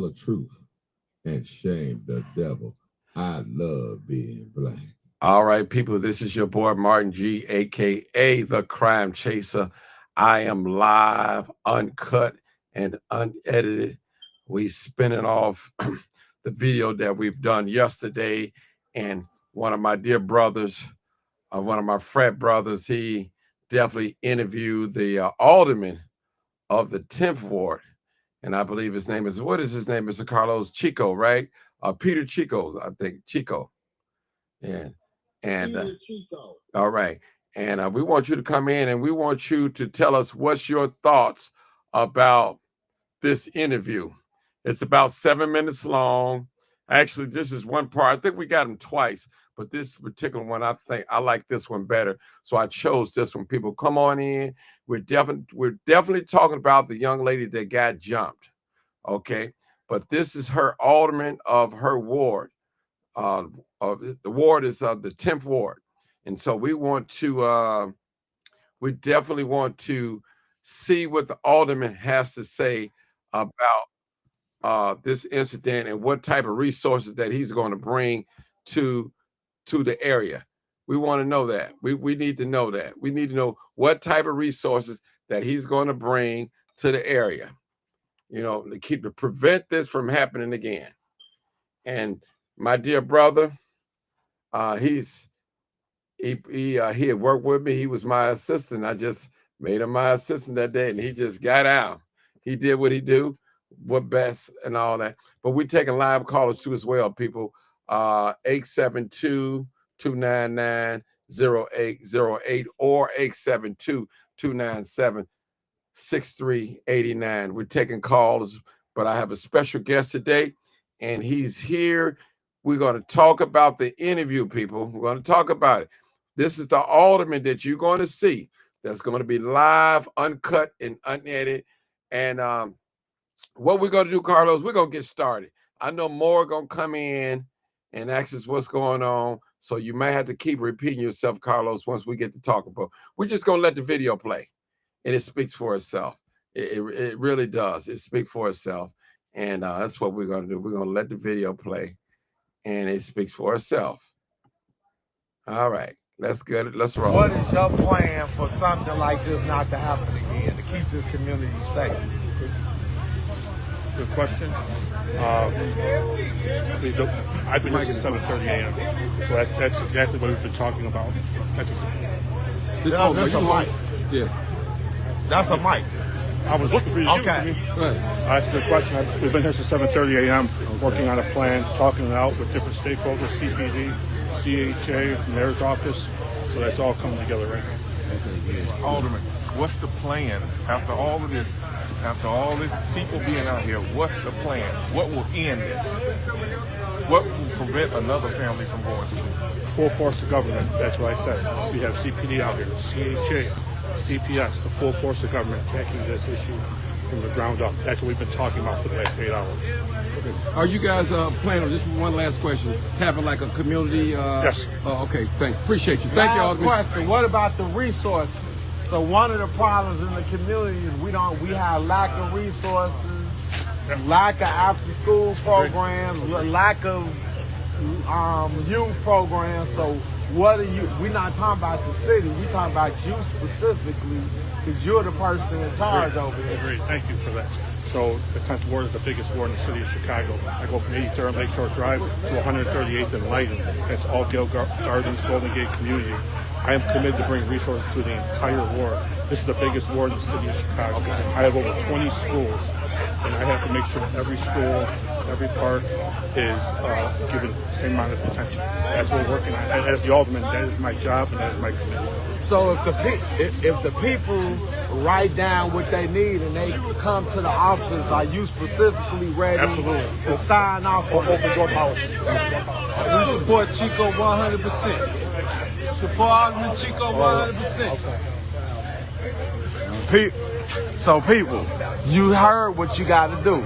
the truth and shame the devil. I love being black. All right, people, this is your boy Martin G, aka the Crime Chaser. I am live, uncut, and unedited. We spinning off the video that we've done yesterday, and one of my dear brothers, one of my frat brothers, he definitely interviewed the alderman of the 10th ward, and I believe his name is, what is his name, Mr. Carlos? Chico, right? Peter Chico, I think, Chico. And all right, and we want you to come in and we want you to tell us what's your thoughts about this interview. It's about 7 minutes long. Actually, this is one part. I think we got him twice, but this particular one, I think I like this one better, so I chose this one. People, come on in. We're definitely talking about the young lady that got jumped, okay? But this is her alderman of her ward. The ward is the 10th ward, and so we definitely want to see what the alderman has to say about this incident and what type of resources that he's going to bring to the area. We want to know that. We need to know that. We need to know what type of resources that he's going to bring to the area, you know, to prevent this from happening again. And my dear brother, he had worked with me. He was my assistant. I just made him my assistant that day, and he just got out. He did what he do, what best, and all that. But we're taking live callers too as well, people. 872-299-0808 or 872-297-6389. We're taking calls, but I have a special guest today, and he's here. We're going to talk about the interview, people. We're going to talk about it. This is the alderman that you're going to see that's going to be live, uncut, and unedited. And what we're going to do, Carlos, we're going to get started. I know more are going to come in and ask us what's going on, so you may have to keep repeating yourself, Carlos, once we get to talk about. We're just going to let the video play, and it speaks for itself. It really does. It speaks for itself, and that's what we're going to do. We're going to let the video play, and it speaks for itself. All right, let's get it. Let's roll. What is your plan for something like this not to happen again, to keep this community safe? Good question. I've been here since 7:30 a.m. So that's exactly what we've been talking about. That's a mic. Yeah. That's a mic. I was looking for you. Okay. That's a good question. We've been here since 7:30 a.m. working on a plan, talking it out with different stakeholders, CPD, CHA, Mayor's office. So that's all coming together right now. Alderman, what's the plan after all of this? After all this people being out here, what's the plan? What will end this? What will prevent another family from going through this? Full force of government. That's what I said. We have CPD out here, CHA, CPS, the full force of government tackling this issue from the ground up. That's what we've been talking about for the last 8 hours. Okay. Are you guys planning on, just one last question, having like a community? Yes. Okay, thanks. Appreciate you. Thank you, Alderman. Question, what about the resources? So one of the problems in the community is we have lack of resources, lack of after school programs, lack of youth programs. So what are you, we're not talking about the city, we're talking about you specifically, because you're the person in charge over here. Great, thank you for that. So the 10th ward is the biggest ward in the city of Chicago. I go from 83rd Lakeshore Drive to 138th and Lighton. That's all Gale Gardens, Golden Gate community. I am committed to bring resources to the entire ward. This is the biggest ward in the city of Chicago. Okay. I have over 20 schools, and I have to make sure that every school, every park is given the same amount of attention. That's what we're working on. And as the alderman, that is my job and that is my commitment. So if the people write down what they need and they come to the office, are you specifically ready to sign off on open door policy? We support Chico 100%. Support Alderman Chico 100%. So people, you heard what you got to do.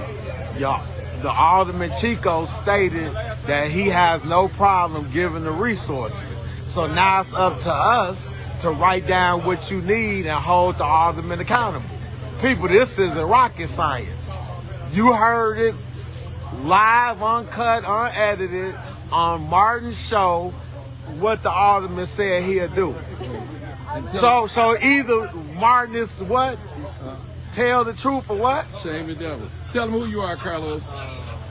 Y'all, the Alderman Chico stated that he has no problem giving the resources. So now it's up to us to write down what you need and hold the alderman accountable. People, this isn't rocket science. You heard it. live, uncut, unedited, on Martin's show, what the alderman said he'll do. So either Martin is what? Tell the truth or what? Shame the devil. Tell them who you are, Carlos.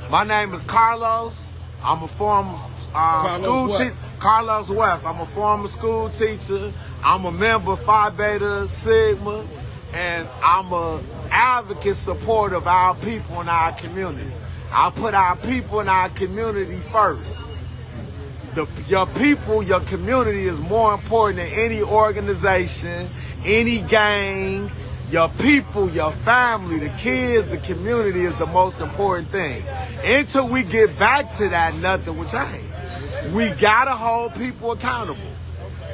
My name is Carlos. I'm a former school teacher. Carlos West. I'm a former school teacher. I'm a member of Phi Beta Sigma, and I'm an advocate supporter of our people in our community. I put our people in our community first. Your people, your community is more important than any organization, any gang. Your people, your family, the kids, the community is the most important thing. Until we get back to that, nothing will change. We gotta hold people accountable.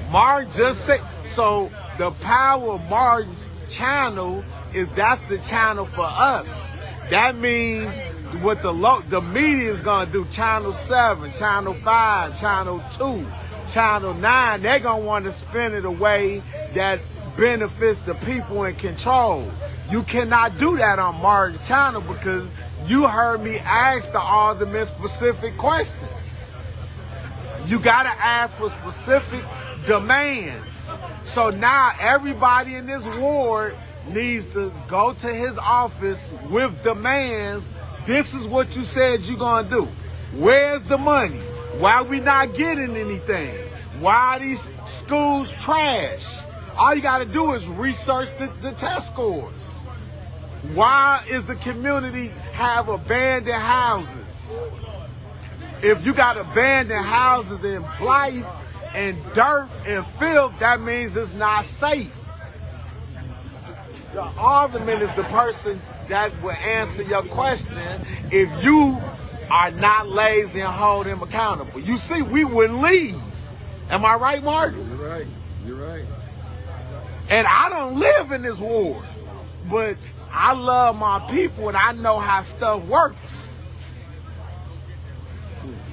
Martin just said, so the power of Martin's channel is that's the channel for us. That means what the media is gonna do, Channel 7, Channel 5, Channel 2, Channel 9, they're gonna want to spin it a way that benefits the people in control. You cannot do that on Martin's channel because you heard me ask the alderman specific questions. You gotta ask for specific demands. So now everybody in this ward needs to go to his office with demands. This is what you said you're gonna do. Where's the money? Why we not getting anything? Why are these schools trash? All you gotta do is research the test scores. Why is the community have abandoned houses? If you got abandoned houses in blight and dirt and filth, that means it's not safe. The alderman is the person that will answer your question if you are not lazy and hold him accountable. You see, we wouldn't leave. Am I right, Martin? You're right. You're right. And I don't live in this ward, but I love my people and I know how stuff works.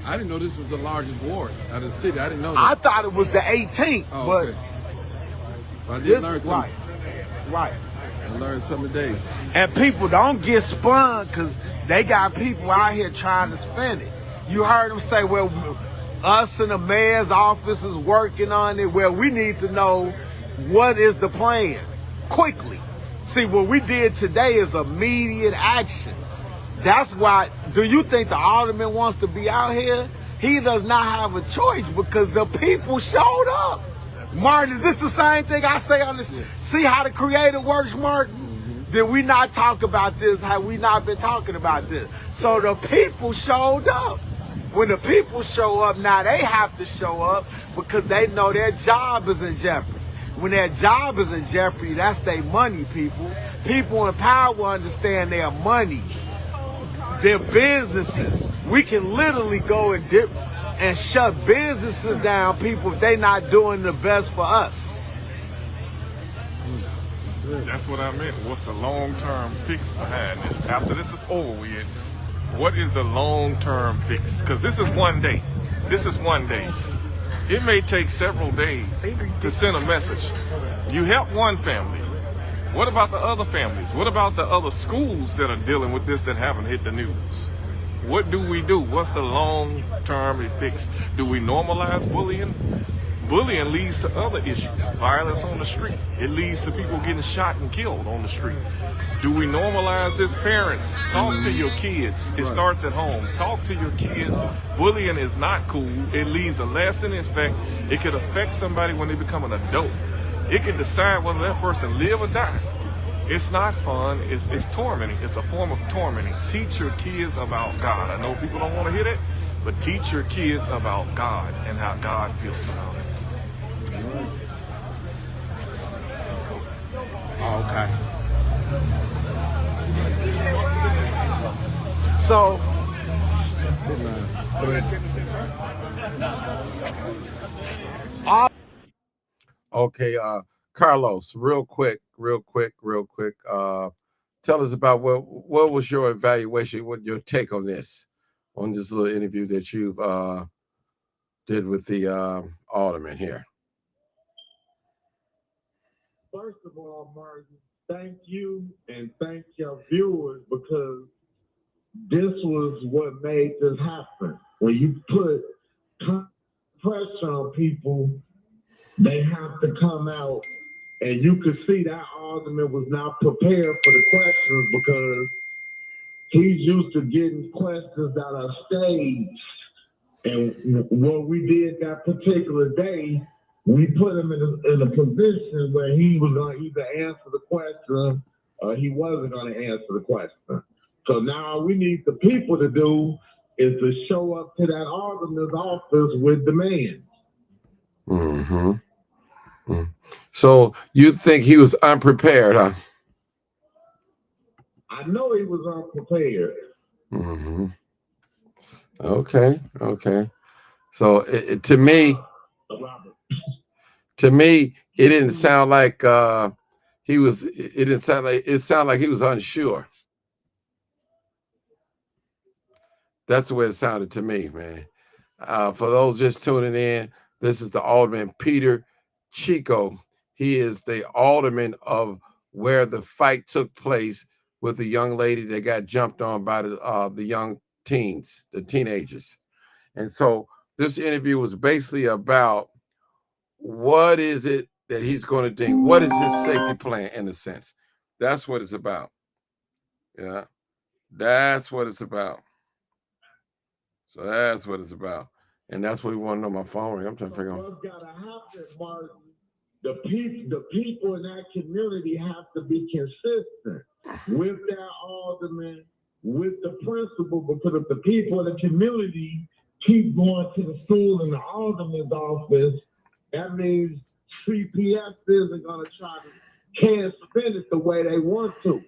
I didn't know this was the largest ward out of the city. I didn't know that. I thought it was the 18th, Oh, but okay. Well, I did this learn is something. right. I learned something today. And people don't get spun because they got people out here trying to spin it. You heard them say, well, us in the mayor's office is working on it. Well, we need to know what is the plan quickly. See, what we did today is immediate action. That's why, do you think the alderman wants to be out here? He does not have a choice because the people showed up. Martin, is this the same thing I say on this? See how the creator works, Martin? Did we not talk about this? Have we not been talking about this? So the people showed up. When the people show up, now they have to show up because they know their job is in jeopardy. When their job is in jeopardy, that's their money, people. People in power understand their money, their businesses. We can literally go and shut businesses down, people, if they not doing the best for us. That's what I meant. What's the long-term fix behind this? After this is over with, what is the long-term fix? Because this is one day. This is one day. It may take several days to send a message. You help one family. What about the other families? What about the other schools that are dealing with this that haven't hit the news? What do we do? What's the long-term fix? Do we normalize bullying? Bullying leads to other issues. Violence on the street. It leads to people getting shot and killed on the street. Do we normalize this? Parents, talk to your kids. It starts at home. Talk to your kids. Bullying is not cool. It leaves a lasting effect. It could affect somebody when they become an adult. It can decide whether that person live or die. It's not fun. It's tormenting. It's a form of tormenting. Teach your kids about God. I know people don't want to hear that, but teach your kids about God and how God feels about it. Okay. So, Go ahead. Okay, Carlos, real quick. Tell us about what was your evaluation, what your take on this little interview that you've did with the alderman here. First of all, Martin, thank you and thank your viewers because this was what made this happen. When you put pressure on people, they have to come out, and you could see that alderman was not prepared for the questions because he's used to getting questions that are staged. And what we did that particular day, we put him in a position where he was going to either answer the question or he wasn't going to answer the question. So now we need the people to do is to show up to that alderman's office with demands. Mm-hmm. Mm-hmm. So you think he was unprepared, huh? I know he was unprepared. Mm-hmm. Okay. So to me, it didn't sound like he was. It didn't sound like it sounded like he was unsure. That's the way it sounded to me, man. For those just tuning in, this is the Alderman Peter Chico. He is the alderman of where the fight took place with the young lady that got jumped on by the young teens, the teenagers. And so this interview was basically about what is it that he's going to do? What is his safety plan in a sense? That's what it's about. Yeah, that's what it's about. So that's what it's about. And that's what we want to know. My phone ring. I'm trying to figure out. What's got to happen, Martin? The people in that community have to be consistent with their alderman, with the principal, because if the people in the community keep going to the school and the alderman's office, that means CPS isn't going to try to can't spend it the way they want to.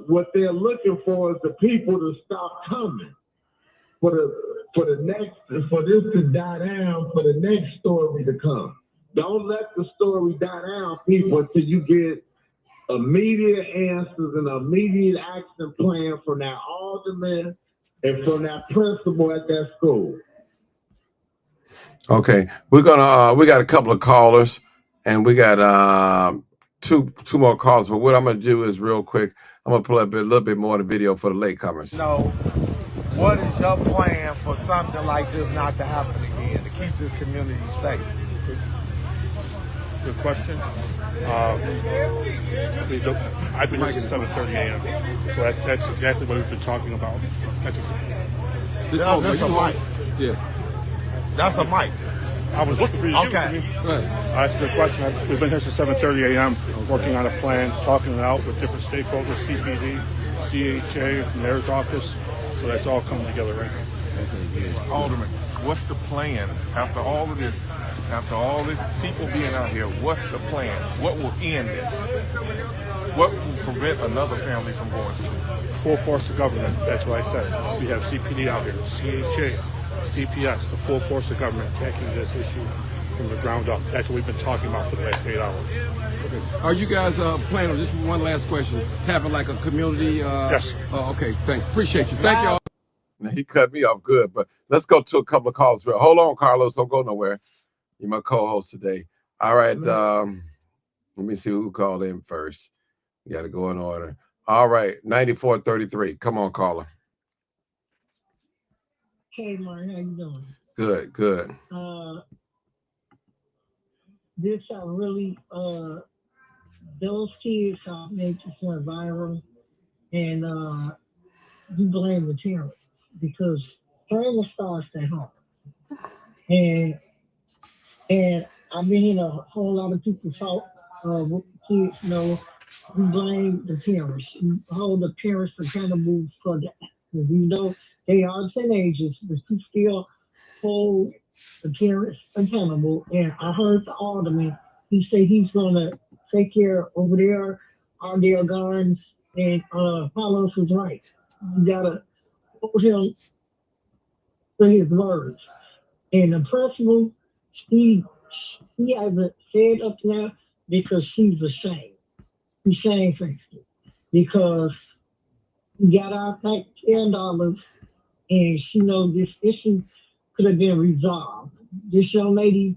What they're looking for is the people to stop coming. For this to die down, for the next story to come. Don't let the story die down, people, until you get immediate answers and immediate action plan from that alderman and from that principal at that school. Okay, we're gonna we got a couple of callers, and we got two more calls. But what I'm gonna do is real quick. I'm gonna play a little bit more of the video for the latecomers. No. What is your plan for something like this not to happen again, to keep this community safe? Good question. I've been here since 7:30 a.m. So that's exactly what we've been talking about. That's a mic. Yeah. That's a mic. I was looking for you. Okay. That's a good question. We've been here since 7:30 a.m. working on a plan, talking it out with different stakeholders, CPD, CHA, Mayor's office. So that's all coming together right now. Alderman, what's the plan after all of this? After all this people being out here, what's the plan? What will end this? What will prevent another family from going through this? Full force of government. That's what I said. We have CPD out here, CHA, CPS, the full force of government tackling this issue from the ground up. That's what we've been talking about for the last 8 hours. Okay. Are you guys planning, just one last question, having like a community? Yes. Okay, thanks. Appreciate you. Thank y'all. Now, he cut me off good, but let's go to a couple of calls. Hold on, Carlos. Don't go nowhere. You're my co-host today. All right. Let me see who called in first. You got to go in order. All right. 9433. Come on, caller. Hey, Mark, how you doing? Good. This really, those kids made this one viral, and you blame the parents because parents starts at home. And I've been hearing a whole lot of people talk with kids, you blame the parents. You hold the parents accountable for that. They are teenagers, but you still hold the parents accountable. And I heard the alderman, he said he's going to take care over there on their guns, and Carlos is right. You got to hold him to his words. And the principal, she hasn't said up now because she's ashamed. She's shamefaced it because he got out that $10 and she knows this issue could have been resolved. This young lady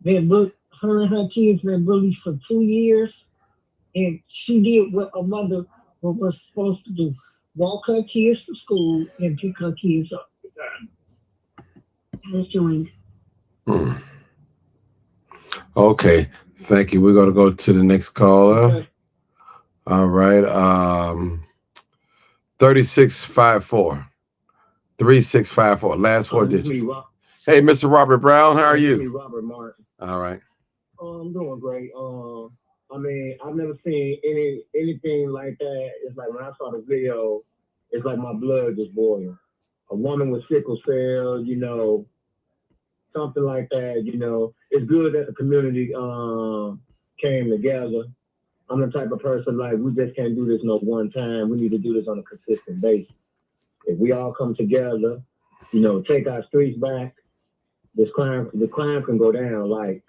her and her kids been bullied for 2 years, and she did what a mother was supposed to do. walk her kids to school, and pick her kids up. That's joined. Okay, thank you. We're gonna go to the next caller. Okay. All right. 3654. 3654. Last four This is digits. me, Rob. Hey, Mr. Robert Brown, how are This is me, you? Robert Martin. All right. I'm doing great. I mean, I've never seen anything like that. It's like when I saw the video, it's like my blood just boiling. A woman with sickle cell, you know, something like that. You know, it's good that the community came together. I'm the type of person like we just can't do this no one time. We need to do this on a consistent basis. If we all come together, you know, take our streets back, the crime can go down. Like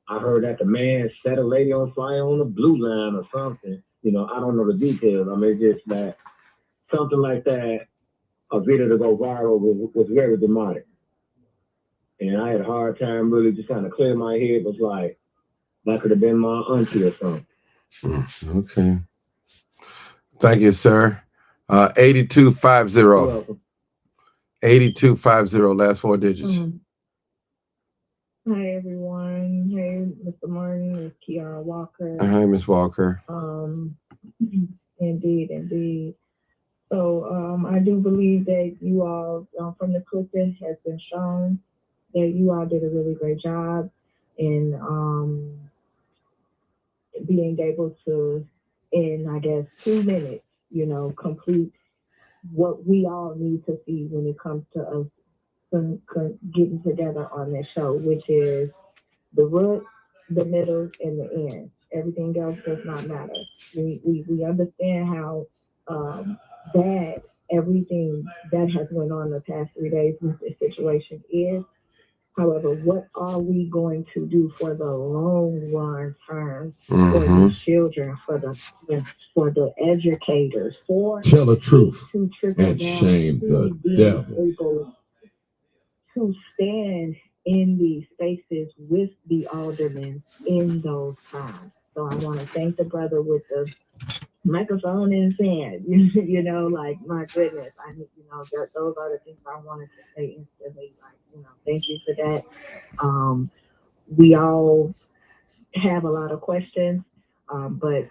I heard that the man set a lady on fire on the blue line or something. You know, I don't know the details. I mean, just that something like that, a video to go viral was very demonic. And I had a hard time really just kind of clear my head. It was like, that could have been my auntie or something. Okay. Thank you, sir. 8250. You're welcome. 8250, last four digits. Hi everyone. Hey, Mr. Martin, it's Kiara Walker. Hi, Ms. Walker. Indeed. So I do believe that you all, from the clip that has been shown, that you all did a really great job in being able to, in I guess 2 minutes, you know, complete what we all need to see when it comes to us getting together on this show, which is the root, the middle, and the end. Everything else does not matter. We understand how bad everything that has went on the past 3 days with this situation is. However, what are we going to do for the long run term for the children, for the educators, for tell the truth to trickle and down shame to the being devil. able to stand in these spaces with the aldermen in those times. So I want to thank the brother with the microphone in his hand. You know, like my goodness, those are the things I wanted to say instantly. Like, thank you for that. We all have a lot of questions, but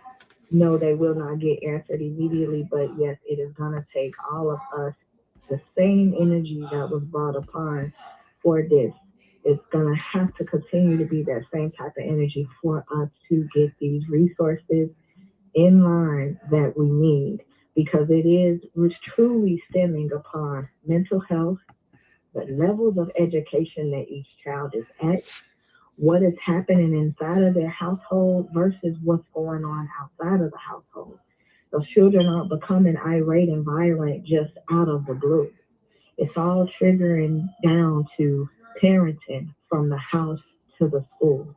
no, they will not get answered immediately. But yes, it is gonna take all of us the same energy that was brought upon for this. It's gonna have to continue to be that same type of energy for us to get these resources in line that we need, because it's truly stemming upon mental health, the levels of education that each child is at, what is happening inside of their household versus what's going on outside of the household. Those children aren't becoming irate and violent just out of the blue. It's all triggering down to parenting from the house to the school.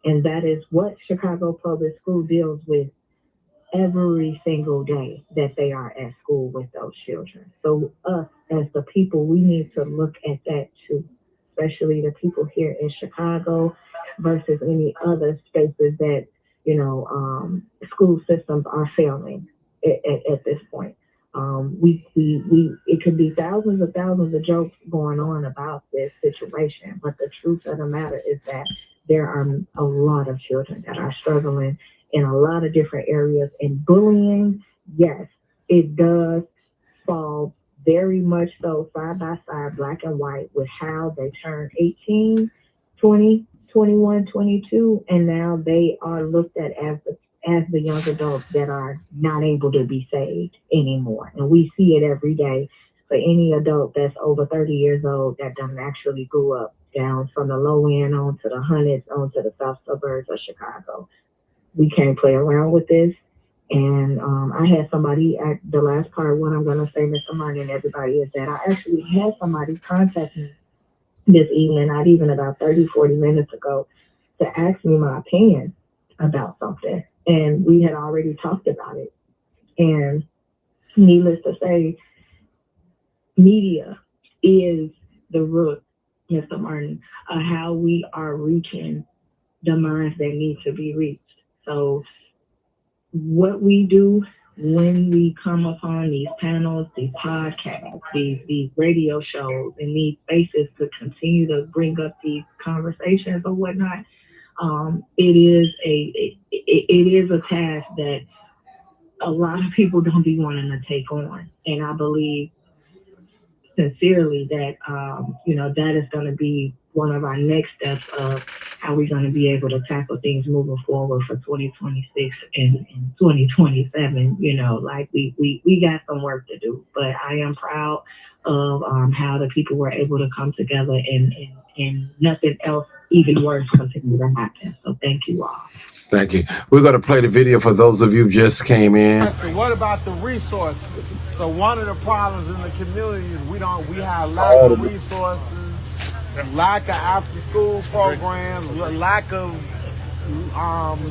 And that is what Chicago Public School deals with every single day that they are at school with those children. So us as the people, we need to look at that too, especially the people here in Chicago versus any other spaces that, school systems are failing at this point. It could be thousands of jokes going on about this situation, but the truth of the matter is that there are a lot of children that are struggling in a lot of different areas. And bullying, yes, it does fall very much so side by side, black and white, with how they turn 18, 20, 21, 22, and now they are looked at as the young adults that are not able to be saved anymore. And we see it every day for any adult that's over 30 years old that doesn't actually grew up down from the low end onto the hundreds, onto the south suburbs of Chicago. We can't play around with this. And I had somebody at the last part, what I'm going to say, Mr. Martin, and everybody, is that I actually had somebody contact me this evening, not even about 30, 40 minutes ago, to ask me my opinion about something. And we had already talked about it. And needless to say, media is the root, Mr. Martin, of how we are reaching the minds that need to be reached. So what we do when we come upon these panels, these podcasts, these radio shows, and these spaces to continue to bring up these conversations or whatnot, it is a task that a lot of people don't be wanting to take on, and I believe sincerely that that is going to be one of our next steps of how we're going to be able to tackle things moving forward for 2026 and 2027. Like we got some work to do, but I am proud of how the people were able to come together and nothing else even worse continue to happen. So thank you all. Thank you. We're going to play the video for those of you who just came in. What about the resources? So one of the problems in the community is we have lack of resources, lack of after-school programs, lack of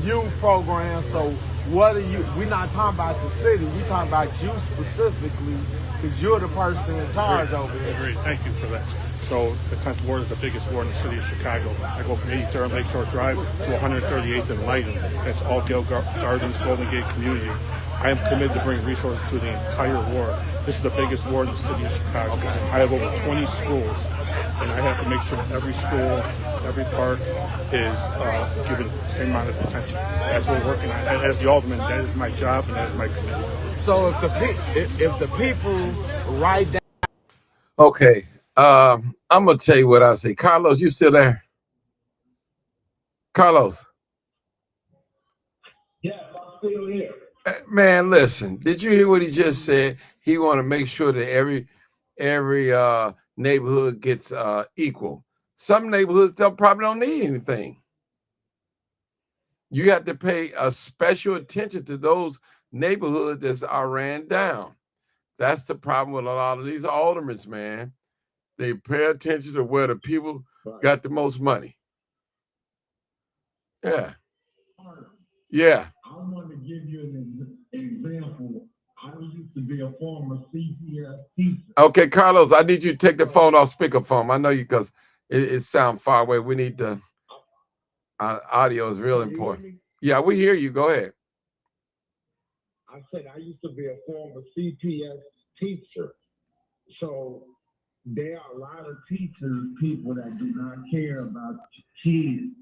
youth programs. So we're not talking about the city, we're talking about you specifically, because you're the person in charge over here. Agreed. Thank you for that. So the 10th Ward is the biggest ward in the city of Chicago. I go from 83rd Lakeshore Drive to 138th and Lighton. That's all Gale Gardens, Golden Gate community. I am committed to bring resources to the entire ward. This is the biggest ward in the city of Chicago. I have over 20 schools, and I have to make sure that every school, every park is given the same amount of attention. That's what we're working on. As the alderman, that is my job and that is my commitment. So if the people write down. Okay. I'm going to tell you what I say. Carlos, you still there? Carlos. Yes, I'm still here. Man, listen, did you hear what he just said? He want to make sure that every neighborhood gets equal. Some neighborhoods probably don't need anything. You have to pay a special attention to those neighborhoods that are ran down. That's the problem with a lot of these aldermen, man. They pay attention to where the people got the most money. Yeah. Yeah. I want to give you an example. I used to be a former CPS teacher. Okay, Carlos, I need you to take the phone off speakerphone. I know you because it sounds far away. We need the audio is real important. Yeah, we hear you. Go ahead. I said I used to be a former CPS teacher. So there are a lot of people that do not care about kids.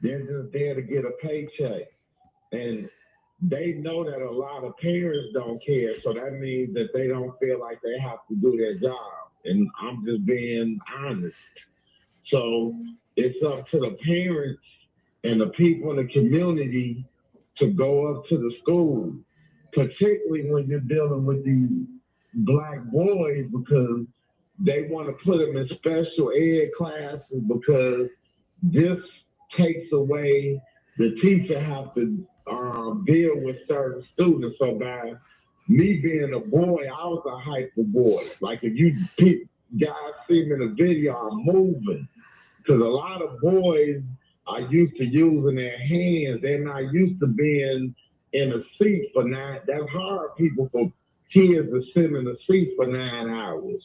They're just there to get a paycheck. And they know that a lot of parents don't care. So that means that they don't feel like they have to do their job. And I'm just being honest. So it's up to the parents and the people in the community to go up to the school, particularly when you're dealing with these Black boys, because they want to put them in special ed classes because this takes away the teacher have to deal with certain students. So by me being a boy, I was a hyper boy. Like if you guys see me in the video, I'm moving. Because a lot of boys are used to using their hands. They're not used to being in a seat for 9. That's hard for kids to sit in a seat for 9 hours.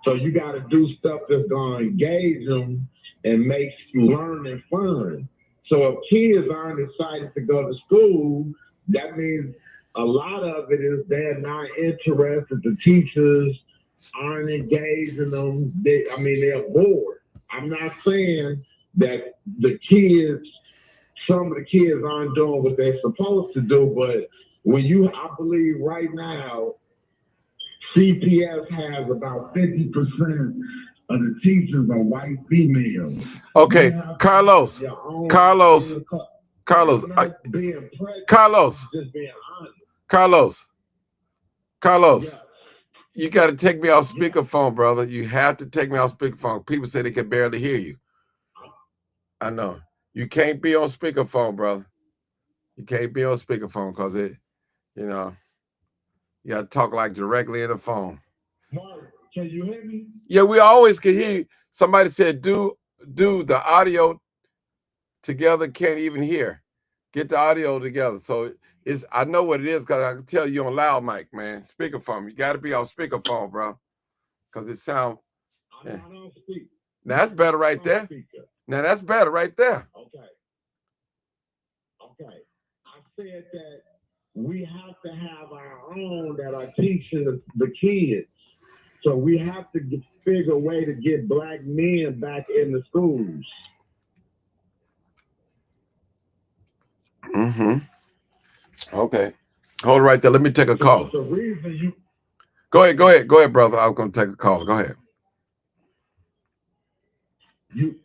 So you got to do stuff that's going to engage them and make learning fun. So if kids aren't excited to go to school, that means a lot of it is they're not interested. The teachers aren't engaging them. They're bored. I'm not saying that some of the kids aren't doing what they're supposed to do, but I believe right now, CPS has about 50% of the teachers are white females. Okay, Carlos, Yes. You got to take me off speakerphone, brother. You have to take me off speakerphone. People say they can barely hear you. I know. You can't be on speakerphone, brother. You can't be on speakerphone because you got to talk like directly in the phone. Mark, can you hear me? Yeah, we always can hear you. Somebody said, do the audio together, can't even hear. Get the audio together. So I know what it is because I can tell you on loud mic, man. Speakerphone. You got to be on speakerphone, bro. Because it sounds. Yeah. Now that's better right there. Now that's better right there. Okay. I said that we have to have our own that are teaching the kids. So we have to figure a way to get black men back in the schools. Mm-hmm. Okay. Hold it right there. Let me take a call. It's the reason you Go ahead, brother. I was going to take a call. Go ahead.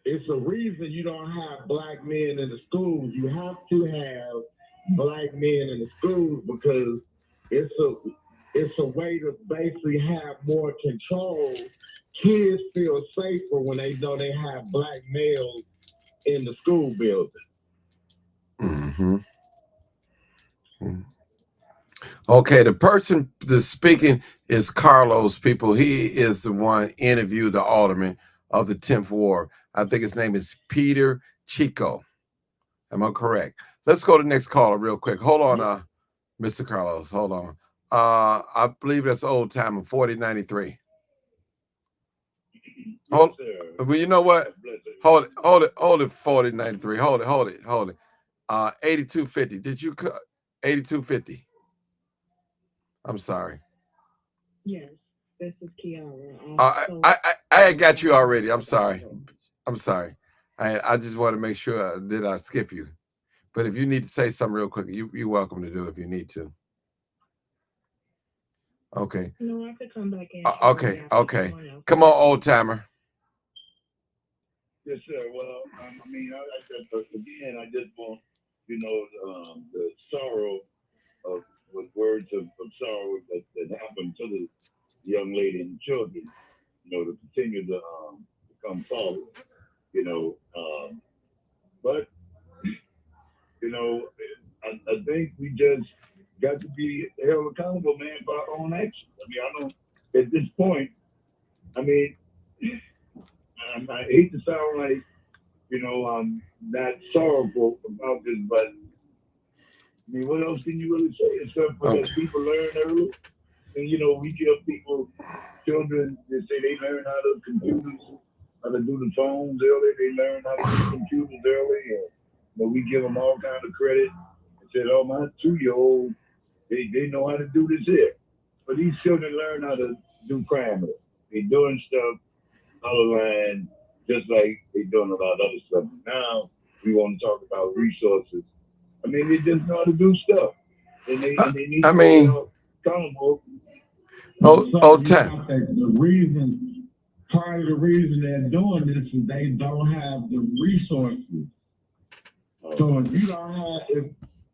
It's a reason you don't have black men in the schools. You have to have black men in the schools because it's a way to basically have more control. Kids feel safer when they know they have black males in the school building. Mm-hmm. Okay, the person that's speaking is Carlos, people. He is the one interviewed the alderman of the 10th Ward. I think his name is Peter Chico. Am I correct? Let's go to the next caller real quick. Hold on, Mr. Carlos. Hold on. I believe that's old timer, 4093. Hold, well, you know what? Hold it, 4093. Hold it. 8250. Did you 8250? I'm sorry. Yes, this is Kiara. I got you already. I'm sorry. I just want to make sure that I skip you. But if you need to say something real quick, you're welcome to do it if you need to. Okay. No, I could come back in. Okay. Come on, old timer. Yes, sir. Well, I just want, the sorrow of with words of sorrow that happened to the young lady and children, to continue to come forward, but, I think we just got to be held accountable, man, for our own actions. I don't, at this point, I hate to sound like, I'm not sorrowful about this, but what else can you really say except for that people learn early? And, we give people, children, they say they learn how to computers, how to do the phones early. They learn how to do computers early. And, we give them all kinds of credit. And said, oh, my 2-year-old, they know how to do this here. But these children learn how to do crime. They're doing stuff out of line, just like they're doing a lot of other stuff. Now, we want to talk about resources. They just know how to do stuff. And they need to be accountable. Time. Part of the reason they're doing this is they don't have the resources. So if you don't have,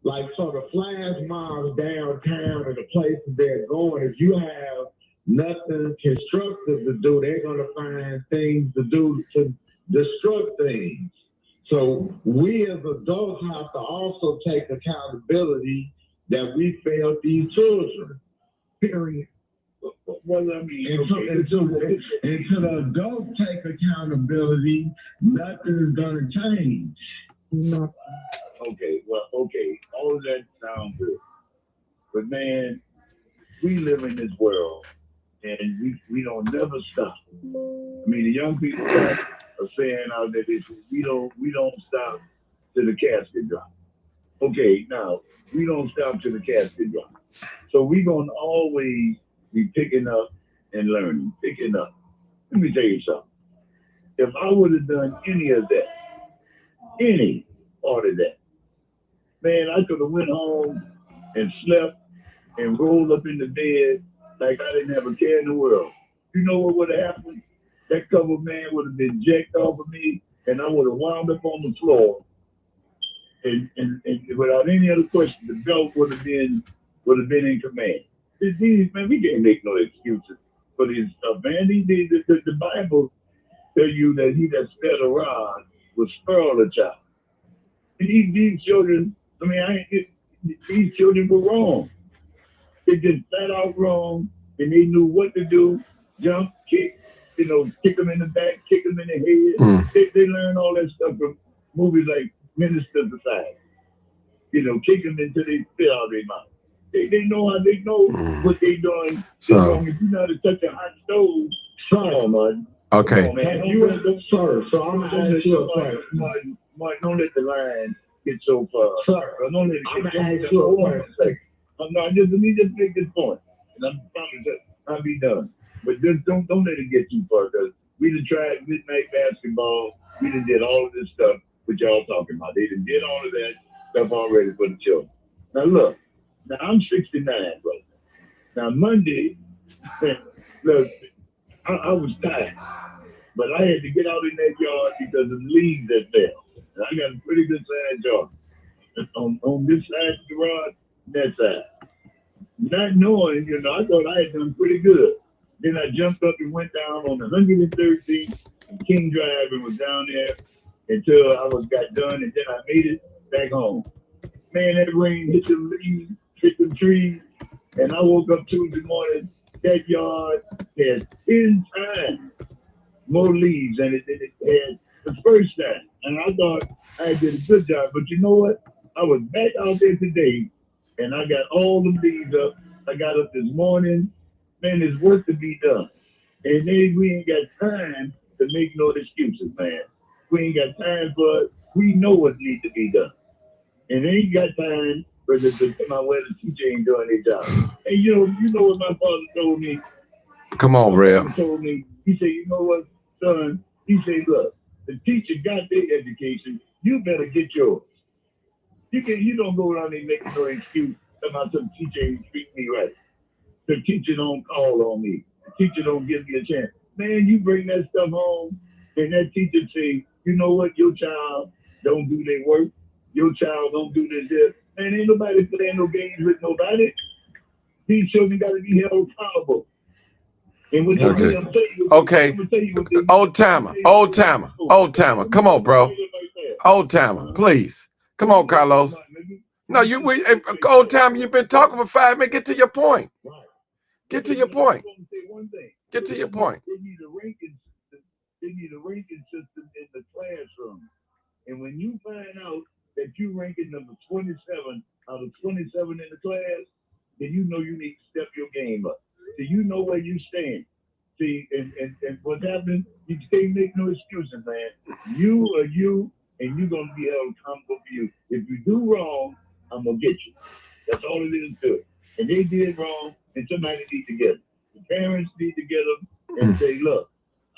the flash mobs downtown and the places they're going, if you have nothing constructive to do, they're going to find things to do to destruct things. So we as adults have to also take accountability that we failed these children. Period. Well, until the adults take accountability, nothing is going to change. Nothing. Okay, all of that sounds good. But man, we live in this world and we don't never stop. The young people are saying out there, we don't stop till the casket drop. Okay, now we don't stop till the casket drop. So we're gonna always be picking up and learning, picking up. Let me tell you something. If I would have done any of that, any part of that, man, I could have went home and slept and rolled up in the bed like I didn't have a care in the world. You know what would have happened? That cover man would have been jacked off of me, and I would have wound up on the floor. And without any other question, the belt would have been in command. Man, we can't make no excuses for this stuff, man. The Bible tell you that he that spared a rod will spoil a child. And these children, these children were wrong. They just flat out wrong, and they knew what to do: jump, kick, kick them in the back, kick them in the head. They learned all that stuff from movies like Minister of the Side. Kick them until they spit out their mouth. They know what they doing. So if you know how to touch a hot stove, sorry, man. Okay. On, man. So I'm gonna ask you a question. Martin, don't let the line get so far. Sir, don't let it get so far. No, let me just make this point, and I'm promise that I'll be done. But just don't let it get too far, because we done tried midnight basketball. We done did all of this stuff what y'all talking about. They done did all of that stuff already for the children. Now look, now I'm 69, bro. Now Monday, look, I was tired, but I had to get out in that yard because of the leaves that fell. And I got a pretty good sized yard on this side of the garage, that side. Not knowing, I thought I had done pretty good. Then I jumped up and went down on 113th and King Drive and was down there until I got done, and then I made it back home. Man, that rain hit the leaves, hit the trees, and I woke up Tuesday morning. That yard had 10 times more leaves than it had the first time. And I thought I did a good job. But you know what? I was back out there today, and I got all the leaves up. I got up this morning. Man, there's work to be done. And then we ain't got time to make no excuses, man. We ain't got time for it. We know what needs to be done. And they ain't got time for my weather teacher ain't doing their job. And you know what my father told me? Come on, Rev. He told me, he said, you know what, son? He said, look, the teacher got their education. You better get yours. You don't go around there making no excuse about some teacher ain't treat me right. The teacher don't call on me. The teacher don't give me a chance. Man, you bring that stuff home, and that teacher say, you know what, your child don't do their work. Your child don't do this. Man, ain't nobody playing no games with nobody. These children got to be held accountable. And what okay. I'm tell you, okay. I'm gonna tell you what old timer. Come on, bro. Old timer, please. Come on, Carlos. No, old timer, you've been talking for 5 minutes. Get to your point. Get to your point. Get to your point. They need a ranking system in the classroom. And when you find out that you ranking number 27 out of 27 in the class, then you know you need to step your game up. So you know where you stand. See, and what's happening, you can't make no excuses, man. You are you, and you're going to be held accountable for you. If you do wrong, I'm going to get you. That's all it is to it. And they did wrong, and somebody needs to get them. The parents need to get them and say, look,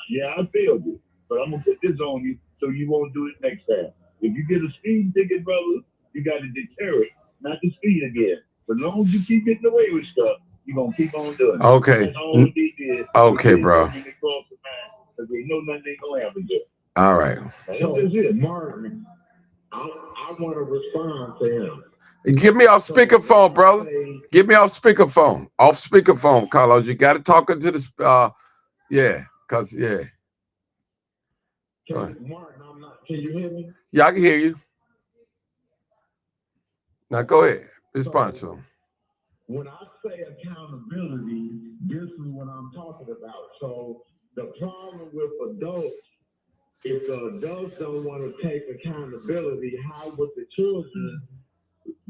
yeah, I failed you, but I'm going to put this on you so you won't do it next time. If you get a speeding ticket, brother, you got to deter it, not to speed again. But as long as you keep getting away with stuff, you're going to keep on doing it. Okay. That's all they did. Okay, bro. Because they know nothing ain't going to happen to them. All right. That's it, Martin. I want to respond to him. Give me off speakerphone, brother. Give me off speakerphone. Off speakerphone, Carlos. You got to talk into this. Yeah, because, yeah. Martin, can you hear me? Yeah, I can hear you. Now, go ahead. Respond to him. When I say accountability, this is what I'm talking about. So the problem with adults, if the adults don't want to take accountability, how would the children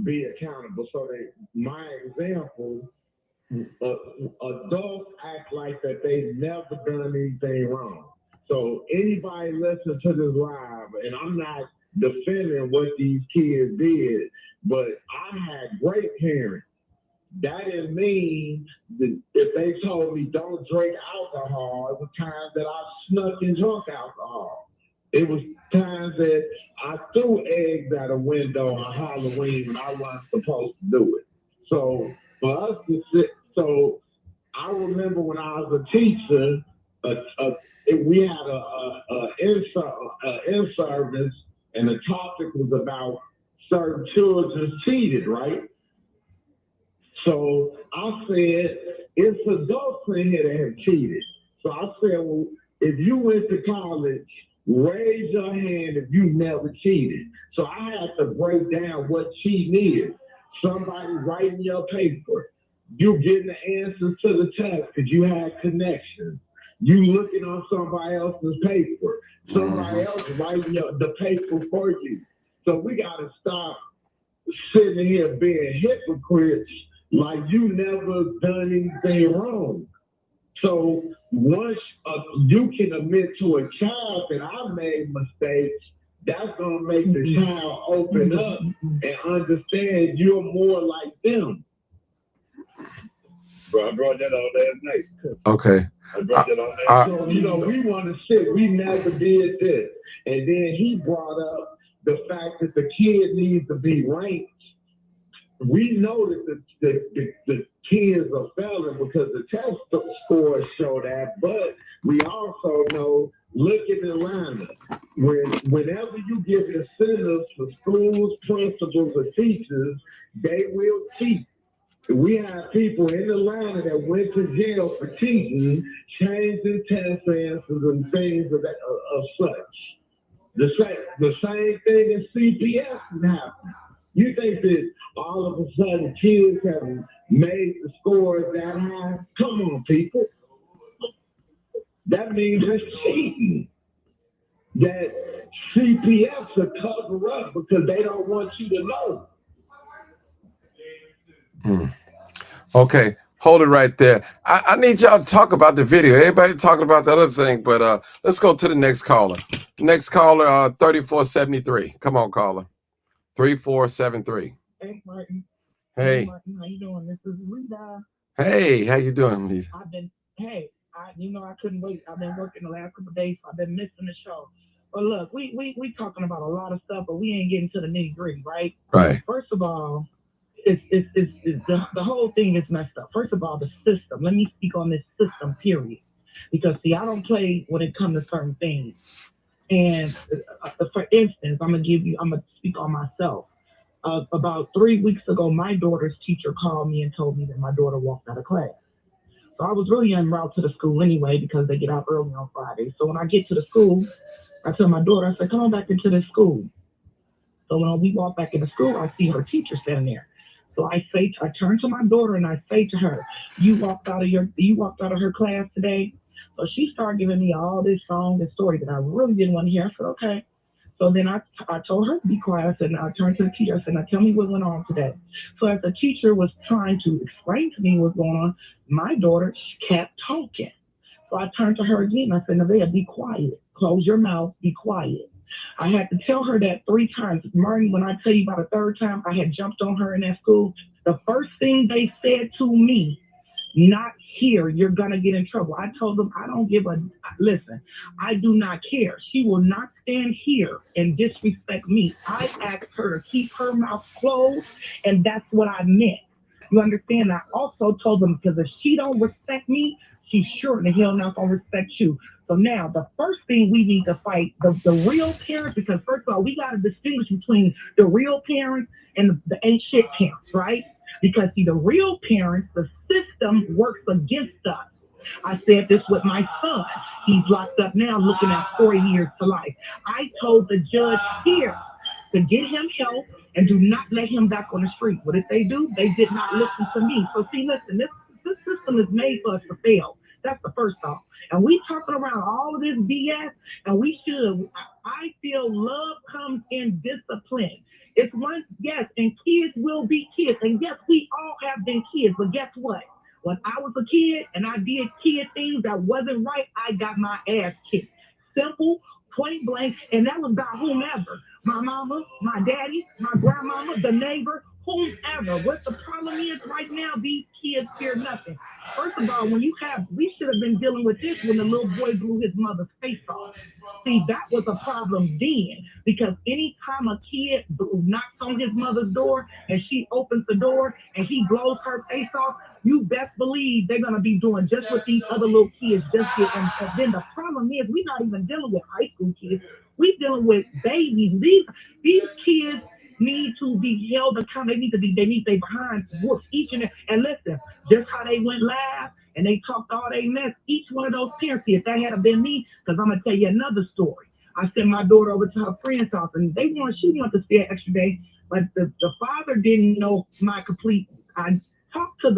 be accountable? So my example, adults act like that they've never done anything wrong. So anybody listen to this live, and I'm not defending what these kids did, but I had great parents. That didn't mean that if they told me don't drink alcohol, it was times that I snuck and drunk alcohol. It was times that I threw eggs out a window on Halloween when I wasn't supposed to do it. So for us to sit, so I remember when I was a teacher, we had a in-service, and the topic was about certain children cheated, right? So I said, it's adults in here that have cheated. So I said, well, if you went to college, raise your hand if you never cheated. So I had to break down what cheating is. Somebody writing your paper. You getting the answers to the test because you had connections. You looking on somebody else's paper. Somebody else writing the paper for you. So we got to stop sitting here being hypocrites like you never done anything wrong. So once you can admit to a child that I made mistakes, that's going to make the child open up and understand you're more like them. Bro, I brought that out last night. Okay. I brought that out last night. So, we want to sit, we never did this. And then he brought up the fact that the kid needs to be ranked. We know that the kids are failing because the test scores show that, but we also know, look at Atlanta. Whenever you give incentives for schools, principals, or teachers, they will cheat. We have people in Atlanta that went to jail for cheating, changing test answers and things of such. The same thing in CPS is happening. You think that all of a sudden kids have made the scores that high? Come on, people. That means it's cheating. That CPS will cover up because they don't want you to know. Okay, hold it right there. I need y'all to talk about the video. Everybody talking about the other thing, but let's go to the next caller. Next caller, 3473. Come on, caller. 3473. Hey, Martin. Hey. Martin, how you doing? This is Rita. Hey, how you doing, Lisa? I couldn't wait. I've been working the last couple of days, so I've been missing the show. But look, we talking about a lot of stuff, but we ain't getting to the nitty gritty, right? Right. First of all, the whole thing is messed up. First of all, the system. Let me speak on this system, period. Because see, I don't play when it comes to certain things. And for instance, I'm gonna speak on myself. About 3 weeks ago, my daughter's teacher called me and told me that my daughter walked out of class. So I was really en route to the school anyway because they get out early on Friday. So when I get to the school, I tell my daughter, I said, come on back into the school. So when we walk back into school, I see her teacher standing there. So I turn to my daughter and I say to her, you walked out of her class today? So she started giving me all this song and story that I really didn't want to hear. I said, okay. So then I told her to be quiet. I said, I turned to the teacher. I said, now tell me what went on today. So as the teacher was trying to explain to me what's going on, my daughter kept talking. So I turned to her again. I said, Nevaeh, be quiet. Close your mouth. Be quiet. I had to tell her that 3 times. Martin, when I tell you about a third time, I had jumped on her in that school. The first thing they said to me, not here, you're going to get in trouble. I told them, I don't give a, listen, I do not care. She will not stand here and disrespect me. I asked her to keep her mouth closed, and that's what I meant. You understand? I also told them, because if she don't respect me, she's sure the hell not going to respect you. So now the first thing we need to fight, the real parents, because first of all, we got to distinguish between the real parents and the ain't shit parents, right? Because see, the real parents, the system works against us. I said this with my son. He's locked up now looking at 4 years to life. I told the judge here to get him help and do not let him back on the street. What did they do? They did not listen to me. So see, listen, this system is made for us to fail. That's the first thought. And we talking around all of this BS, and we should. I feel love comes in discipline. It's one, yes, and kids will be kids. And yes, we all have been kids, but guess what? When I was a kid and I did kid things that wasn't right, I got my ass kicked. Simple, point blank, and that was by whomever. My mama, my daddy, my grandmama, the neighbor, whomever. What the problem is right now, these kids fear nothing. First of all, we should have been dealing with this when the little boy blew his mother's face off. See, that was a problem then, because anytime a kid knocks on his mother's door and she opens the door and he blows her face off, you best believe they're going to be doing just what these other little kids just did. And then the problem is we're not even dealing with high school kids. We're dealing with babies. These kids need to be held accountable. They need their behinds whooped each and every. And listen, just how they went live and they talked all they mess, each one of those parents, if that had been me, because I'm going to tell you another story. I sent my daughter over to her friend's house, and she wanted to stay an extra day, but the father didn't know my complete. I talked to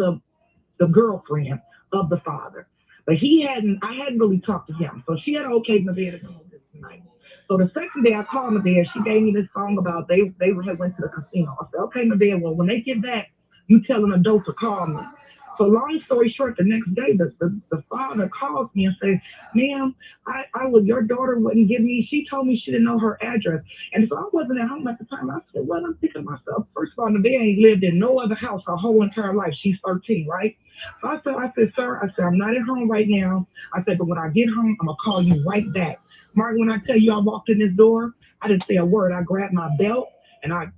the girlfriend of the father, but I hadn't really talked to him. So she had okayed my bed to come over tonight. So the second day I called Nevaeh, she gave me this song about they had went to the casino. I said, okay, Nevaeh, well, when they get back, you tell an adult to call me. So long story short, the next day, the father calls me and says, ma'am, your daughter wouldn't give me, she told me she didn't know her address. And so I wasn't at home at the time. I said, well, I'm thinking to myself, first of all, the ain't lived in no other house her whole entire life. She's 13, right? So I said, sir, I'm not at home right now. I said, but when I get home, I'm going to call you right back. Martin, when I tell you I walked in this door, I didn't say a word. I grabbed my belt and I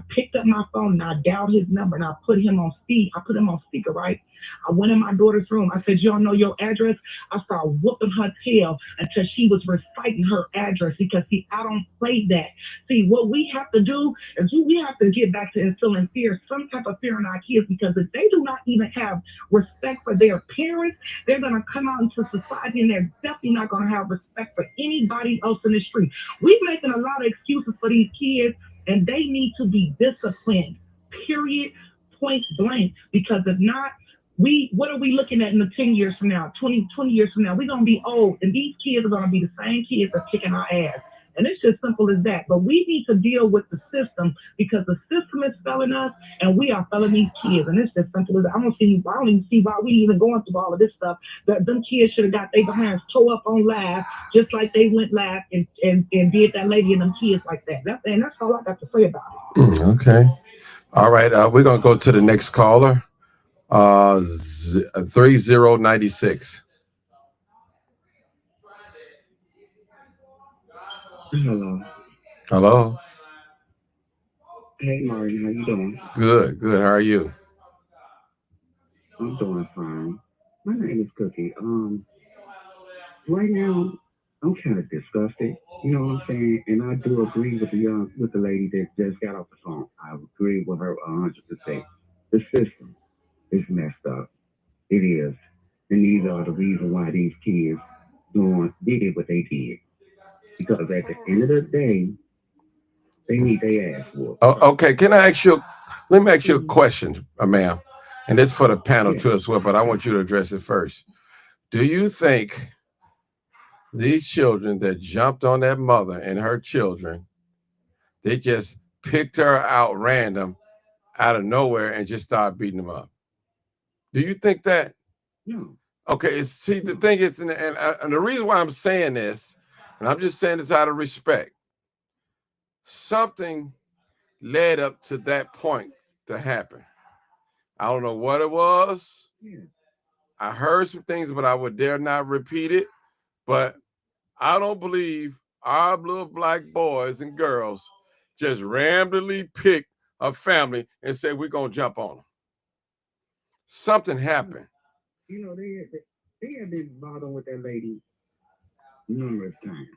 picked up my phone and I dialed his number and I put him on speaker, right? I went in my daughter's room. I said, you don't know your address? I started whooping her tail until she was reciting her address because, see, I don't play that. See, what we have to do is we have to get back to instilling fear, some type of fear in our kids, because if they do not even have respect for their parents, they're going to come out into society and they're definitely not going to have respect for anybody else in the street. We're making a lot of excuses for these kids, and they need to be disciplined, period, point blank, because if not, what are we looking at in the 10 years from now, 20 years from now? We're going to be old, and these kids are going to be the same kids that are kicking our ass. And it's just simple as that. But we need to deal with the system because the system is failing us, and we are failing these kids. And it's just simple as that. I don't even see why we even going through all of this stuff. That them kids should have got their behinds tore up on live, just like they went live and did that lady and them kids like that. That's all I got to say about it. Okay. All right. We're going to go to the next caller. 3096. Hello. Hey Martin, how you doing? Good. How are you? I'm doing fine. My name is Cookie. Right now I'm kind of disgusted. You know what I'm saying? And I do agree with the lady that just got off the phone. I agree with her 100%. The system is messed up. It is, and these are the reason why these kids did what they did. Because at the end of the day, they need their ass whooped. Oh, okay. Let me ask you a question, ma'am. And it's for the panel too as well, but I want you to address it first. Do you think these children that jumped on that mother and her children, they just picked her out random out of nowhere and just started beating them up? Do you think that? No. Okay. The thing is, and the reason why I'm saying this, and I'm just saying this out of respect, something led up to that point to happen. I don't know what it was. Yeah. I heard some things, but I would dare not repeat it. But I don't believe our little black boys and girls just randomly pick a family and say, we're going to jump on them. Something happened. You know, they have been bothering with that lady numerous times.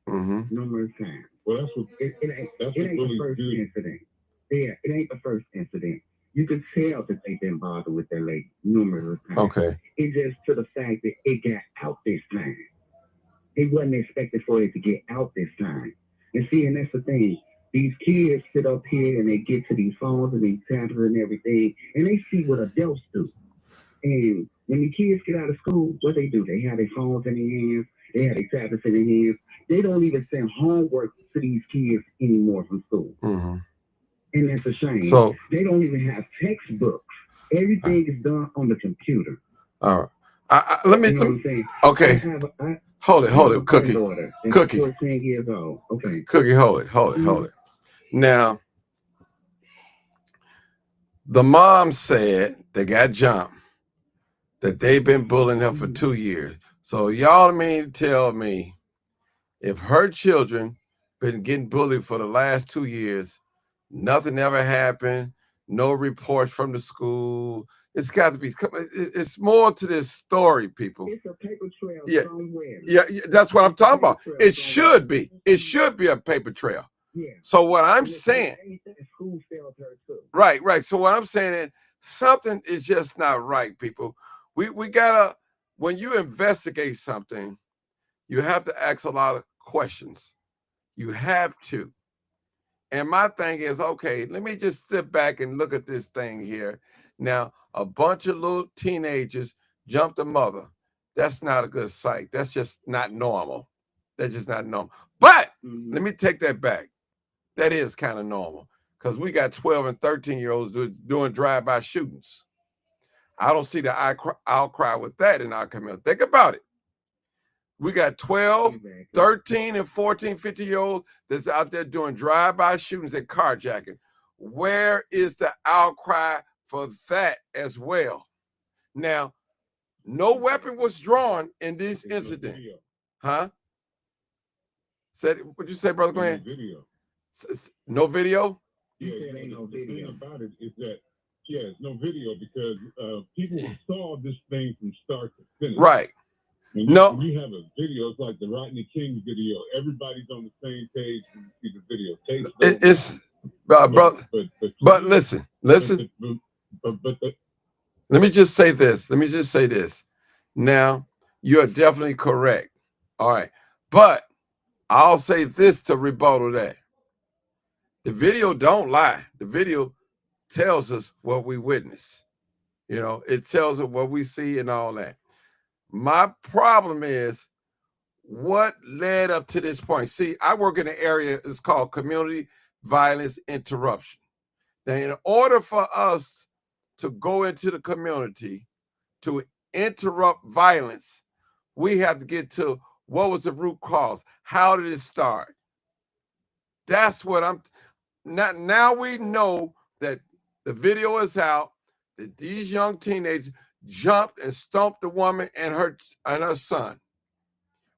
Mm-hmm. Numerous times. Well, it ain't the first incident. Yeah, it ain't the first incident. You can tell that they've been bothered with that lady numerous times. Okay. It's just to the fact that it got out this time. It wasn't expected for it to get out this time. And see, and that's the thing. These kids sit up here and they get to these phones and these tablets and everything, and they see what adults do. And when the kids get out of school, what they do? They have their phones in their hands. They have their tablets in their hands. They don't even send homework to these kids anymore from school. Mm-hmm. And that's a shame. So they don't even have textbooks. Everything is done on the computer. All right. Let me. You know what I'm saying? Okay. Hold it, Cookie. Cookie. 14 years old. Okay. Cookie, hold it. Now, the mom said they got jumped, that they've been bullying her for 2 years. So y'all mean to tell me if her children been getting bullied for the last 2 years, nothing ever happened, no reports from the school. It's got to be. It's more to this story, people. It's a paper trail somewhere. Yeah, that's what I'm talking about. It should be. It should be a paper trail. Yeah. So what I'm saying, school failed her too. Right. So what I'm saying is something is just not right, people. We gotta, when you investigate something, you have to ask a lot of questions. You have to. And my thing is, okay, let me just sit back and look at this thing here. Now, a bunch of little teenagers jumped a mother. That's not a good sight. That's just not normal. That's just not normal. But let me take that back. That is kind of normal because we got 12 and 13-year-olds doing drive-by shootings. I don't see the outcry with that in our community. Think about it. We got 12, 13, and 14, 50-year-olds that's out there doing drive-by shootings and carjacking. Where is the outcry for that as well? Now, no weapon was drawn in this incident. Huh? What'd you say, Brother Glenn? No video. No video? Yeah, the thing about it is that, it's no video because people saw this thing from start to finish. Right. When you have a video, it's like the Rodney King video. Everybody's on the same page when you see the video. But listen. Let me just say this. Now, you are definitely correct. All right. But I'll say this to rebuttal that. The video don't lie. The video tells us what we witness. You know, it tells us what we see and all that. My problem is what led up to this point. See, I work in an area, it's called community violence interruption. Now, in order for us to go into the community to interrupt violence, we have to get to what was the root cause? How did it start? That's what now we know that the video is out, that these young teenagers jumped and stomped the woman and her son.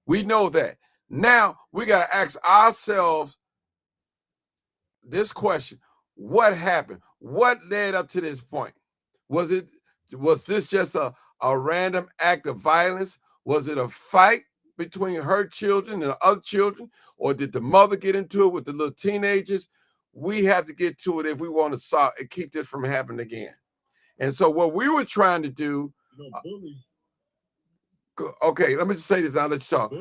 We know that. Now we got to ask ourselves this question: what happened? What led up to this point? Was this just a random act of violence? Was it a fight between her children and other children? Or did the mother get into it with the little teenagers? We have to get to it if we want to solve and keep this from happening again. And so what we were trying to do, okay, let me just say this, I'll let you talk.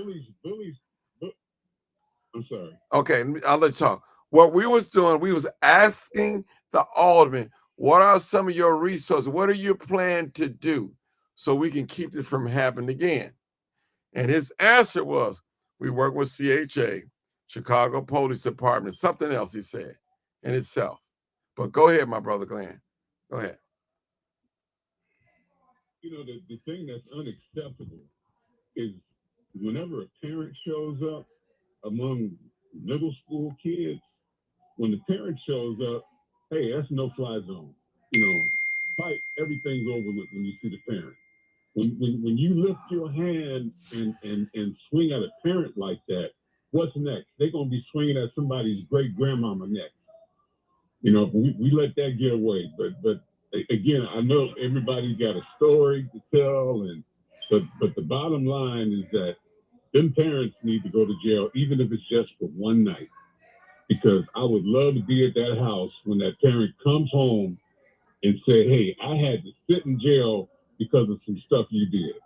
I'm sorry. Okay, I'll let you talk. What we was doing, we was asking the alderman, what are some of your resources? What are you planning to do so we can keep this from happening again? And his answer was, we work with CHA, Chicago Police Department, something else he said in itself. But go ahead, my brother Glenn. Go ahead. You know, the thing that's unacceptable is whenever a parent shows up among middle school kids, when the parent shows up, hey, that's no-fly zone. You know, fight, everything's over with when you see the parent. When you lift your hand and swing at a parent like that, what's next? They're going to be swinging at somebody's great-grandmama next. You know, we let that get away. But again, I know everybody's got a story to tell, but the bottom line is that them parents need to go to jail, even if it's just for one night. Because I would love to be at that house when that parent comes home and say, hey, I had to sit in jail because of some stuff you did.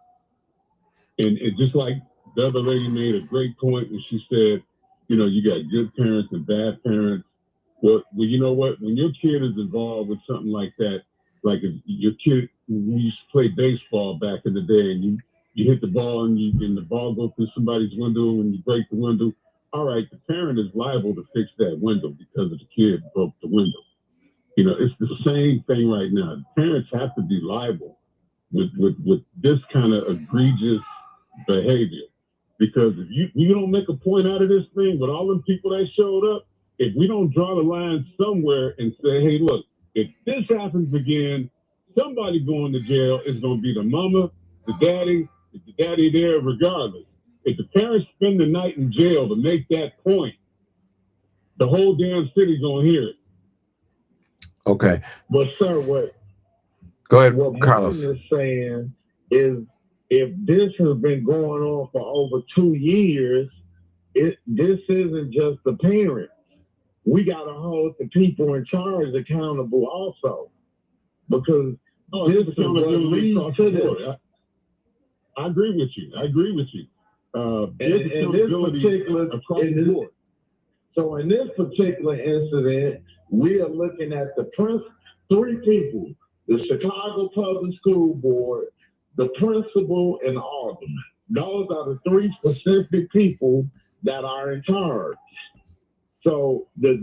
And just like the other lady made a great point when she said, you know, you got good parents and bad parents. Well, you know what? When your kid is involved with something like that, like if your kid, we used to play baseball back in the day, and you hit the ball and the ball goes through somebody's window and you break the window. All right, the parent is liable to fix that window because of the kid broke the window. You know, it's the same thing right now. Parents have to be liable with this kind of egregious behavior. Because if you don't make a point out of this thing with all them people that showed up, if we don't draw the line somewhere and say, hey, look, if this happens again, somebody going to jail is going to be the mama, the daddy there regardless. If the parents spend the night in jail to make that point, the whole damn city's going to hear it. Okay. But, sir, Go ahead, what Carlos. Martin is saying is if this has been going on for over 2 years, this isn't just the parents. We got to hold the people in charge accountable also. Because this is what leads to this. I agree with you. And this particular, so in this particular incident, we are looking at the three people: the Chicago Public School Board, the principal, and the alderman. Those are the three specific people that are in charge. So the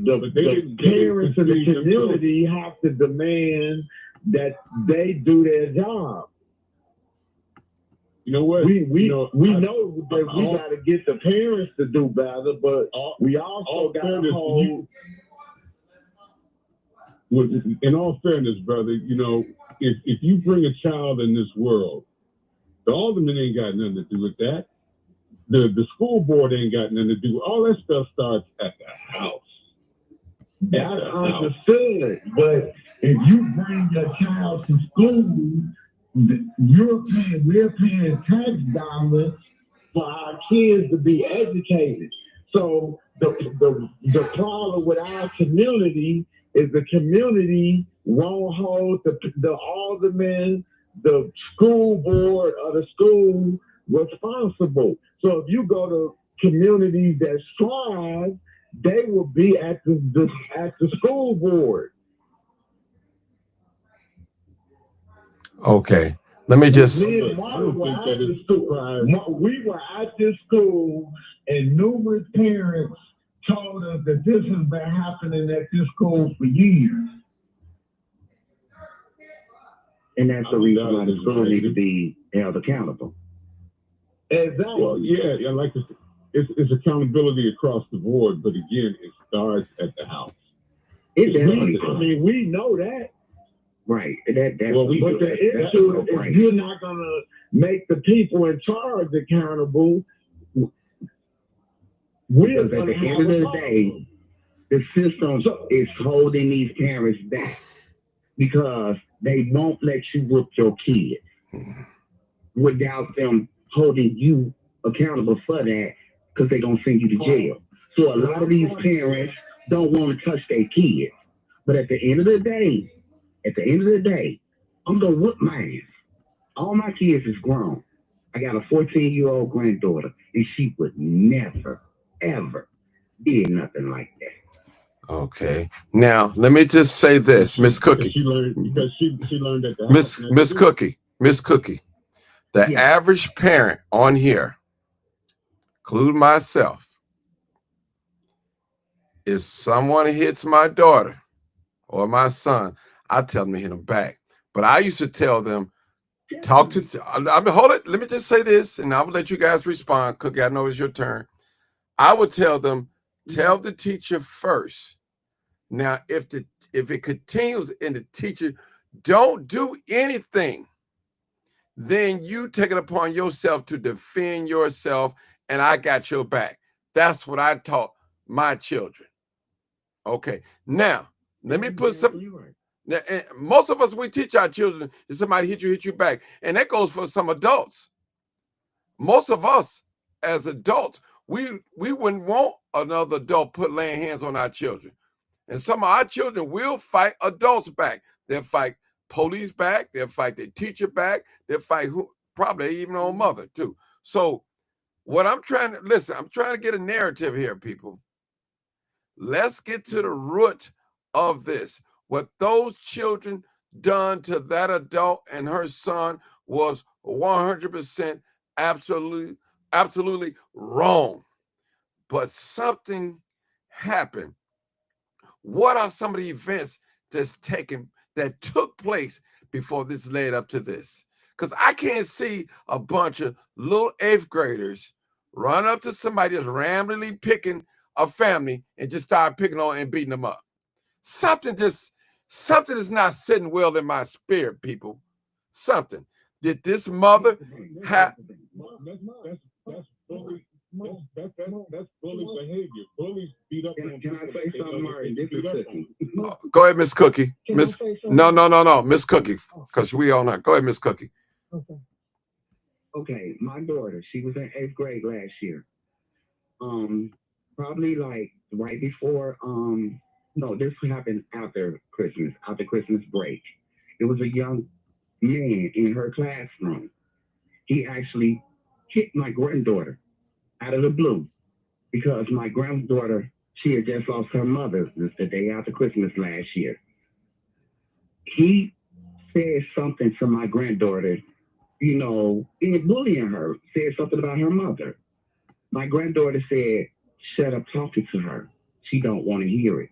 parents in the community have to demand that they do their job. You know what? We know that we got to get the parents to do better, but we also got to hold. In all fairness, brother, you know, if you bring a child in this world, the alderman ain't got nothing to do with that. The school board ain't got nothing to do. All that stuff starts at the house. That's understood, but if you bring your child to school, we're paying tax dollars for our kids to be educated. So the problem with our community is the community won't hold the aldermen, the school board, or the school responsible. So if you go to communities that strive, they will be at the school board. Okay, let me just. We were at this school, and numerous parents told us that this has been happening at this school for years. And that's the reason why the school needs to be held accountable. Exactly. Well, yeah, like it's accountability across the board, but again, it starts at the house. We know that. Right. But the issue is you're not going to make the people in charge accountable. Because at the end of the day, the system is holding these parents back because they won't let you whoop your kid without them holding you accountable for that because they're going to send you to jail. So a lot of these parents don't want to touch their kids. But at the end of the day, I'm going to whoop mine. All my kids is grown. I got a 14-year-old granddaughter, and she would never, ever did nothing like that. Okay. Now, let me just say this, Miss Cookie. She learned that. Miss Cookie. The average parent on here, including myself, if someone hits my daughter or my son, I tell them to hit them back. But I used to tell them, hold it. Let me just say this, and I will let you guys respond. Cookie, I know it's your turn. I would tell them, tell the teacher first. Now, if it continues and the teacher don't do anything, then you take it upon yourself to defend yourself, and I got your back. That's what I taught my children. Okay. Now, let me put some. Now, most of us, we teach our children, if somebody hit you back. And that goes for some adults. Most of us as adults, we wouldn't want another adult laying hands on our children. And some of our children will fight adults back. They'll fight police back. They'll fight their teacher back. They'll fight probably even own mother too. So what I'm trying to get a narrative here, people. Let's get to the root of this. What those children done to that adult and her son was 100% absolutely wrong. But something happened. What are some of the events that took place before this led up to this? Because I can't see a bunch of little 8th graders run up to somebody that's randomly picking a family and just start picking on and beating them up. Something is not sitting well in my spirit, people. Something. Did this mother have? That's bully. That's bully behavior. Bullies beat up. Can I say something, Martin? This is Cookie. Go ahead, Miss Cookie. No, Miss Cookie, because we all know. Go ahead, Miss Cookie. Okay, my daughter, she was in 8th grade last year. Probably like right before. No, this happened after Christmas break. It was a young man in her classroom. He actually hit my granddaughter out of the blue because my granddaughter, she had just lost her mother the day after Christmas last year. He said something to my granddaughter, bullying her, said something about her mother. My granddaughter said, shut up talking to her. She don't want to hear it.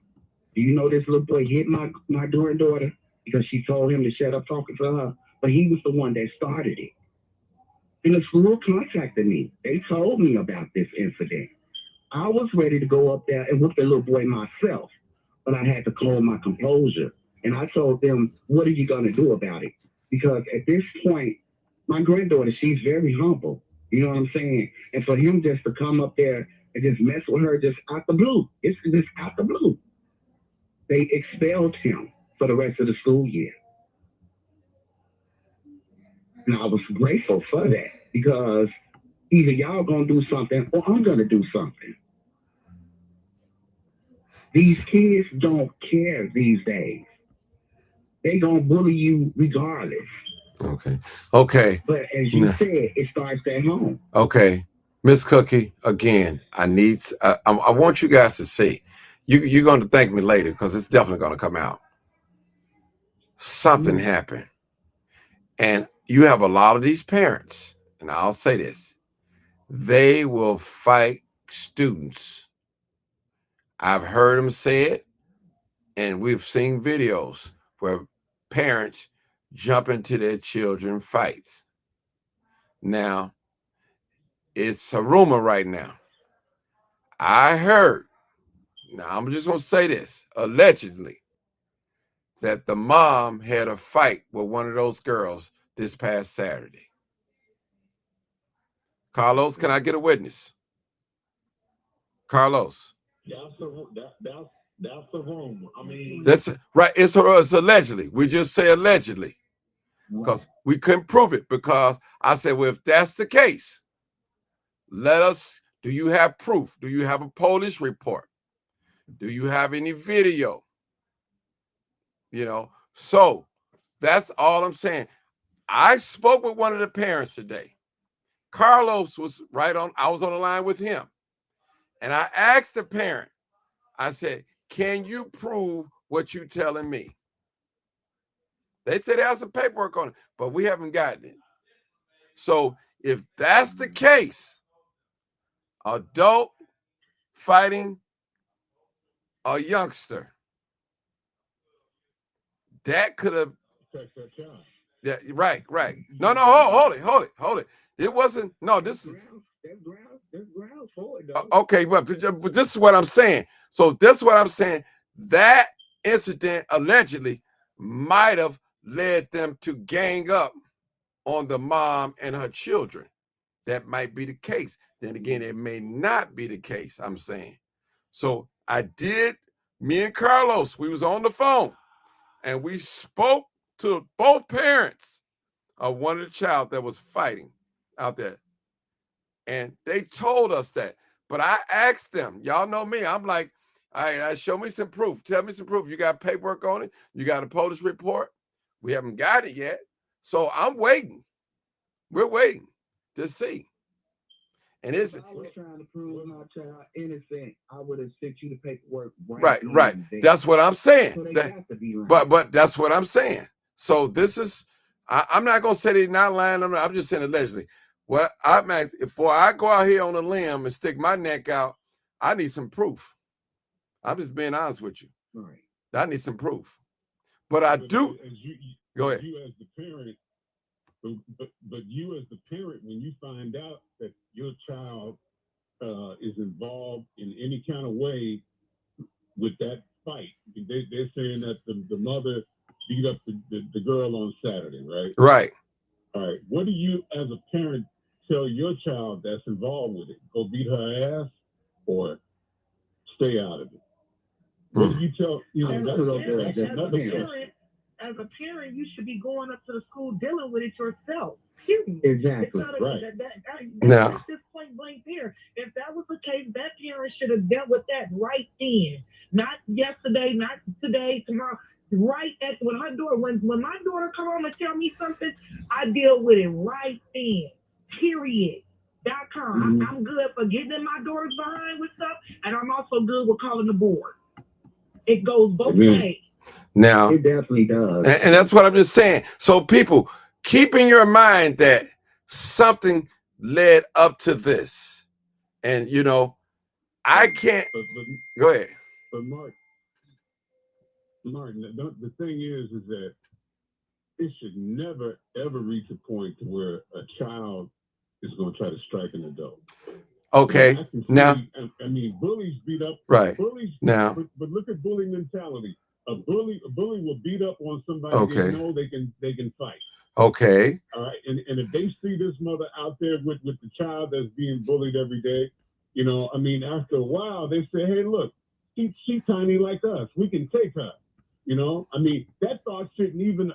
Do you know this little boy hit my granddaughter because she told him to shut up talking to her, but he was the one that started it. And the school contacted me. They told me about this incident. I was ready to go up there and whoop the little boy myself, but I had to calm my composure. And I told them, what are you going to do about it? Because at this point, my granddaughter, she's very humble. You know what I'm saying? And for him just to come up there and just mess with her just out the blue, it's just out the blue. They expelled him for the rest of the school year. And I was grateful for that because either y'all going to do something or I'm going to do something. These kids don't care these days. They going to bully you regardless. Okay. Okay. But as you said, it starts at home. Okay. Miss Cookie, again, I want you guys to see. You're going to thank me later because it's definitely going to come out. Something happened. And you have a lot of these parents, and I'll say this, they will fight students. I've heard them say it, and we've seen videos where parents jump into their children's fights. Now, it's a rumor right now. I heard, now I'm just going to say this, allegedly, that the mom had a fight with one of those girls this past Saturday. Carlos, can I get a witness? Carlos. That's the rumor. I mean, That's right. It's allegedly. We just say allegedly because we couldn't prove it. Because I said, well, if that's the case, do you have proof? Do you have a police report? Do you have any video? So that's all I'm saying. I spoke with one of the parents today. Carlos was I was on the line with him. And I asked the parent, I said, can you prove what you're telling me? They said they have some paperwork on it, but we haven't gotten it. So if that's the case, adult fighting a youngster, that could have. Yeah, right. No, hold it. It wasn't. No, this is. Okay, but this is what I'm saying. So this is what I'm saying. That incident allegedly might have led them to gang up on the mom and her children. That might be the case. Then again, it may not be the case, I'm saying. So me and Carlos, we was on the phone and we spoke to both parents of one of the child that was fighting out there. And they told us that. But I asked them, y'all know me, I'm like, all right, show me some proof. Tell me some proof. You got paperwork on it? You got a police report? We haven't got it yet. So I'm waiting. We're waiting to see. And if I was trying to prove my child innocent, I would have sent you the paperwork. Right. That's what I'm saying. So but that's what I'm saying. So this is, I'm not going to say they're not lying. I'm just saying allegedly. Well, before I go out here on a limb and stick my neck out, I need some proof. I'm just being honest with you. Right. I need some proof. But I do. Go ahead. You as the parent, but you as the parent, when you find out that your child is involved in any kind of way with that fight, they're saying that the mother beat up the girl on Saturday, right? Right. All right. What do you, as a parent, tell your child that's involved with it? Go beat her ass or stay out of it? What do you tell? As a parent, you should be going up to the school dealing with it yourself. Period. Exactly. Right. That's this point blank there. If that was the case, that parent should have dealt with that right then. Not yesterday, not today, tomorrow. Right at when my daughter come home and tell me something, I deal with it right then. Period. .com. I'm good for getting in my daughter's behind with stuff, and I'm also good with calling the board. It goes both ways. Now, it definitely does. And that's what I'm just saying. So people, keep in your mind that something led up to this. And, I can't. But, go ahead. But Mark, Martin, the thing is that it should never, ever reach a point to where a child is going to try to strike an adult. Okay. Now, I mean, bullies beat up. Right. Bullies. Now. But look at bully mentality. A bully will beat up on somebody Okay. they know they can fight. Okay. All right. And if they see this mother out there with the child that's being bullied every day, you know, I mean, after a while they say, hey, look, she's tiny like us. We can take her. You know, I mean, that thought shouldn't even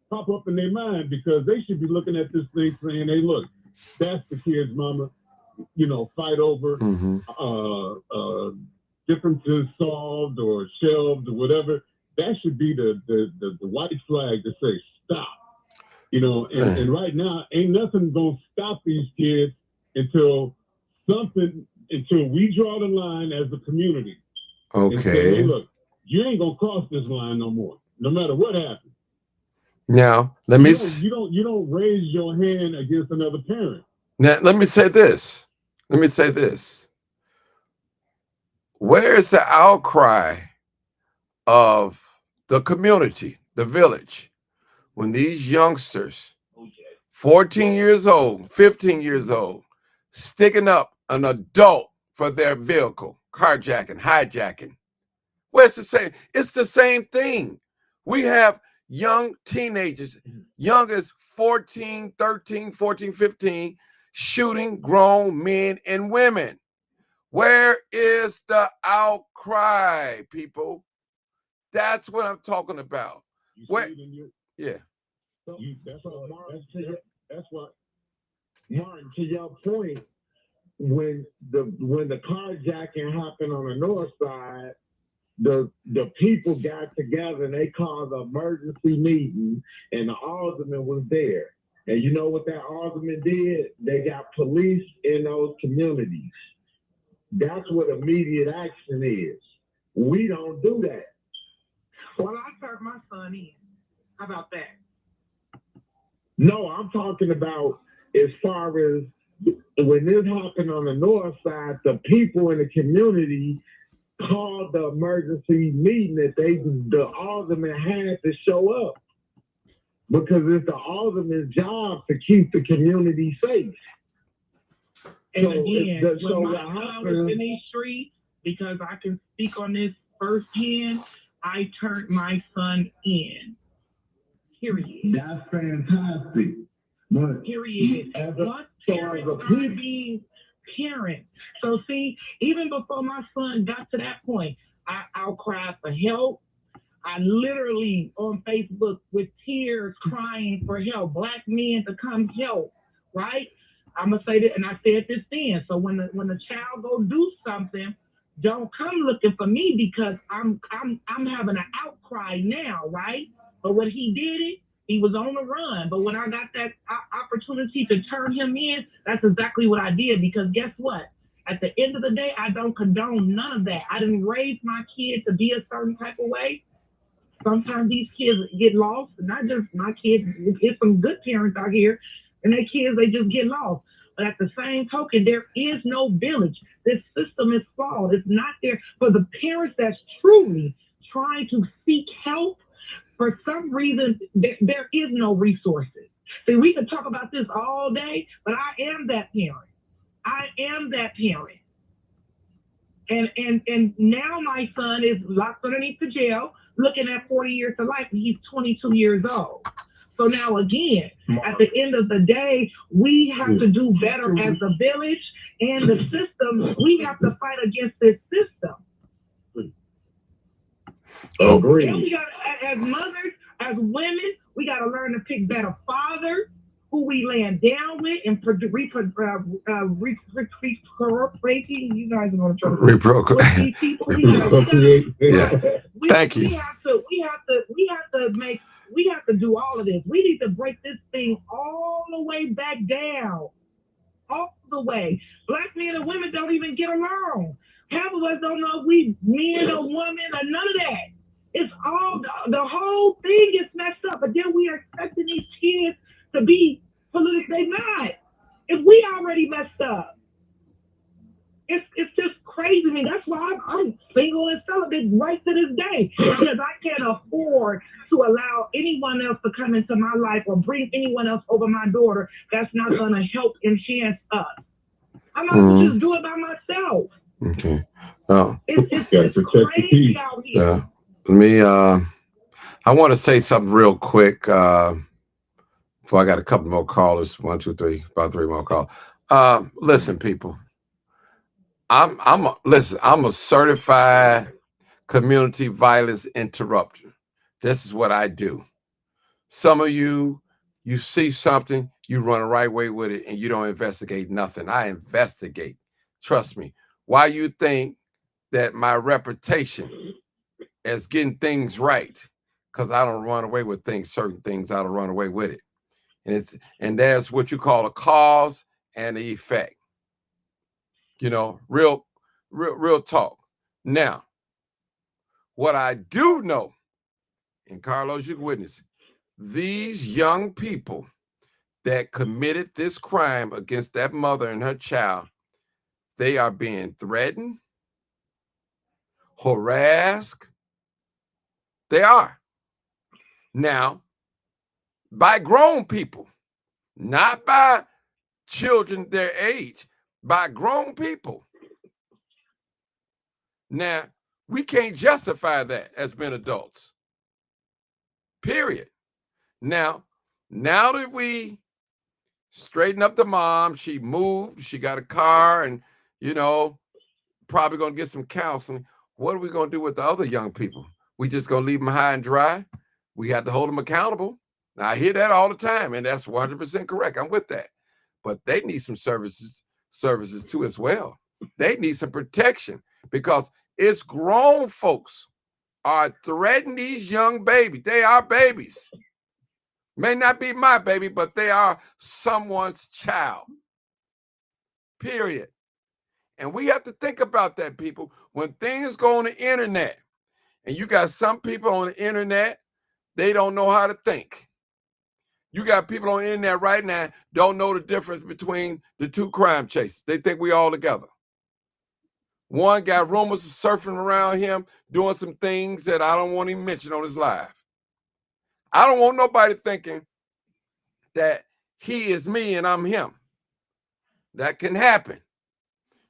pop up in their mind, because they should be looking at this thing saying, hey, look, that's the kid's mama. You know, fight over, differences solved or shelved or whatever. That should be the white flag to say stop. You know, and right now ain't nothing gonna stop these kids until we draw the line as a community. Okay. And say, hey, look, you ain't gonna cross this line no more, no matter what happens. Now, you don't raise your hand against another parent. Now, let me say this. Where is the outcry of the community, the village, when these youngsters, 14 years old, 15 years old, sticking up an adult for their vehicle, carjacking, hijacking? Well, it's the same thing. We have young teenagers, young as 14, 13, 14, 15, shooting grown men and women. Where is the outcry, people? That's what I'm talking about. Yeah. That's what, Martin, to your point, when the carjacking happened on the north side, the people got together and they called an emergency meeting, and the alderman was there. And you know what that alderman did? They got police in those communities. That's what immediate action is. We don't do that. Well, I turned my son in. How about that? No, I'm talking about as far as when this happened on the north side, the people in the community called the emergency meeting that the alderman had to show up, because it's the alderman's job to keep the community safe. And again, when my son was in these streets, because I can speak on this firsthand, I turned my son in. Period. That's fantastic. But period. What parents are being parents? So see, even before my son got to that point, I'll cry for help. I literally on Facebook with tears crying for help, black men to come help, right? I'm gonna say that, and I said this then. So when the child go do something, don't come looking for me, because I'm having an outcry now, right? But when he did it, he was on the run. But when I got that opportunity to turn him in, that's exactly what I did. Because guess what? At the end of the day, I don't condone none of that. I didn't raise my kid to be a certain type of way. Sometimes these kids get lost, not just my kids. There's some good parents out here, and their kids, they just get lost. But at the same token, there is no village. This system is flawed. It's not there for the parents that's truly trying to seek help. For some reason, there is no resources. See, we can talk about this all day, but I am that parent. I am that parent. And now my son is locked underneath the jail, looking at 40 years to life, and he's 22 years old. So now again, at the end of the day, we have to do better as a village and the system. We have to fight against this system. Agreed. And we got, as mothers, as women, we got to learn to pick better fathers who we land down with and reprocreating. You guys are going to try to reprocreate. these people. Thank you. We have to do all of this. We need to break this thing all the way back down. All the way. Black men and women don't even get along. Half of us don't know if we men or women or none of that. It's all, the whole thing is messed up. But then we are expecting these kids to be politically not. If we already messed up. It's just crazy. crazy to me. That's why I'm single and celibate right to this day, because I can't afford to allow anyone else to come into my life or bring anyone else over my daughter. That's not going to help enhance us. I'm not going to just do it by myself. Okay. Oh. It's crazy out here. Let me. I want to say something real quick. Before I got a couple more callers. 1, 2, 3, about 3 more calls. Listen, people. I'm a certified community violence interrupter. This is what I do. Some of you see something, you run the right way with it, and you don't investigate nothing. I investigate. Trust me. Why you think that my reputation as getting things right? Because I don't run away with things, certain things, I don't run away with it. And there's what you call a cause and the effect. You know, real talk. Now, what I do know, and Carlos, you can witness, these young people that committed this crime against that mother and her child, they are being threatened, harassed. They are. Now, by grown people, not by children their age, by grown people. Now, we can't justify that as being adults. Period. Now that we straighten up the mom, she moved, she got a car, and, you know, probably going to get some counseling. What are we going to do with the other young people? We just going to leave them high and dry? We have to hold them accountable. Now, I hear that all the time, and that's 100% correct. I'm with that. But they need some services too as well. They need some protection, because it's grown folks are threatening these young babies. They are babies. May not be my baby, but they are someone's child. Period. And we have to think about that, people. When things go on the internet, and you got some people on the internet, they don't know how to think. You got people on the internet right now don't know the difference between the two crime chasers. They think we all together. One got rumors of surfing around him, doing some things that I don't want him mentioned on his live. I don't want nobody thinking that he is me and I'm him. That can happen.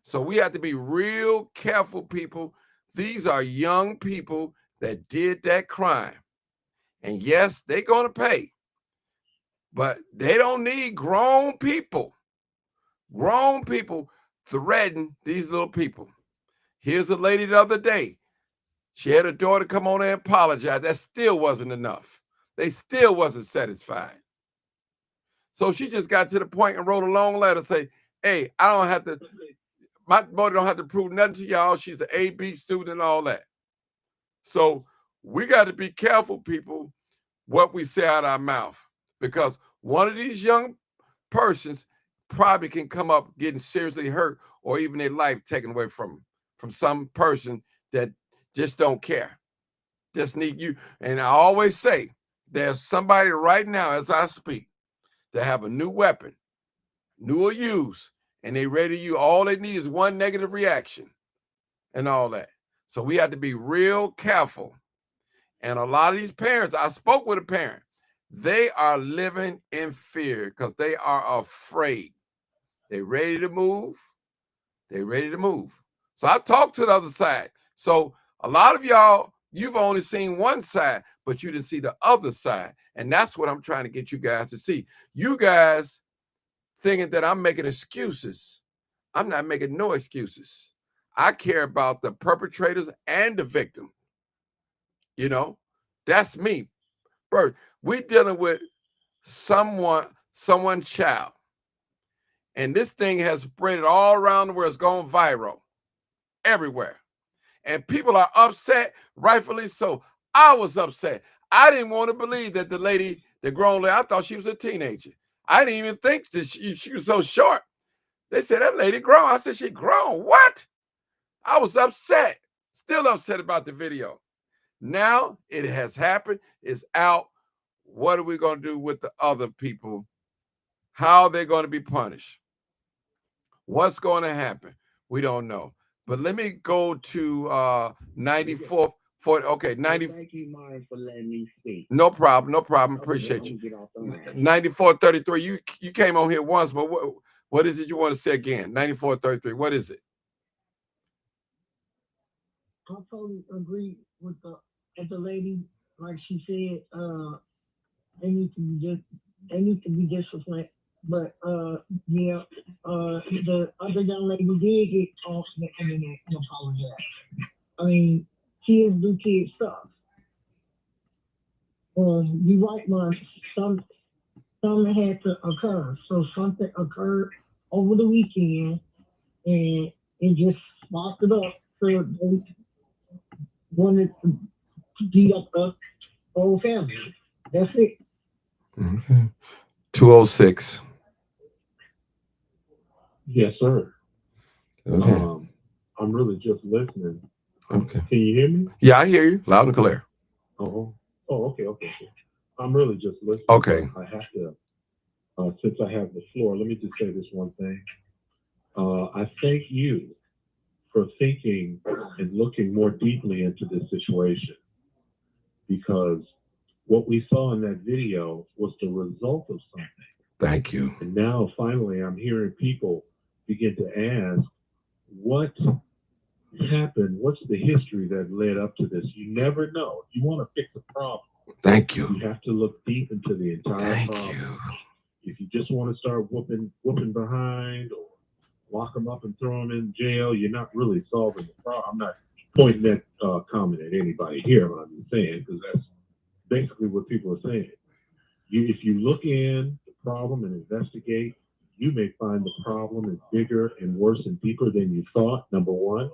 So we have to be real careful, people. These are young people that did that crime. And yes, they're going to pay. But they don't need grown people. Grown people threaten these little people. Here's a lady the other day. She had her daughter come on there and apologize. That still wasn't enough. They still wasn't satisfied. So she just got to the point and wrote a long letter saying, hey, I don't have to, my daughter don't have to prove nothing to y'all. She's an A-B student and all that. So we got to be careful, people, what we say out of our mouth, because one of these young persons probably can come up getting seriously hurt or even their life taken away from some person that just don't care. Just need you. And I always say, there's somebody right now as I speak that have a new weapon, new or used, and they ready to use. All they need is one negative reaction and all that. So we have to be real careful. And a lot of these parents, I spoke with a parent, they are living in fear because they are afraid. They ready to move. They ready to move. So I talked to the other side. So a lot of y'all, you've only seen one side, but you didn't see the other side. And that's what I'm trying to get you guys to see. You guys thinking that I'm making excuses. I'm not making no excuses. I care about the perpetrators and the victim. You know, that's me. Bro, we're dealing with someone's child. And this thing has spread it all around the world. It's gone viral everywhere. And people are upset, rightfully so. I was upset. I didn't want to believe that the lady, the grown lady, I thought she was a teenager. I didn't even think that she was so short. They said, that lady grown. I said, she grown. What? I was upset. Still upset about the video. Now it has happened. It's out. What are we going to do with the other people? How are they going to be punished? What's going to happen? We don't know. But let me go to 94, 40. Okay, 90. Thank you, Martin, for letting me speak. No problem, no problem. Okay, Appreciate I'm you. gonna get off the line. 9433. You came on here once, but what is it you want to say again? 9433. What is it? I totally agree with the lady. Like she said, they need to be disciplined. But yeah, the other young lady did get off the internet and apologize. I mean, kids do kid stuff. You right, man. Something had to occur. So something occurred over the weekend, and it just sparked it up. So they wanted to beat up the whole family. That's it. Okay. 206. Yes, sir. Okay. I'm really just listening. Okay. Can you hear me? Yeah, I hear you loud and clear. Oh, okay. I'm really just listening. Okay. I have to, since I have the floor, let me just say this one thing. I thank you for thinking and looking more deeply into this situation, because what we saw in that video was the result of something. Thank you. And now finally I'm hearing people begin to ask, what happened? What's the history that led up to this? You never know. If you want to fix a problem, thank you. You have to look deep into the entire problem. Thank you. If you just want to start whooping behind or lock them up and throw them in jail, you're not really solving the problem. I'm not pointing that comment at anybody here, what I'm saying, because that's basically what people are saying. If you look in the problem and investigate, you may find the problem is bigger and worse and deeper than you thought, number one.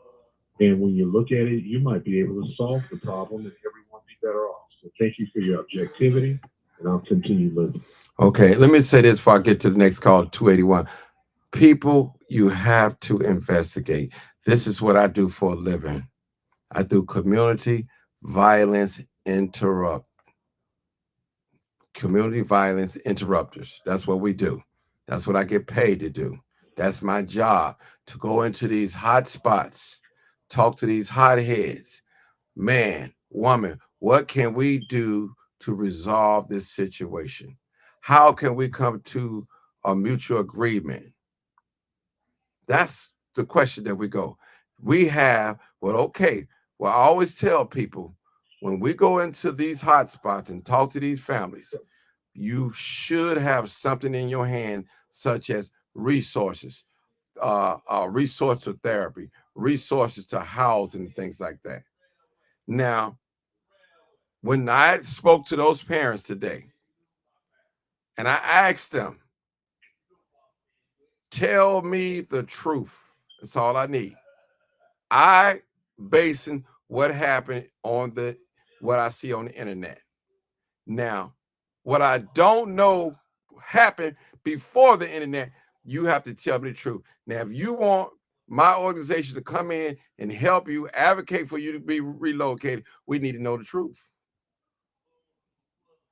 And when you look at it, you might be able to solve the problem and everyone be better off. So thank you for your objectivity, and I'll continue listening. Okay, let me say this before I get to the next call, 281. People, you have to investigate. This is what I do for a living. I do community violence community violence interrupters. That's what we do. That's what I get paid to do. That's my job, to go into these hot spots, talk to these hotheads. Man, woman, what can we do to resolve this situation? How can we come to a mutual agreement? That's the question that we go. We have, I always tell people, when we go into these hot spots and talk to these families, you should have something in your hand, such as resources, resource to therapy, resources to housing, and things like that. Now, when I spoke to those parents today, and I asked them, tell me the truth. That's all I need. I basing what happened on what I see on the internet. Now, what I don't know happened before the internet, you have to tell me the truth. Now, if you want my organization to come in and help you, advocate for you to be relocated, we need to know the truth.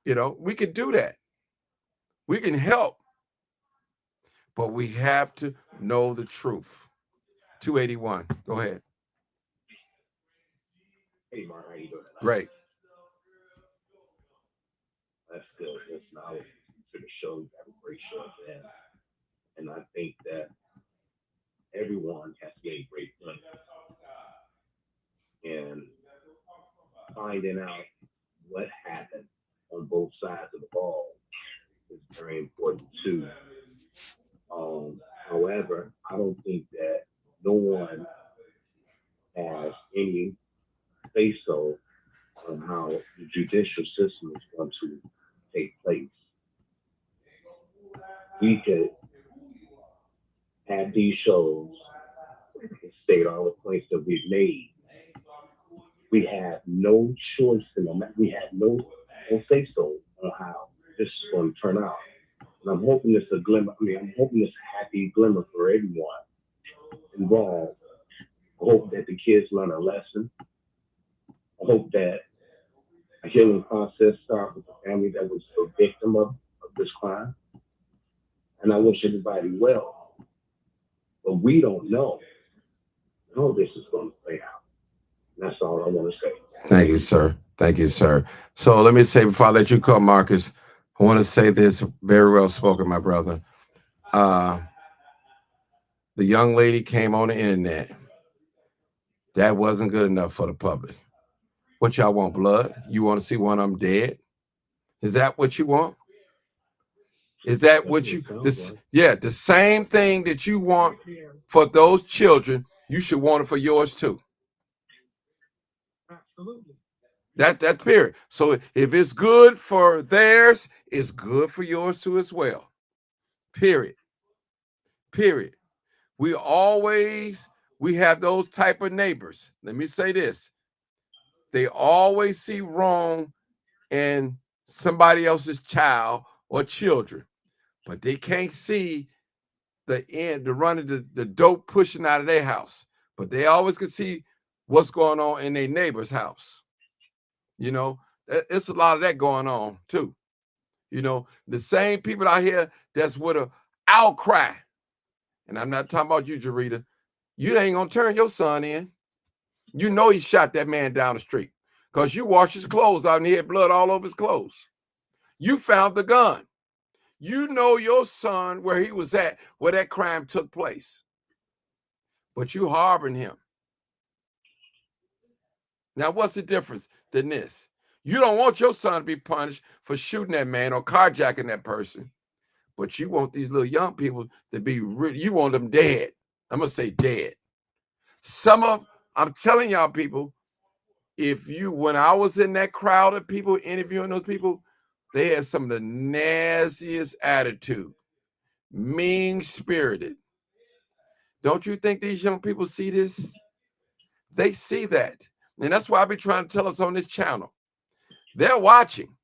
We can do that. We can help, but we have to know the truth. 281, go ahead. Hey, Mark, how you doing? Great. That's good. Listen, I was to the show. You have a great show, and I think that everyone has gained great pleasure. And finding out what happened on both sides of the ball is very important too. However, I don't think that no one has any say-so on how the judicial system is going to take place. We could have these shows and state all the points that we've made. We have no choice in them. We have no say-so on how this is going to turn out. And I'm hoping it's a glimmer. I'm hoping it's a happy glimmer for everyone involved. I hope that the kids learn a lesson. I hope that a healing process starts with the family that was a victim of this crime. And I wish everybody well. But we don't know how this is going to play out. And that's all I want to say. Thank you, sir. Thank you, sir. So let me say, before I let you come, Marcus, I want to say this. Very well spoken, my brother. The young lady came on the internet. That wasn't good enough for the public. What y'all want, blood? You want to see one of them dead? Is that what you want? Is that what you, this, yeah, the same thing that you want for those children, you should want it for yours too. Absolutely. That's period. So if it's good for theirs, it's good for yours too as well. Period. Period. We have those type of neighbors. Let me say this. They always see wrong in somebody else's child or children, but they can't see the running the dope pushing out of their house. But they always can see what's going on in their neighbor's house. You know, it's a lot of that going on too. You know, the same people out here that's with a outcry. And I'm not talking about you, Jarita. You ain't gonna turn your son in. You know he shot that man down the street because you washed his clothes out and he had blood all over his clothes. You found the gun. You know your son where he was at, where that crime took place. But you harboring him. Now, what's the difference than this? You don't want your son to be punished for shooting that man or carjacking that person. But you want these little young people to be, you want them dead. I'm going to say dead. I'm telling y'all people, when I was in that crowd of people interviewing those people, they had some of the nastiest attitude, mean-spirited. Don't you think these young people see this? They see that. And that's why I be trying to tell us on this channel. They're watching.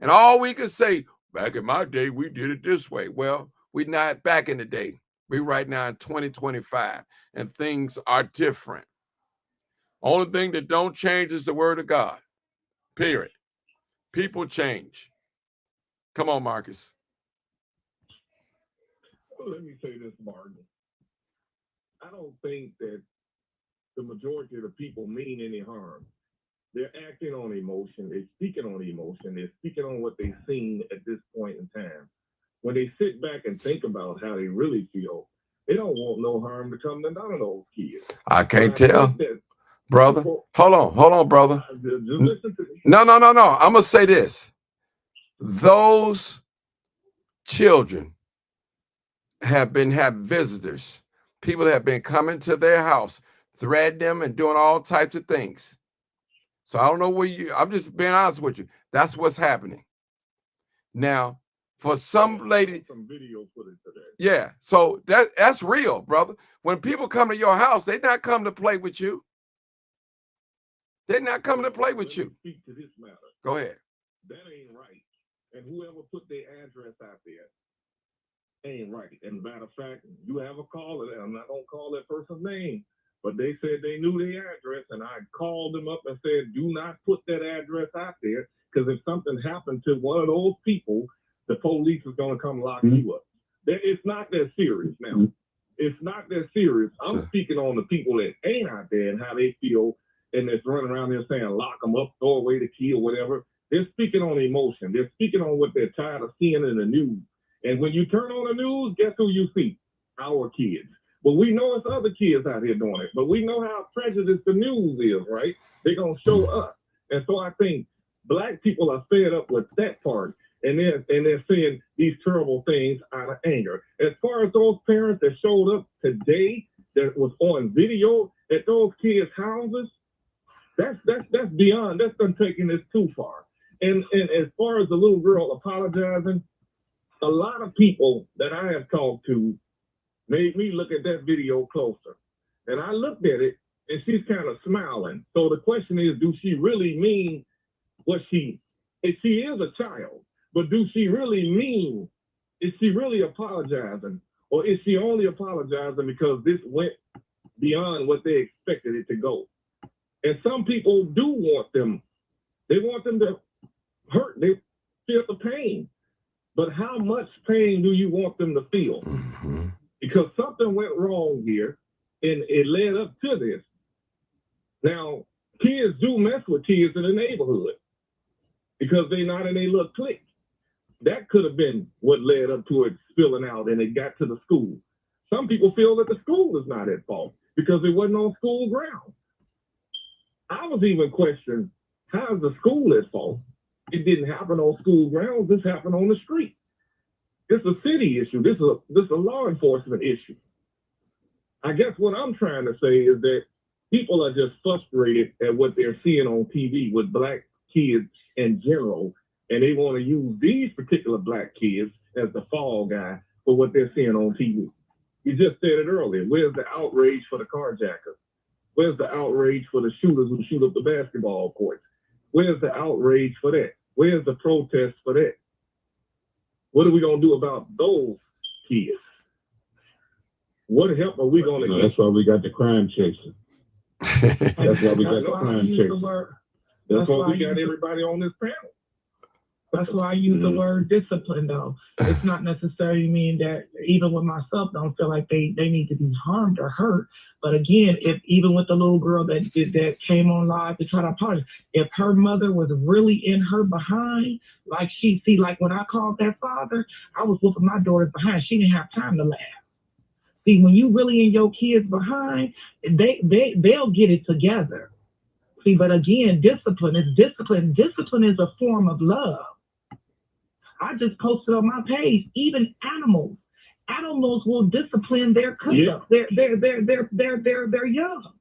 And all we can say, back in my day, we did it this way. Well, we're not back in the day. We're right now in 2025, and things are different. Only thing that don't change is the word of God. Period. People change. Come on, Marcus. Let me say this, Martin. I don't think that the majority of the people mean any harm. They're acting on emotion. They're speaking on emotion. They're speaking on what they've seen at this point in time. When they sit back and think about how they really feel, they don't want no harm to come to none of those kids. I can't tell. Brother, hold on, brother. No. I'm going to say this. Those children have visitors. People have been coming to their house, threatening them and doing all types of things. So I don't know I'm just being honest with you. That's what's happening. Now, for some lady, some video footage today. Yeah, so that's real, brother. When people come to your house, they're not coming to play with you. They're not coming to play with you. Speak to this matter. Go ahead. That ain't right. And whoever put their address out there ain't right. And matter of fact, you have a caller there. I'm not gonna call that person's name, but they said they knew their address, and I called them up and said, do not put that address out there, because if something happened to one of those people, the police is gonna come lock you up. It's not that serious now. It's not that serious. I'm speaking on the people that ain't out there and how they feel, and that's running around there saying lock them up, throw away the key or whatever. They're speaking on emotion. They're speaking on what they're tired of seeing in the news. And when you turn on the news, guess who you see? Our kids. But we know it's other kids out here doing it. But we know how prejudiced the news is, right? They're going to show us. And so I think black people are fed up with that part. And they're saying these terrible things out of anger. As far as those parents that showed up today, that was on video at those kids' houses, that's beyond. That's done taking this too far. And as far as the little girl apologizing, a lot of people that I have talked to made me look at that video closer. And I looked at it, and she's kind of smiling. So the question is, do she really mean what if she is a child, but do she really mean, is she really apologizing? Or is she only apologizing because this went beyond what they expected it to go? And some people do want them. They want them to hurt. They feel the pain. But how much pain do you want them to feel? Because something went wrong here, And it led up to this. Now, kids do mess with kids in the neighborhood because they're not in a little clique. That could have been what led up to it spilling out and it got to the school. Some people feel that the school is not at fault because it wasn't on school ground. I was even questioning, how is the school at fault? It didn't happen on school grounds. This happened on the street. This is a city issue. This is a law enforcement issue. I guess what I'm trying to say is that people are just frustrated at what they're seeing on TV with black kids in general, and they want to use these particular black kids as the fall guy for what they're seeing on TV. You just said it earlier. Where's the outrage for the carjackers? Where's the outrage for the shooters who shoot up the basketball courts? Where's the outrage for that? Where's the protest for that? What are we going to do about those kids? What help are we going to get? That's why we got the crime chaser. That's why we got the crime chaser. That's why we got everybody on this panel. That's why I use the word discipline, though. It's not necessarily mean that even with myself, don't feel like they need to be harmed or hurt. But again, if even with the little girl that came on live to try to apologize, if her mother was really in her behind, like like when I called that father, I was whooping my daughter's behind. She didn't have time to laugh. See, when you really in your kids behind, they'll get it together. See, but again, discipline is discipline. Discipline is a form of love. I just posted on my page, even animals will discipline their cubs, their young.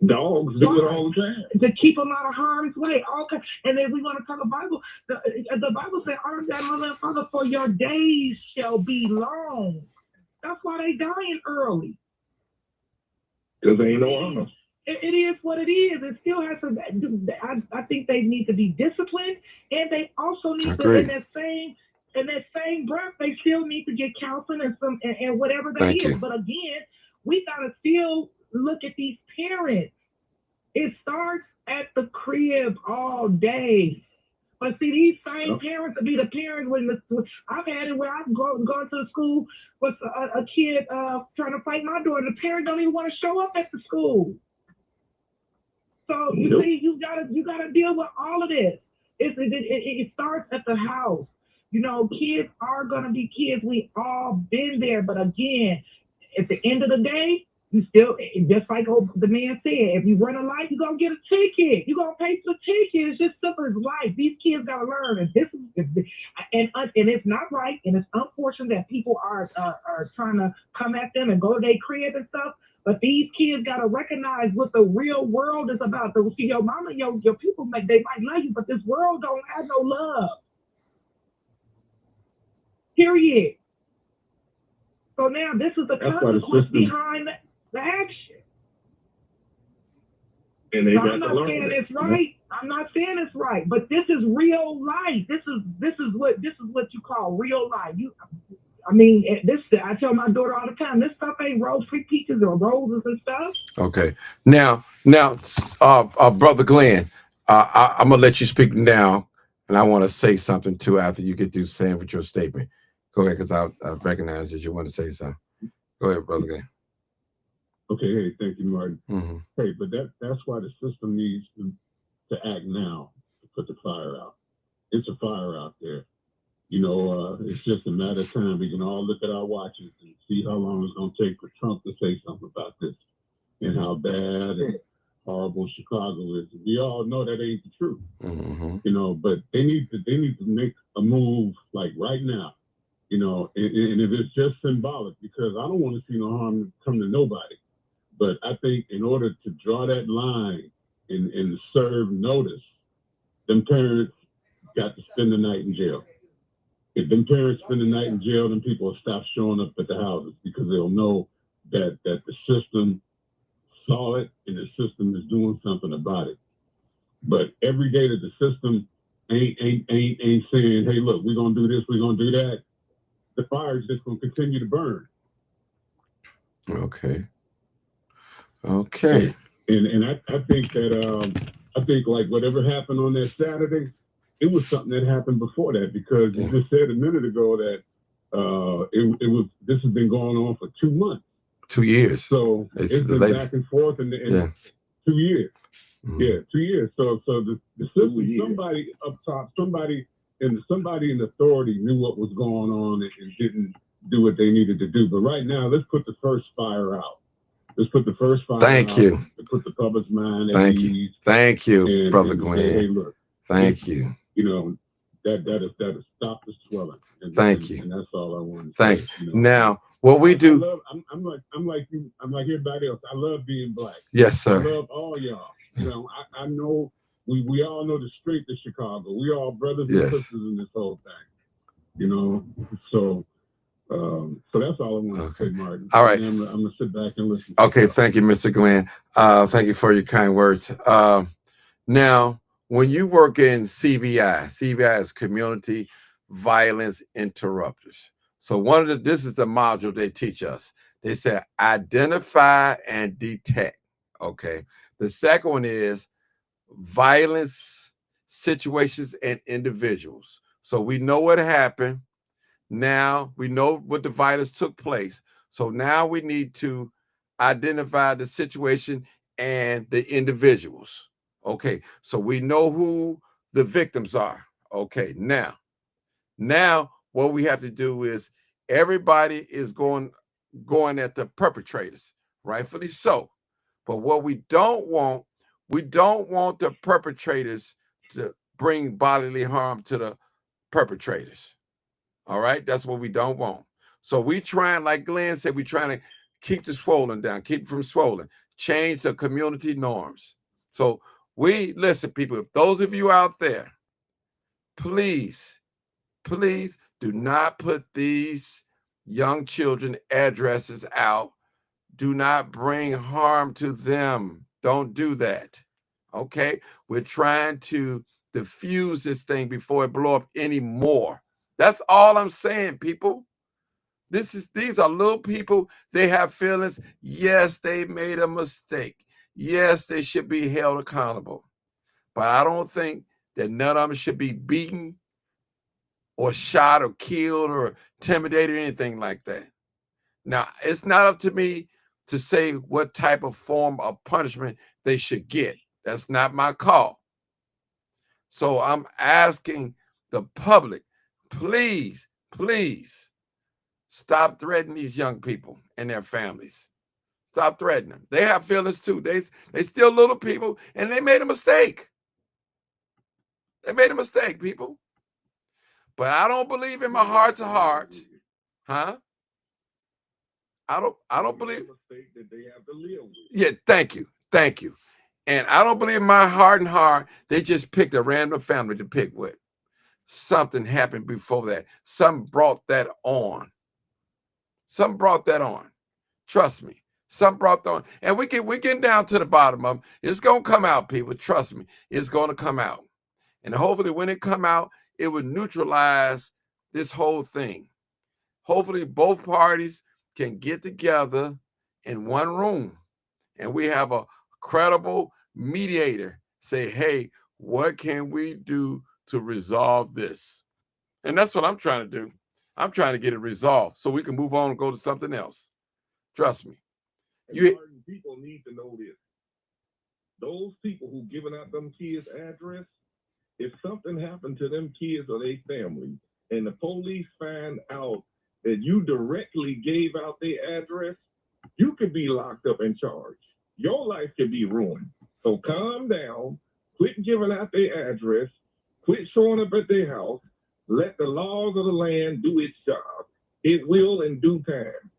Dogs do it all the time. To keep them out of harm's way. Okay. And then we want to talk about the Bible. The Bible says, honor thy mother and father, for your days shall be long. That's why they dying early. Because they ain't no honor. It is what it is. It still has to. I think they need to be disciplined, and they also need to, in that same breath, they still need to get counseling and whatever that is. But again, we gotta still look at these parents. It starts at the crib all day. But see, these same parents will be the parents when I've had it where I've gone to the school with a kid trying to fight my daughter. The parent don't even want to show up at the school. So you see, you gotta deal with all of this. It starts at the house. You know, kids are gonna be kids. We all been there, but again, at the end of the day, you still, just like the man said, if you run a light, you're gonna get a ticket. You're gonna pay for the ticket. It's just simple as life. These kids gotta learn, and it's not right, and it's unfortunate that people are trying to come at them and go to their crib and stuff. But these kids gotta recognize what the real world is about. So, see, your mama, your people, they might love you, but this world don't have no love. Period. So now this is the consequence behind the action. And they I'm not saying it's right. I'm not saying it's right, but this is real life. This is what you call real life. I tell my daughter all the time, this stuff ain't rose sweet peaches or roses and stuff. Okay. Now, Brother Glenn, I'm gonna let you speak now, and I want to say something too after you get through saying with your statement. Go ahead, because I recognize that you want to say something. Go ahead, Brother Glenn. Okay, hey, thank you, Martin. Mm-hmm. Hey, but that's why the system needs to act now to put the fire out. It's a fire out there. You know, it's just a matter of time. We can all look at our watches and see how long it's going to take for Trump to say something about this and how bad and horrible Chicago is. We all know that ain't the truth. Mm-hmm. You know, but they need to make a move like right now. You know, and if it's just symbolic, because I don't want to see no harm come to nobody. But I think in order to draw that line and serve notice, them parents got to spend the night in jail. If them parents spend the night in jail, then people will stop showing up at the houses because they'll know that the system saw it and the system is doing something about it. But every day that the system ain't saying, hey, look, we're gonna do this, we're gonna do that, the fire is just gonna continue to burn. Okay. And I think that I think like whatever happened on that Saturday, it was something that happened before that, because you just said a minute ago that this has been going on for 2 months. 2 years. So It's it's the been latest. back and forth in 2 years. Yeah, 2 years. So the system, somebody up top, somebody in authority knew what was going on and didn't do what they needed to do. But right now, let's put the first fire out. Let's put the first fire Thank out you. to put the public's mind at Thank ease. you. Thank you, Brother and Glenn. say, hey, look. Thank you. You know, that'll stop the swelling. Thank you. And that's all I want to Thank say. you. Now, what we do. I'm like you. I'm like everybody else. I love being black. Yes, sir. I love all y'all. You know, I know we all know the strength of Chicago. We all brothers and sisters in this whole thing. You know, so that's all I want to say, Martin. All right. I'm gonna sit back and listen. Okay, thank you, Mr. Glenn. Thank you for your kind words. Now, when you work in CVI is Community Violence Interrupters. So this is the module they teach us. They say identify and detect. Okay. The second one is violence situations and individuals. So we know what happened. Now we know what the violence took place. So now we need to identify the situation and the individuals. Okay, so we know who the victims are. Okay, now what we have to do is everybody is going at the perpetrators, rightfully so. But what we don't want the perpetrators to bring bodily harm to the perpetrators. All right, that's what we don't want. So we trying, like Glenn said, we trying to keep the swollen down, keep it from swollen, change the community norms. So listen, people, if those of you out there, please do not put these young children addresses out. Do not bring harm to them. Don't do that. Okay, we're trying to diffuse this thing before it blow up anymore. That's all I'm saying, people. These are little people. They have feelings. Yes, they made a mistake. Yes, they should be held accountable. But I don't think that none of them should be beaten or shot or killed or intimidated or anything like that. Now, it's not up to me to say what type of form of punishment they should get. That's not my call. So I'm asking the public, please stop threatening these young people and their families. Stop threatening them. They have feelings too. They still little people, and they made a mistake. They made a mistake, people. But I don't believe in my heart to heart, huh? I don't believe that they have to live with. Yeah, thank you. And I don't believe in my heart and heart they just picked a random family to pick with. Something happened before that. Something brought that on. Trust me. Something brought that on. And we're getting down to the bottom of them. It's gonna come out, people. Trust me. It's gonna come out. And hopefully when it come out, it would neutralize this whole thing. Hopefully both parties can get together in one room and we have a credible mediator say, hey, what can we do to resolve this? And that's what I'm trying to do. I'm trying to get it resolved so we can move on and go to something else. Trust me. People need to know this. Those people who giving out them kids' address, if something happened to them kids or their family, and the police find out that you directly gave out their address, you could be locked up and charged. Your life could be ruined. So calm down, quit giving out their address, quit showing up at their house, let the laws of the land do its job. It will in due time.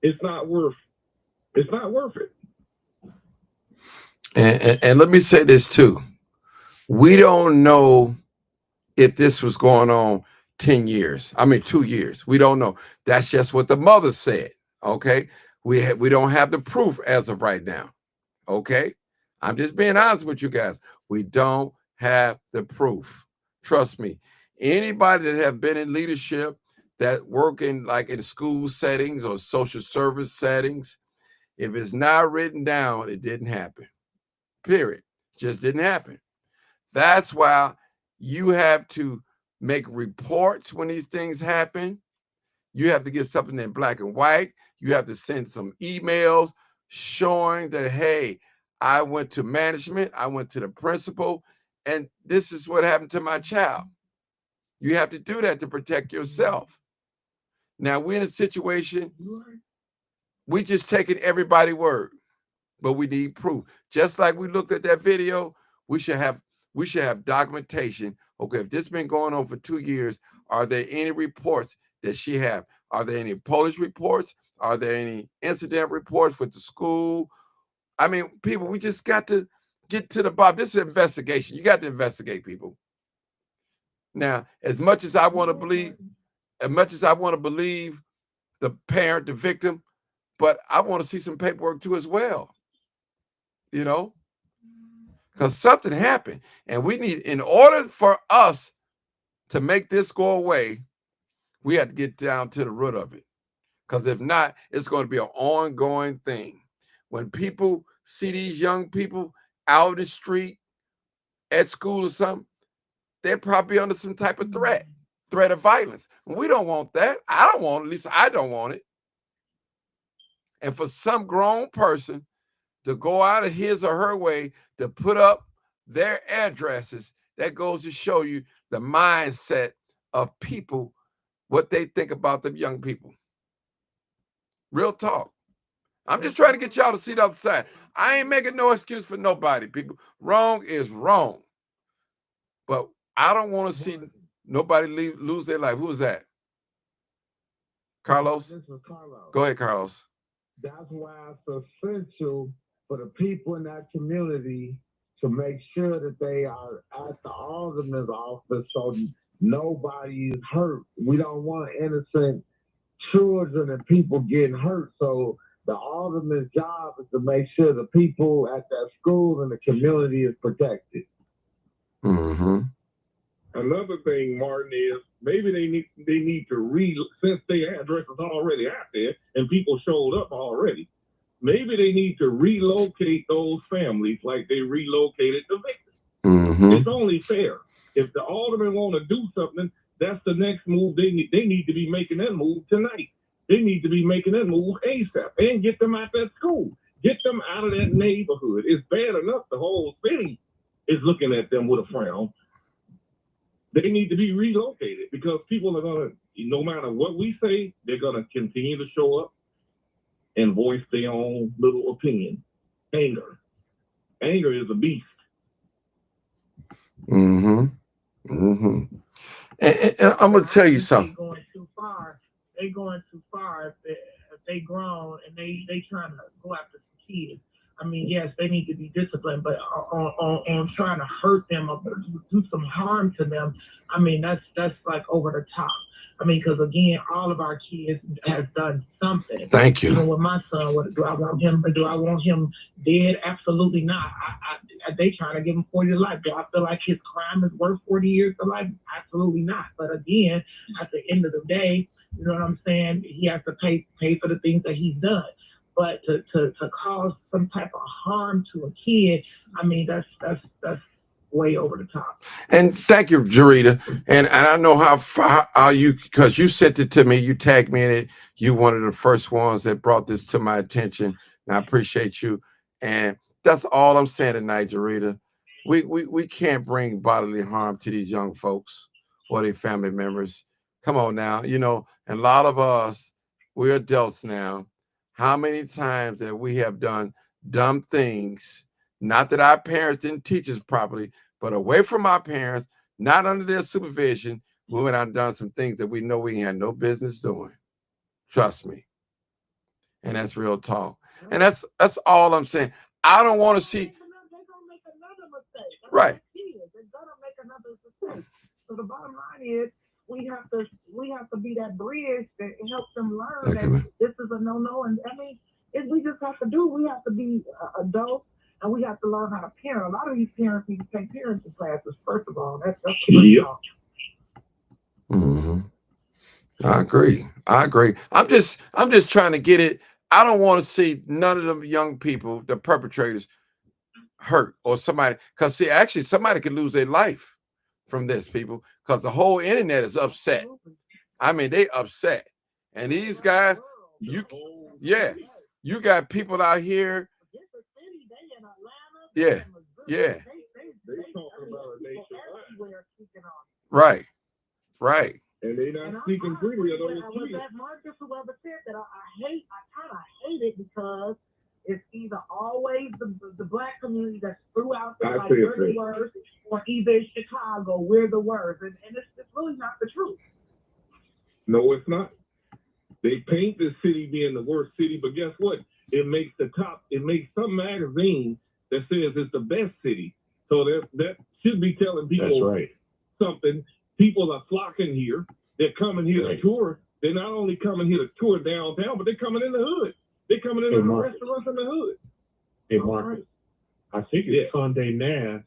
It's not worth it. And let me say this too. We don't know if this was going on 2 years. We don't know. That's just what the mother said. Okay. We don't have the proof as of right now. Okay. I'm just being honest with you guys. We don't have the proof. Trust me. Anybody that have been in leadership that work in school settings or social service settings, if it's not written down, it didn't happen. Period. Just didn't happen. That's why you have to make reports when these things happen. You have to get something in black and white. You have to send some emails showing that, hey, I went to management, I went to the principal, and this is what happened to my child. You have to do that to protect yourself. Now, we're in a situation, we just taking everybody's word, but we need proof. Just like we looked at that video, we should have documentation. Okay, if this has been going on for 2 years, are there any reports that she have? Are there any police reports? Are there any incident reports with the school? I mean, people, we just got to get to the bottom. This is an investigation. You got to investigate, people. Now, as much as I want to believe the parent, the victim, but I want to see some paperwork too as well, you know, because something happened. And we need, in order for us to make this go away, we have to get down to the root of it. Because if not, it's going to be an ongoing thing. When people see these young people out in the street, at school or something, they're probably under some type of threat of violence. And we don't want that. I don't want it. At least I don't want it. And for some grown person to go out of his or her way to put up their addresses, that goes to show you the mindset of people, what they think about them young people. Real talk. I'm just trying to get y'all to see the other side. I ain't making no excuse for nobody, people. Wrong is wrong. But I don't want to see nobody lose their life. Who is that? Carlos? This is Carlos. Go ahead, Carlos. That's why it's essential for the people in that community to make sure that they are at the alderman's office so nobody is hurt. We don't want innocent children and people getting hurt. So the alderman's job is to make sure the people at that school and the community is protected. Mm-hmm. Another thing, Martin, is maybe they need to since their address is already out there and people showed up already, maybe they need to relocate those families like they relocated the victims. Mm-hmm. It's only fair. If the aldermen want to do something, that's the next move. They need to be making that move tonight. They need to be making that move ASAP and get them out that school. Get them out of that neighborhood. It's bad enough the whole city is looking at them with a frown. They need to be relocated because people are going to, no matter what we say, they're going to continue to show up and voice their own little opinion. Anger is a beast. Mm-hmm. Mm-hmm. And I'm going to tell you something. They're going too far if they grown and they trying to go after some kids. I mean, yes, they need to be disciplined, but on trying to hurt them or do some harm to them, I mean, that's like over the top. I mean, because again, all of our kids has done something. Thank you. Even with my son, do I want him dead? Absolutely not. They trying to give him 40 to life. Do I feel like his crime is worth 40 years to life? Absolutely not. But again, at the end of the day, you know what I'm saying? He has to pay for the things that he's done. But to cause some type of harm to a kid, I mean, that's way over the top. And thank you, Jarita. And I know how you, because you sent it to me, you tagged me in it. You one of the first ones that brought this to my attention, and I appreciate you. And that's all I'm saying tonight, Jarita. We can't bring bodily harm to these young folks or their family members. Come on now, you know. And a lot of us, we're adults now. How many times that we have done dumb things? Not that our parents didn't teach us properly, but away from our parents, not under their supervision, we went out and done some things that we know we had no business doing. Trust me. And that's real talk. And that's all I'm saying. I don't want to see. They're gonna make another mistake. Right. They're gonna make another mistake. So the bottom line is, we have to be that bridge that helps them learn that this is a no. And I mean, we just have to we have to be adults and we have to learn how to parent. A lot of these parents need to take parenting classes, first of all. That's yep. Mm-hmm. I agree. I'm just trying to get it. I don't want to see none of them young people, the perpetrators, hurt or somebody, because see, actually somebody could lose their life from this, people, because the whole internet is upset. I mean, they upset. And these guys, Yeah. You got people out here. Yeah. Yeah. Right. Right. And they not speaking freely of those kids. That Marcus, whoever said that, I kind of hate it because it's either always the black community that's throughout the like we're the worst, or either it's Chicago, we're the worst, and it's really not the truth. No, it's not. They paint the city being the worst city, but guess what? It makes some magazine that says it's the best city. So that should be telling people something. People are flocking here. They're coming here to tour. They're not only coming here to tour downtown, but they're coming in the hood. They're coming in the restaurants in the hood. Hey, Marcus, I think it's Condé Nast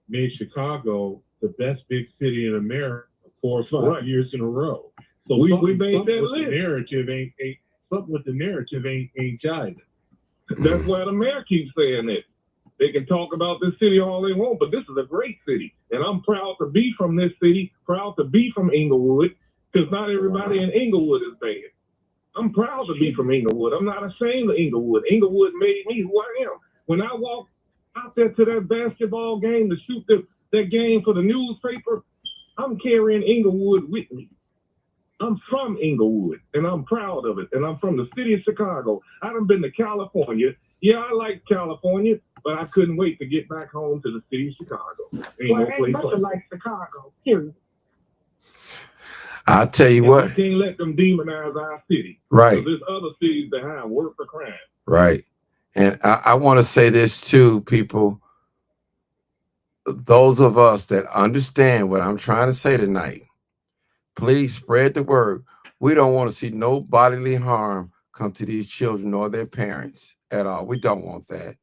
made Chicago the best big city in America 4 or 5 years in a row. So we made that list. The narrative ain't something with the narrative ain't jiving. That's why the mayor keeps saying it. They can talk about this city all they want, but this is a great city. And I'm proud to be from this city, proud to be from Inglewood, because not everybody in Inglewood is bad. I'm proud to be from Inglewood. I'm not ashamed of Inglewood. Inglewood made me who I am. When I walked out there to that basketball game to shoot that game for the newspaper, I'm carrying Inglewood with me. I'm from Inglewood, and I'm proud of it. And I'm from the city of Chicago. I done been to California. Yeah, I like California, but I couldn't wait to get back home to the city of Chicago. Ain't nothing like Chicago, period. I'll tell you what. We can't let them demonize our city. Right. There's other cities that have worse for crime. Right. And I want to say this too, people. Those of us that understand what I'm trying to say tonight, please spread the word. We don't want to see no bodily harm come to these children or their parents at all. We don't want that.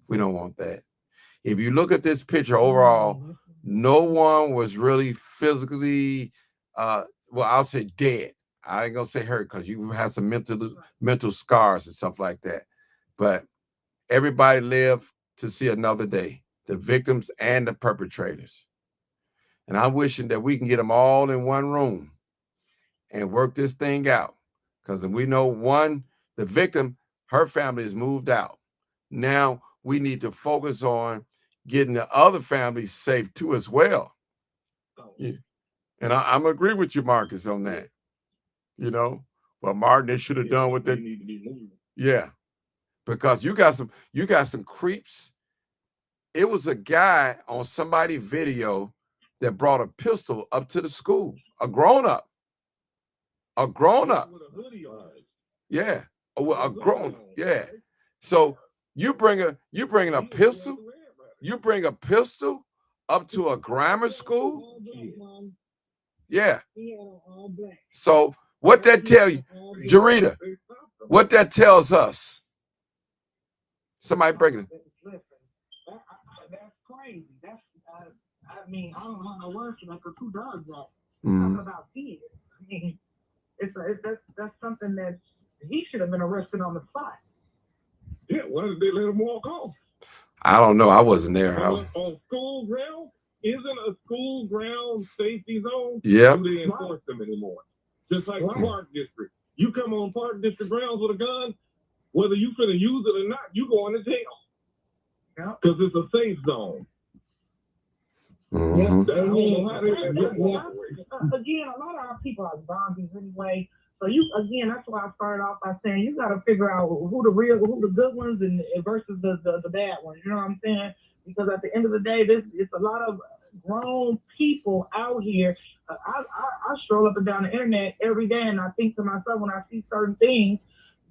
We don't want that. If you look at this picture overall, no one was really physically, well, I'll say dead. I ain't gonna say hurt because you have some mental scars and stuff like that. But everybody lived to see another day, the victims and the perpetrators. And I'm wishing that we can get them all in one room and work this thing out. Because we know the victim, her family has moved out. Now we need to focus on getting the other families safe too as well. Yeah. And I'm agree with you, Marcus, on that. You know, but Martin, they should have done what they need to be moving. Yeah. Because you got some creeps. It was a guy on somebody's video that brought a pistol up to the school, a grown-up. Yeah, a grown, yeah. So you bring a pistol up to a grammar school. Yeah. So what that tell you, Jarita? What that tells us? Somebody breaking it. Listen, that's crazy. I mean, I don't know no words for that because who does that? Talking about fear. I mean, that's something that he should have been arrested on the spot. Yeah, why did they let him walk off? I don't know. I wasn't there. On school ground? Isn't a school ground safety zone? Yeah. Do they enforce them anymore? Just like the Park District. You come on Park District grounds with a gun, whether you finna use it or not, you going to jail. Yeah. Because it's a safe zone. Mm-hmm. Again, a lot of our people are zombies anyway. So that's why I started off by saying you got to figure out who the good ones and versus the bad ones. You know what I'm saying? Because at the end of the day, it's a lot of grown people out here. I stroll up and down the internet every day, and I think to myself when I see certain things,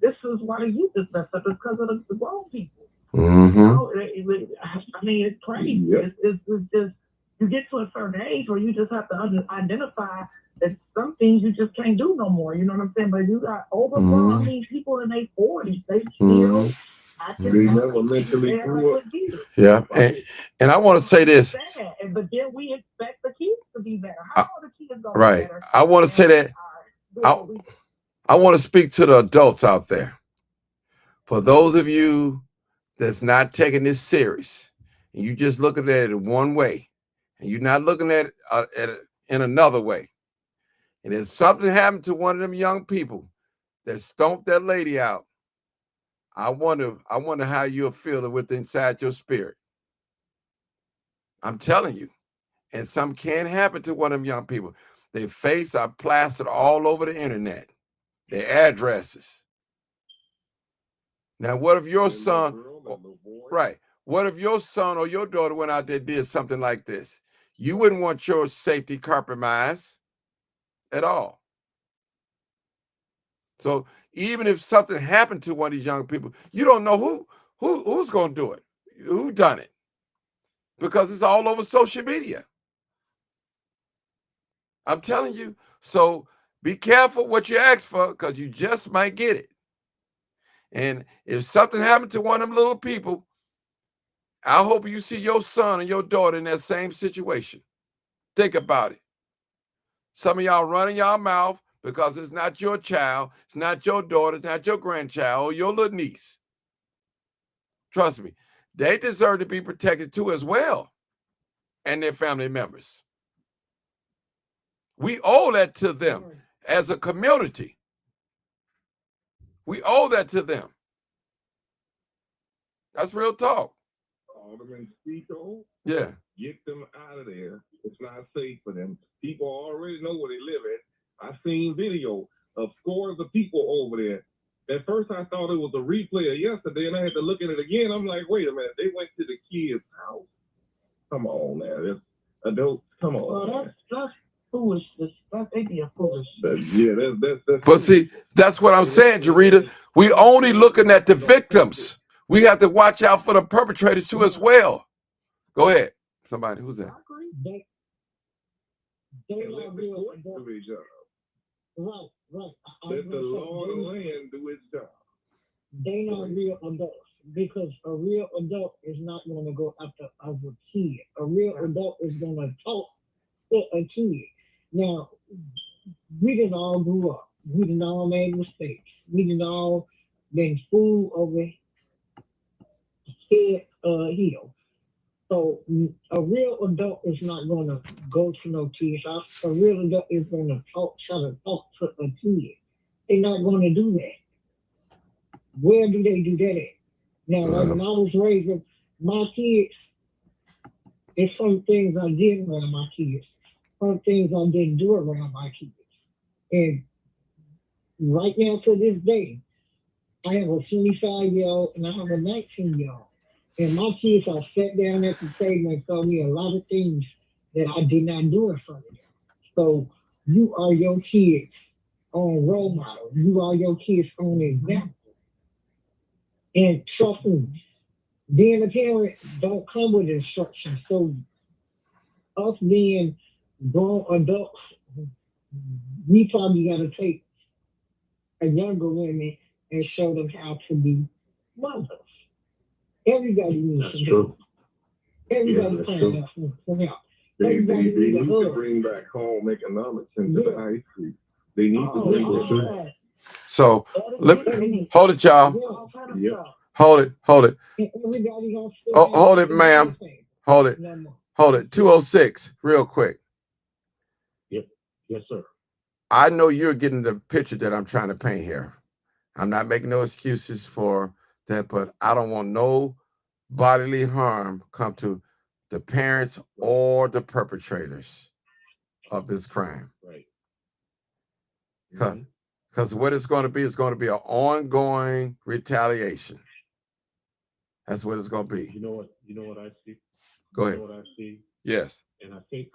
this is why the youth is messed up. It's because of the grown people. Mm-hmm. You know, I mean, it's crazy. It's just you get to a certain age where you just have to identify that some things you just can't do no more. You know what I'm saying? But you got overgrown. I mean, people in their 40s, they still. They never mentally grew up. Yeah, and I want to say this. But then we expect the kids to be better. How are the kids going right. to be better? I want to say that. I want to speak to the adults out there. For those of you that's not taking this serious, and you just looking at it one way, and you're not looking at it in another way, and if something happened to one of them young people that stomped that lady out, I wonder how you'll feel it with inside your spirit. I'm telling you. And something can happen to one of them young people. Their face are plastered all over the internet. Their addresses. Now, what if your son, right? What if your son or your daughter went out there and did something like this? You wouldn't want your safety compromised at all. So even if something happened to one of these young people, you don't know who's going to do it, who done it, because it's all over social media. I'm telling you. So be careful what you ask for, because you just might get it. And if something happened to one of them little people, I hope you see your son and your daughter in that same situation. Think about it. Some of y'all running y'all mouth because it's not your child, it's not your daughter, it's not your grandchild, or your little niece. Trust me, they deserve to be protected too as well, and their family members. We owe that to them as a community. We owe that to them. That's real talk. Alderman Chico, Yeah. get them out of there. It's not safe for them. People already know where they live at. I seen video of scores of people over there. At first, I thought it was a replay of yesterday, and I had to look at it again. I'm like, wait a minute. They went to the kid's house. Come on, man. It's adults. Come on. Well, that's foolishness. They be a foolish. That's. But see, that's what I'm saying, Jarita. We only looking at the victims. We have to watch out for the perpetrators too as well. Go ahead. Somebody, who's that? They not real adults. Right. Let the law of the land do its job. They not real adults, because a real adult is not going to go after other kid. A real adult is going to talk to a kid. Now, we didn't all grew up. We didn't all made mistakes. We didn't all been fooled over head heel. So a real adult is not going to go to no kid's house. A real adult is going to try to talk to a kid. They're not going to do that. Where do they do that at? Now, like when I was raising my kids, there's some things I did around my kids, some things I didn't do around my kids. And right now to this day, I have a 25-year-old and I have a 19-year-old. And my kids are sat down at the table and told me a lot of things that I did not do in front of them. So you are your kids' own role model. You are your kids' own example. And trust me, being a parent don't come with instructions. So us being grown adults, we probably got to take a younger women and show them how to be mothers. Everybody needs some help. Everybody can have some help. They need to bring back home economics into the high school. They need to bring this in. So hold it, y'all. Yep. Hold it. Oh, hold it, ma'am. Hold it. 206, real quick. Yep. Yes, sir. I know you're getting the picture that I'm trying to paint here. I'm not making no excuses for that, but I don't want no bodily harm come to the parents or the perpetrators of this crime. Right. Because what it's going to be is going to be an ongoing retaliation. That's what it's going to be. You know what I see? Go ahead. You know what I see? Yes. And I think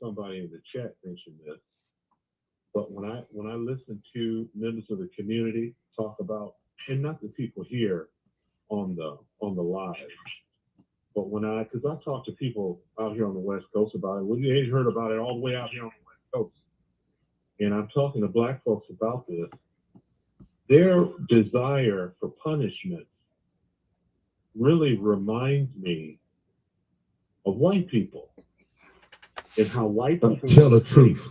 somebody in the chat mentioned this. But when I listen to members of the community talk about, and not the people here on the live, but because I talk to people out here on the West Coast about it. Well, you ain't heard about it all the way out here on the West Coast. And I'm talking to Black folks about this. Their desire for punishment really reminds me of white people and how white people tell the truth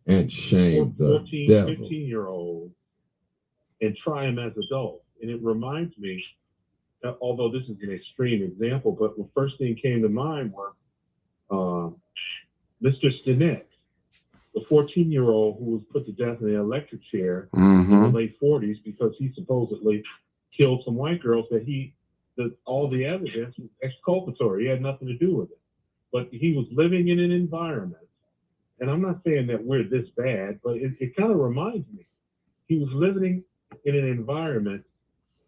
and shame the 14, devil. 15-year-olds and try them as adults. And it reminds me, although this is an extreme example, but the first thing came to mind was Mr. Stinnett, the 14-year-old who was put to death in an electric chair in the late 40s because he supposedly killed some white girls that all the evidence was exculpatory. He had nothing to do with it. But he was living in an environment, and I'm not saying that we're this bad, but it kind of reminds me. He was living in an environment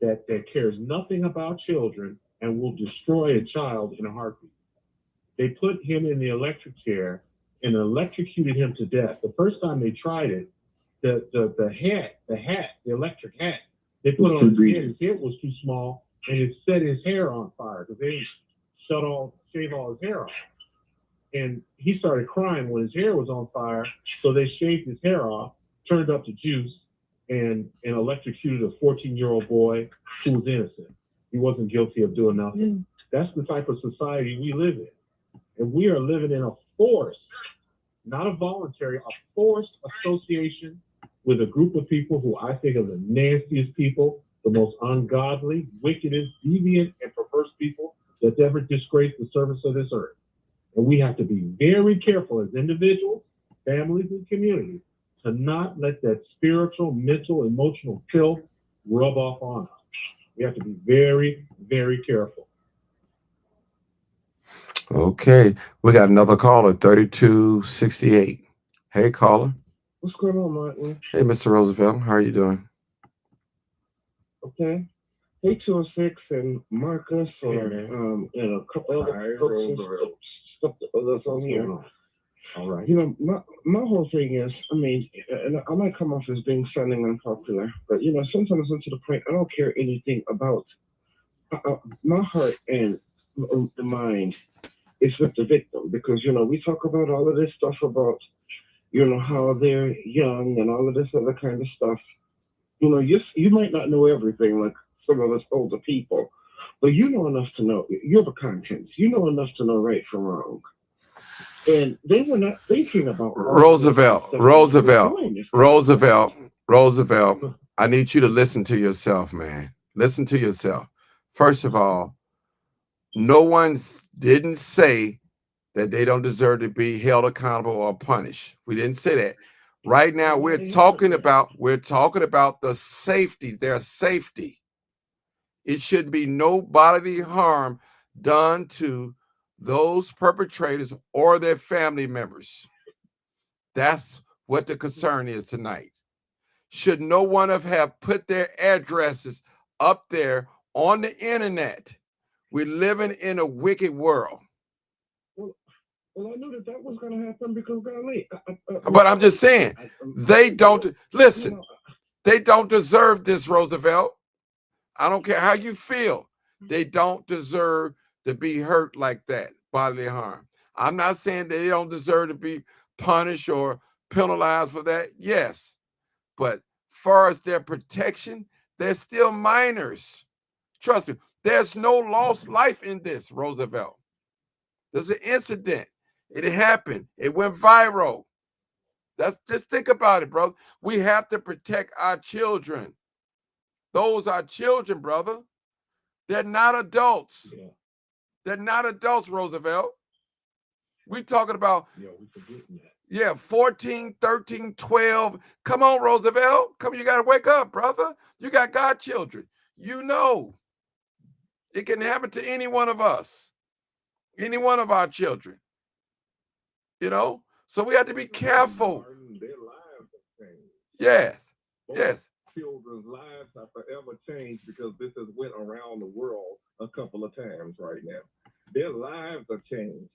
that cares nothing about children and will destroy a child in a heartbeat. They put him in the electric chair and electrocuted him to death. The first time they tried it, the electric hat, they put on his head was too small, and it set his hair on fire because they didn't shave all his hair off. And he started crying when his hair was on fire, so they shaved his hair off, turned up the juice, and electrocuted a 14-year-old boy who was innocent. He wasn't guilty of doing nothing. That's the type of society we live in. And we are living in a forced, not a voluntary, a forced association with a group of people who I think are the nastiest people, the most ungodly, wickedest, deviant, and perverse people that's ever disgraced the surface of this earth. And we have to be very careful as individuals, families, and communities to not let that spiritual, mental, emotional filth rub off on us. We have to be very, very careful. Okay, we got another caller, 3268. Hey, caller. What's going on, Martin? Hey, Mr. Roosevelt. How are you doing? Okay. Hey, 206 and Marcus, and a couple other folks stuff that's on here. All right. You know, my whole thing is, I mean, and I might come off as being sounding unpopular, but you know, sometimes I'm to the point I don't care anything about my heart and the mind is with the victim, because you know we talk about all of this stuff about you know how they're young and all of this other kind of stuff. You know, you might not know everything like some of us older people, but you know enough to know. You have a conscience. You know enough to know right from wrong. And they were not thinking about Roosevelt. I need you to listen to yourself, man. Listen to yourself. First of all, no one didn't say that they don't deserve to be held accountable or punished. We didn't say that. Right now, we're talking about the safety, their safety. It should be no bodily harm done to those perpetrators or their family members. That's what the concern is tonight. Should no one have put their addresses up there on the internet? We're living in a wicked world. Well, I knew that was going to happen because golly. But I'm just saying, they don't, listen, they don't deserve this, Roosevelt. I don't care how you feel. They don't deserve to be hurt like that, bodily harm. I'm not saying they don't deserve to be punished or penalized for that. Yes. But far as their protection, they're still minors. Trust me, there's no lost life in this, Roosevelt. There's an incident. It happened. It went viral. Just think about it, brother. We have to protect our children. Those are children, brother. They're not adults. Yeah. They're not adults, Roosevelt. We're talking about 14, 13, 12. Come on, Roosevelt. Come, you got to wake up, brother. You got godchildren. You know. It can happen to any one of us. Any one of our children. You know? So we have to be careful. Their lives have changed. Yes. Yes. Children's lives have forever changed because this has went around the world a couple of times right now. Their lives have changed.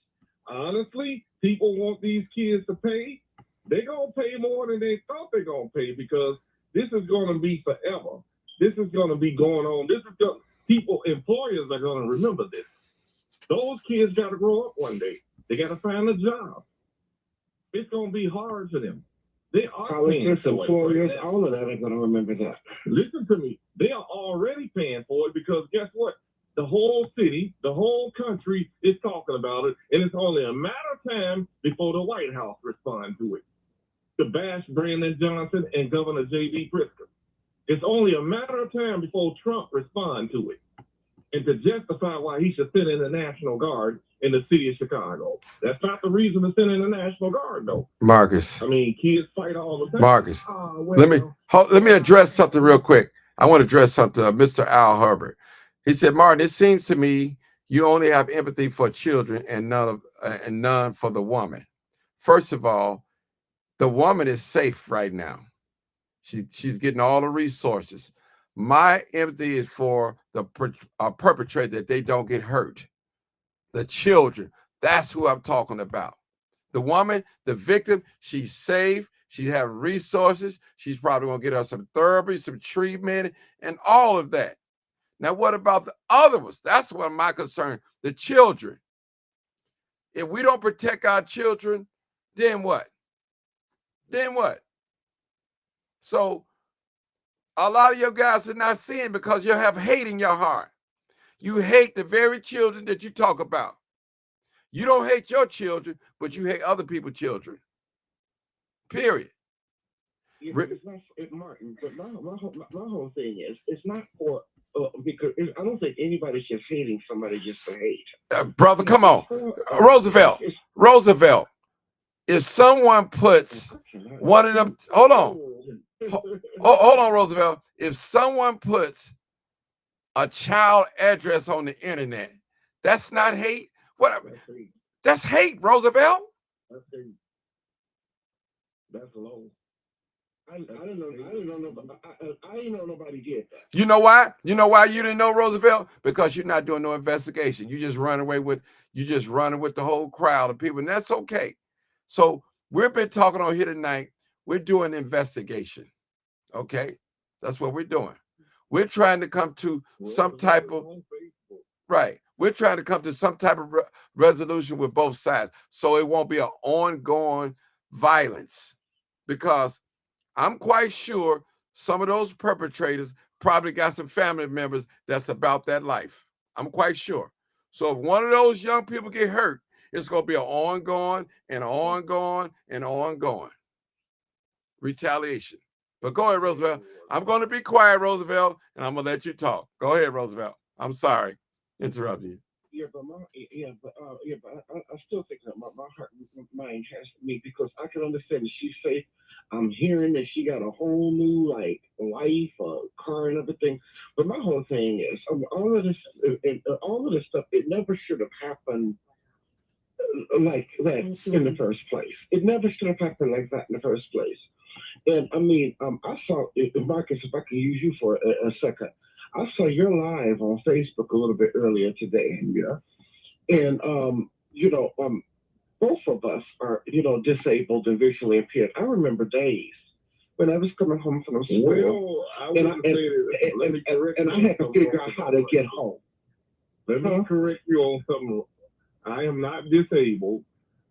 Honestly, people want these kids to pay. They're going to pay more than they thought they're going to pay because this is going to be forever. This is going to be going on. Employers are going to remember this. Those kids got to grow up one day. They got to find a job. It's going to be hard for them. They are colleges, employers, all of that are going to remember that. Listen to me. They are already paying for it because guess what? The whole city, the whole country is talking about it, and it's only a matter of time before the White House responds to it. To bash Brandon Johnson and Governor J.B. Pritzker. It's only a matter of time before Trump responds to it. And to justify why he should send in the National Guard in the city of Chicago. That's not the reason to send in the National Guard, though. Marcus. I mean, kids fight all the time. Marcus. Let me address something real quick. I want to address something to Mr. Al Herbert. He said, Martin, it seems to me you only have empathy for children and none for the woman. First of all, the woman is safe right now. She's getting all the resources. My empathy is for the perpetrator, that they don't get hurt. The children, that's who I'm talking about. The woman, the victim, she's safe. She's having resources. She's probably going to get her some therapy, some treatment, and all of that. Now, what about the other ones? That's what my concern, the children. If we don't protect our children, then what? Then what? So a lot of you guys are not seeing because you have hate in your heart. You hate the very children that you talk about. You don't hate your children, but you hate other people's children. Period. Yeah, but it's not Martin. But my whole thing is, it's not for because I don't think anybody's just hating somebody just for hate. Brother, come on, Roosevelt. If someone puts one of them, hold on, Roosevelt. If someone puts a child address on the internet, that's not hate. What? That's hate, Roosevelt. That's low. I didn't know nobody did that. You know why? You know why you didn't know, Roosevelt? Because you're not doing no investigation. You just running with the whole crowd of people, and that's okay. So we've been talking on here tonight. We're doing investigation. Okay, that's what we're doing. We're trying to come to some type of right. We're trying to come to some type of resolution with both sides, so it won't be an ongoing violence. Because I'm quite sure some of those perpetrators probably got some family members that's about that life. I'm quite sure. So if one of those young people get hurt, it's going to be an ongoing retaliation. But go ahead, Roosevelt. I'm going to be quiet, Roosevelt, and I'm going to let you talk. Go ahead, Roosevelt. I'm sorry. Interrupting you. Yeah, but I still think that my heart, my mind has me, because I can understand that she's safe. I'm hearing that she got a whole new life, a car, and everything. But my whole thing is, all of this stuff. It never should have happened like that in the first place. It never should have happened like that in the first place. And I mean, I saw, Marcus, if I can use you for a second. I saw your live on Facebook a little bit earlier today, and both of us are, disabled and visually impaired. I remember days when I was coming home from school, and I had to figure out how to get home. Let me correct you on something. I am not disabled.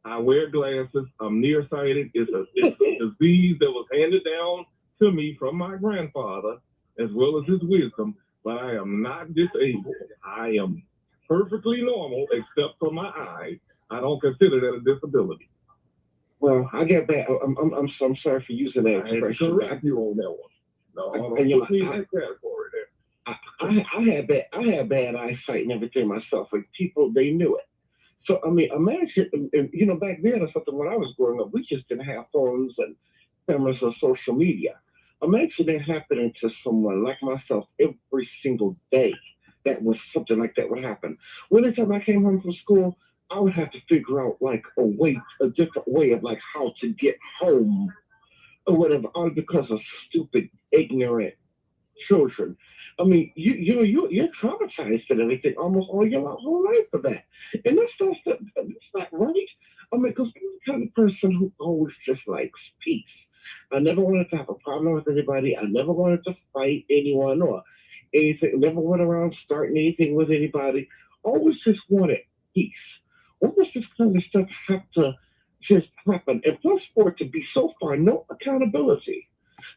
I wear glasses. I'm nearsighted. It's a disease that was handed down to me from my grandfather, as well as his wisdom. But I am not disabled. I am perfectly normal, except for my eyes. I don't consider that a disability. Well, I get that. I'm sorry for using that expression. I correct you on that one. No, that category there. I had bad eyesight and everything myself. Like, people, they knew it. So I mean, imagine, and back then or something, when I was growing up, we just didn't have phones and cameras or social media. Imagine that happening to someone like myself every single day. That was something like that would happen. When time I came home from school, I would have to figure out a different way of how to get home or whatever, all because of stupid, ignorant children. I mean, you're traumatized and everything almost all your whole life for that, and that's not right. I mean, because I'm the kind of person who always just likes peace. I never wanted to have a problem with anybody. I never wanted to fight anyone or anything. Never went around starting anything with anybody. Always just wanted peace. Why does this kind of stuff have to just happen? And plus, for it to be so far, no accountability.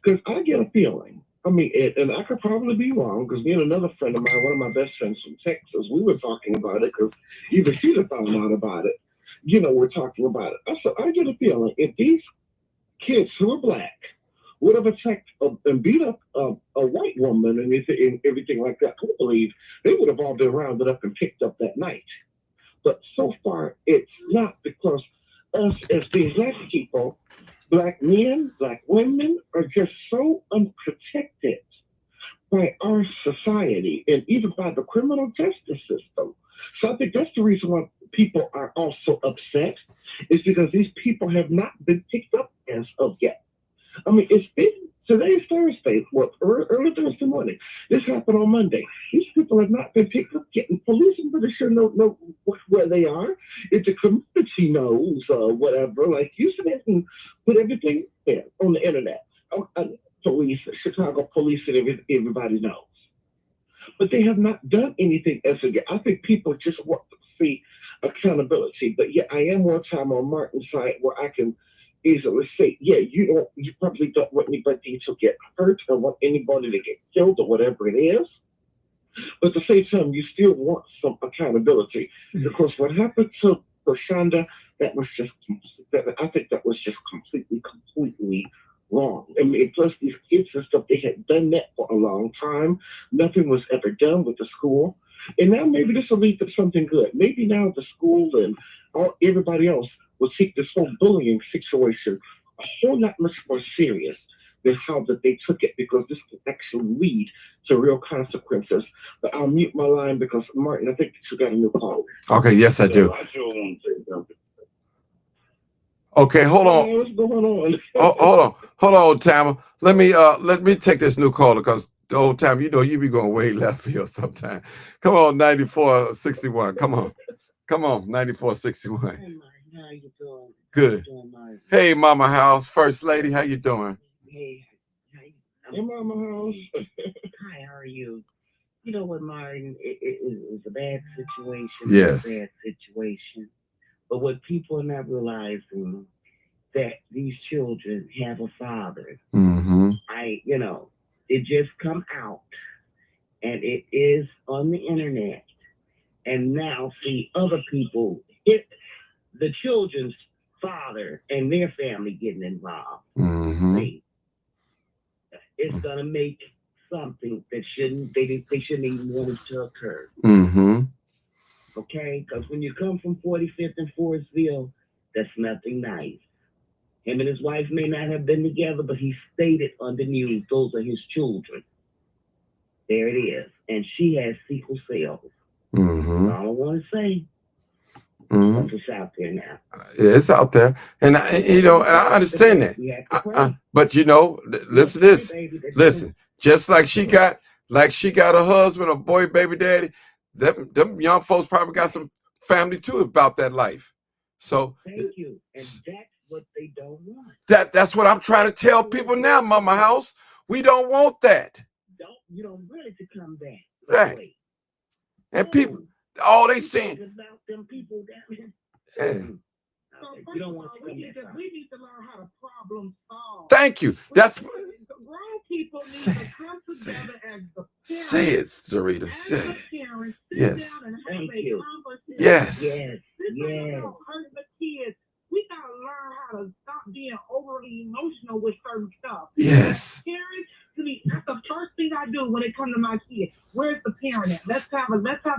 Because I get a feeling. I mean, and I could probably be wrong, because me and another friend of mine, one of my best friends from Texas, we were talking about it, because even she'd have found out about it. We're talking about it. So I get a feeling if these kids who are black would have attacked and beat up a white woman and everything like that, I believe they would have all been rounded up and picked up that night. But so far, it's not, because us as these black people, black men, black women, are just so unprotected by our society and even by the criminal justice system. So I think that's the reason why people are also upset, is because these people have not been picked up as of yet. I mean, it's been today's Thursday, early Thursday morning. This happened on Monday. These people have not been picked up yet. And police and pretty sure know where they are. If the community knows or whatever, like you said, and put everything there on the internet. Police, Chicago police, and everybody knows. But they have not done anything as of yet. I think people just want to see accountability. But yeah, I am one time on Martin's side where I can easily say, yeah, you probably don't want anybody to get hurt or want anybody to get killed or whatever it is. But at the same time, you still want some accountability. Because what happened to Rashonda, I think that was just completely wrong. I mean, plus these kids and stuff, they had done that for a long time. Nothing was ever done with the school. And now maybe this will lead to something good. Maybe now the school and everybody else will take this whole bullying situation a whole lot much more serious than how that they took it, because this can actually lead to real consequences. But I'll mute my line because, Martin, I think that you got a new call. Okay, yes, I do. I sure want to say something. Okay, hold on. What's going on? Hold on, old timer. Let me take this new caller, because the old timer, you know, you be going way left field sometime. Come on, 9461. Come on, 9461. Hey, Mike, how you doing? Good. How you doing, Mike? Hey, Mama House, First Lady, how you doing? Hey, Hey, Mama House. Hi, how are you? You know what, Martin? It was a bad situation. Yes. It was a bad situation. But what people are not realizing, that these children have a father. Mm-hmm. It just come out, and it is on the internet. And now see other people, the children's father and their family getting involved. Mm-hmm. See, it's gonna make something that they shouldn't even want it to occur. Mm-hmm. Okay, because when you come from 45th and Forestville, that's nothing nice. Him and his wife may not have been together, but he stated on the news those are his children. There it is, and she has sickle cell. Mm-hmm. That's all I want to say. Mm-hmm. It's out there now. Yeah, it's out there, and I understand that. But listen to this. Listen, just like she got a husband, a boy, baby daddy. Them young folks probably got some family too about that life. So thank you, and that's what they don't want. That's what I'm trying to tell people now, Mama House. We don't want that. You don't really to come back. Right. And people, all they saying about them people down there. Yeah. You don't want to we need to learn how to problem solve. Thank you. That's grown people need to come together as the parents. Say it, Zarita. Say it. Parents, sit Yes. down and have Thank a you. conversation. Yes. Yes. This ain't gonna hurt the kids. We gotta learn how to stop being overly emotional with certain stuff. Yes. Parents, that's the first thing I do when it comes to my kids. Where's the parent at? Let's have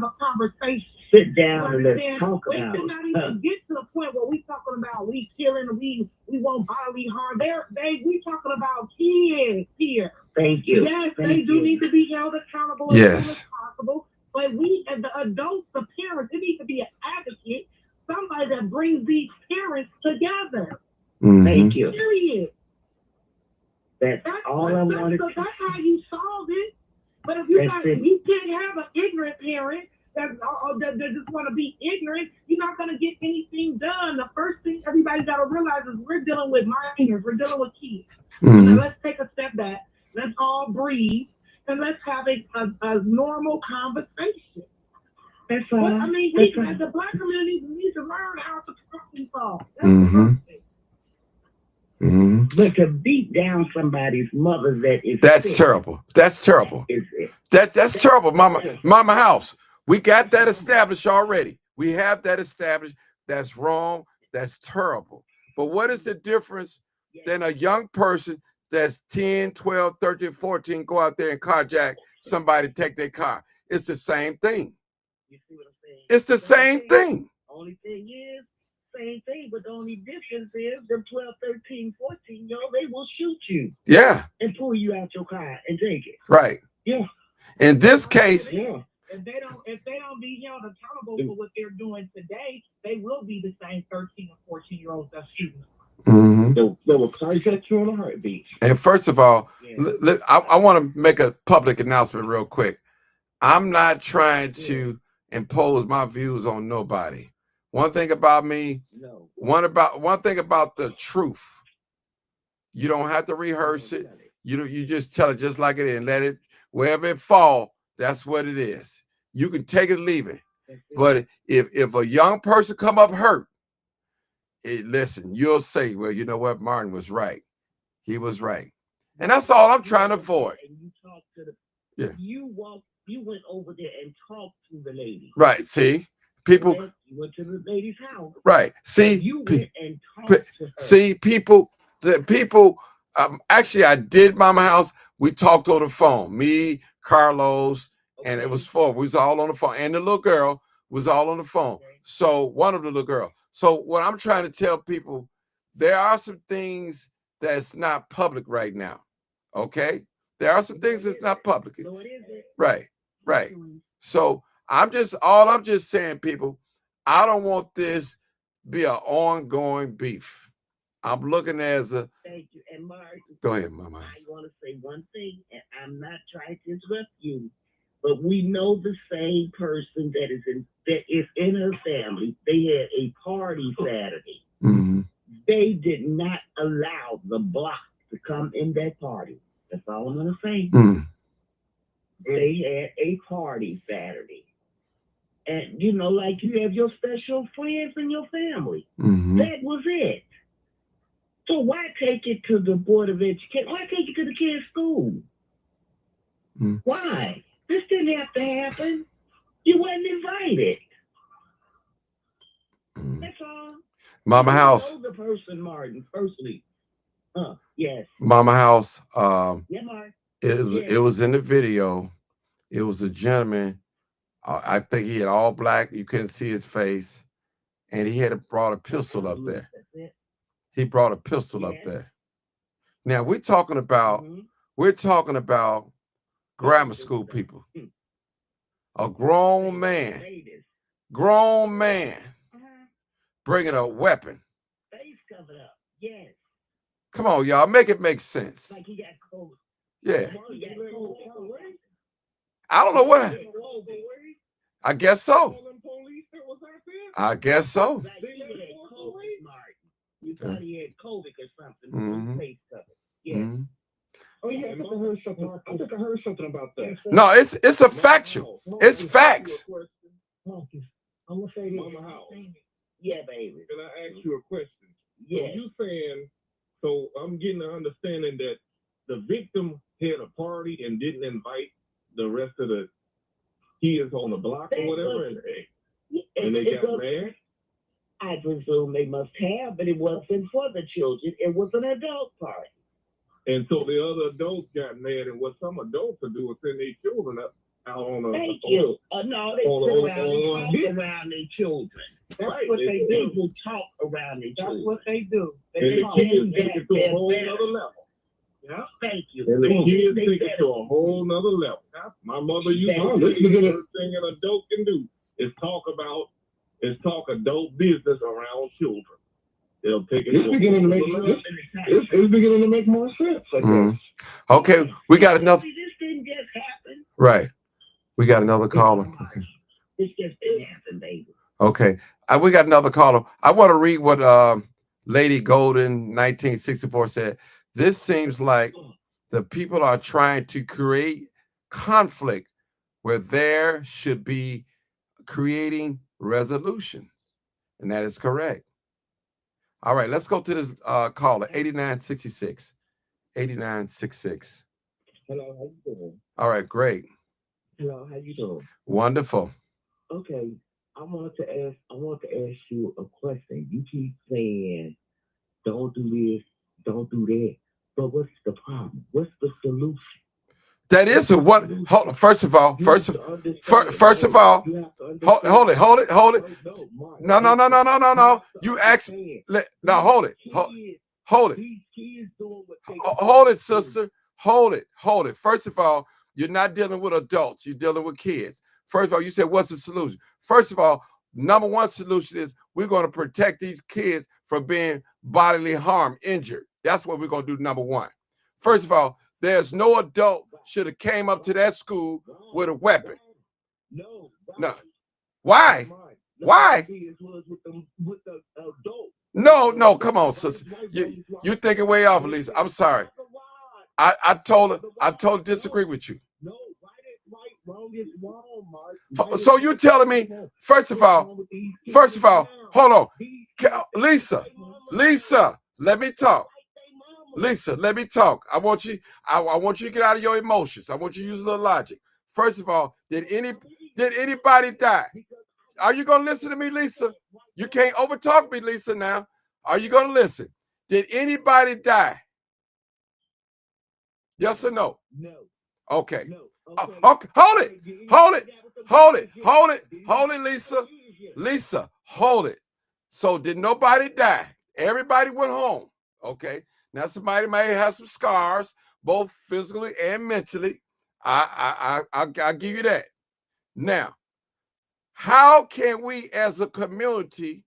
a conversation. Sit down and let's talk we about should not even get to the point where we talking about we killing, we want bodily harm. We talking about kids here. Thank you. Yes, Thank they do you. need to be held accountable as soon as possible. But we, as the adults, the parents, it needs to be an advocate, somebody that brings these parents together. Mm-hmm. Thank you. Period. That's all I wanted. That's how you solve it. But if you can't have an ignorant parent that just want to be ignorant, you're not going to get anything done. The first thing everybody got to realize is we're dealing with minors. We're dealing with kids. Mm-hmm. Now let's take a step back. Let's all breathe and let's have a normal conversation. That's all. But, I mean, the Black community needs to learn how to problem solve. That's Mm-hmm. the first thing. Mm-hmm. But to beat down somebody's mother that's sick, terrible. That's terrible. That's terrible, Mama House. We got that established already. We have that established. That's wrong. That's terrible. But what is the difference than a young person that's 10, 12, 13, 14 go out there and carjack somebody, take their car? It's the same thing. You see what I'm saying? It's the same thing. Only thing is, same thing, but the only difference is them 12, 13, 14, they will shoot you. Yeah. And pull you out your car and take it. Right. Yeah. In this case, yeah. If they don't be held accountable for what they're doing today, they will be the same 13 or 14-year-olds that's shooting. They will contact you on a heartbeat. And first of all, I want to make a public announcement real quick. I'm not trying to impose my views on nobody. One thing about me, one thing about the truth, you don't have to rehearse it. You just tell it just like it is and let it, wherever it fall, that's what it is. You can take it or leave it. But if a young person come up hurt, listen, you'll say, well, you know what, Martin was right. He was right. And that's all I'm trying to avoid. And you talked to the, you went over there and talked to the lady. Right. See, people. You went to the lady's house. Right. See, you went and talked to her. See, people. Actually, I did Mama House. We talked on the phone. Me, Carlos, and it was four. We was all on the phone, and the little girl was all on the phone. So one of the little girl. So what I'm trying to tell people, there are some things that's not public right now. Okay, there are some things that's not public. Right. So I'm just saying, people, I don't want this be an ongoing beef. I'm looking as a. Thank you. And Mark, go ahead, Mama. I want to say one thing, and I'm not trying to interrupt you, but we know the same person that is in her family. They had a party Saturday. Mm-hmm. They did not allow the block to come in that party. That's all I'm going to say. Mm-hmm. They had a party Saturday. And, you know, like you have your special friends in your family. Mm-hmm. That was it. So why take it to the Board of Education? Why take it to the kids' school? Mm-hmm. Why? This didn't have to happen. You wasn't invited. Mm-hmm. That's all. Mama House. You know the person, Martin, personally. Yes. Mama House. Yeah, Martin. It was in the video. It was a gentleman. I think he had all black. You couldn't see his face, and he had brought a pistol up there. He brought a pistol up there. Now we're talking about grammar school people. A grown man bringing a weapon. Face covered up. Yes. Come on, y'all, make it make sense. Like he got COVID. Yeah. He got COVID. I don't know what. I guess so. I guess so. You thought he had COVID or something. Mm-hmm. Face covered. Yeah. Mm-hmm. Oh yeah, I think I heard something about that. No, it's a factual. It's facts. I'm gonna say this. Mama House. Yeah, baby. Can I ask you a question? Yeah. So you saying, so I'm getting an understanding that the victim had a party and didn't invite the rest of the kids on the block or whatever, and they got mad? I presume they must have, but it wasn't for the children. It was an adult party. And so the other adults got mad, and what some adults will do is send their children out on a. Thank you. No, they sit around their children. That's right. What they do. People talk around their children. That's what they do. They talk. And the kids take it to a whole other level. Yeah. Thank you. And the kids take it to a whole nother level. My mother used to say the first thing an adult can do is talk adult business around children. They'll take it. It's beginning to make more sense. I guess. Okay, we got another. This didn't just happen. Right, we got another caller. Okay. This just didn't happen, baby. Okay, we got another caller. I want to read what Lady Golden 1964 said. This seems like the people are trying to create conflict where there should be creating resolution, and that is correct. All right, let's go to this caller, 8966. 8966. Hello, how you doing? All right, great. Hello, how you doing? Wonderful. Okay, I want to ask you a question. You keep saying, don't do this, don't do that. But what's the problem? What's the solution? That is a what? Hold on. First of all, hold it. No. You ask. Now hold it. Hold it. Hold it, sister. Hold it. First of all, You're not dealing with adults. You're dealing with kids. First of all, you said, what's the solution? First of all, number one solution is we're going to protect these kids from being bodily harm, injured. That's what we're going to do, number one. First of all, there's no adult should have came up to that school with a weapon. No. Why? Why? No, come on, sister. You're thinking way off, Lisa. I'm sorry. I told her disagree with you. So you're telling me, first of all, hold on. Lisa, let me talk. Lisa, let me talk. I want you to get out of your emotions. I want you to use a little logic. First of all, did anybody die? Are you gonna listen to me, Lisa? You can't overtalk me, Lisa, now. Are you gonna listen? Did anybody die? Yes or no? No. Okay. No. Okay. Hold it, Lisa. Lisa, hold it. So did nobody die? Everybody went home. Okay. Now somebody may have some scars, both physically and mentally. I'll give you that. Now, how can we as a community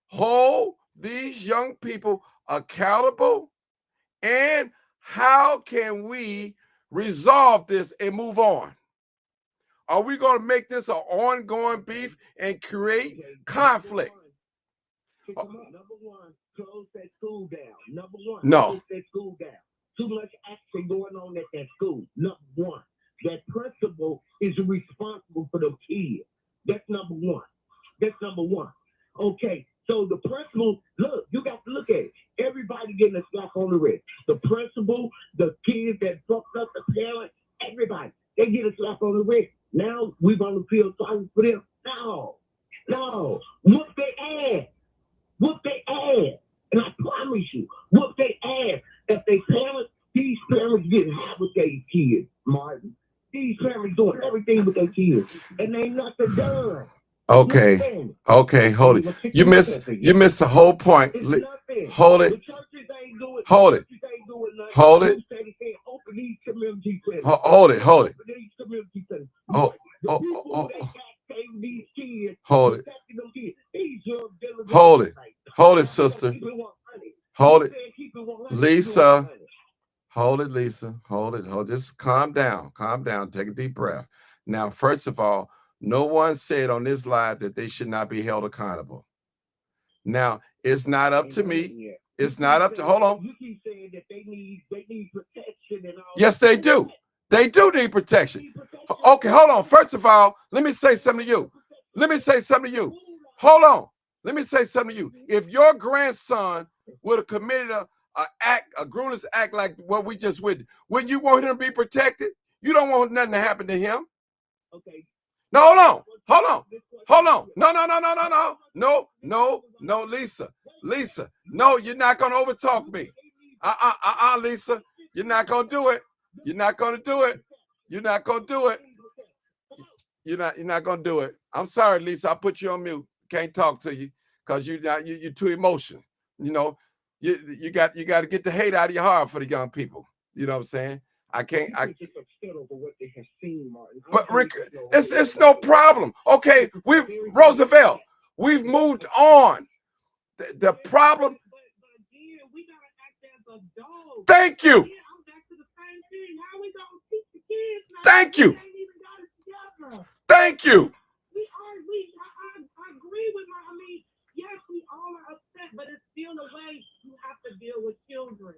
hold these young people accountable? And how can we resolve this and move on? Are we going to make this an ongoing beef and create conflict? Number one, close that school down. Number one, no. Close that school down. Too much action going on at that school. Number one, that principal is responsible for the kids. That's number one. Okay, so the principal, look, you got to look at it. Everybody getting a slap on the wrist. The principal, the kids that fucked up, the parents, everybody, they get a slap on the wrist. Now we're going to feel sorry for them. No. Whoop their ass. And I promise you, whoop their ass. If they parents, these parents getting high with their kids, Martin. These parents doing everything with their kids. And they nothing done. Okay, hold it. You missed the whole point. Hold it. Hold it. Hold it, sister. Hold it. Lisa. Hold it, Lisa. Hold it. Just calm down. Take a deep breath. Now, first of all, no one said on this live that they should not be held accountable. Now, it's not up to me. It's not up to, hold on. You keep saying that they need protection and all. Yes, they do. They do need protection. Okay, hold on. First of all, let me say something to you. Hold on. Let me say something to you. If your grandson would have committed a groomless act like what we just witnessed, wouldn't you want him to be protected? You don't want nothing to happen to him. Okay. No, hold on. No, Lisa. No, you're not going to overtalk me. Lisa. You're not going to do it. You're not going to do it. I'm sorry, Lisa. I put you on mute. Can't talk to you because you're too emotional. You know, you got to get the hate out of your heart for the young people. You know what I'm saying? But Rick, it's no problem. Okay, Roosevelt, we've moved on. The problem. Thank you. Thank you. I agree with yes, we all are upset, but it's still a way you have to deal with children.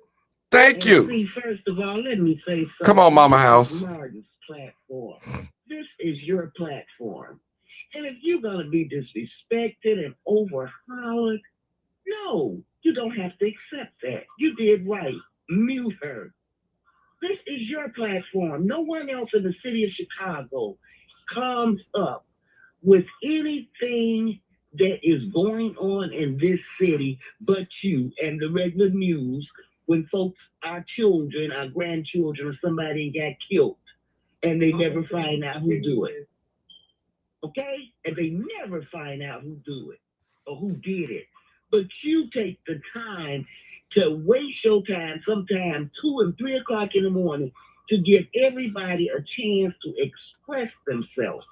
Thank you. See, first of all, let me say something. Come on, Mama House. Martin's platform. This is your platform. And if you're going to be disrespected and overpowered, no, you don't have to accept that. You did right. Mute her. This is your platform. No one else in the city of Chicago comes up with anything that is going on in this city but you and the regular news when folks, our children, our grandchildren, or somebody got killed and they never find out who do it. Okay? And they never find out who do it or who did it. But you take the time to waste your time, sometimes 2 and 3 o'clock in the morning, to give everybody a chance to express themselves.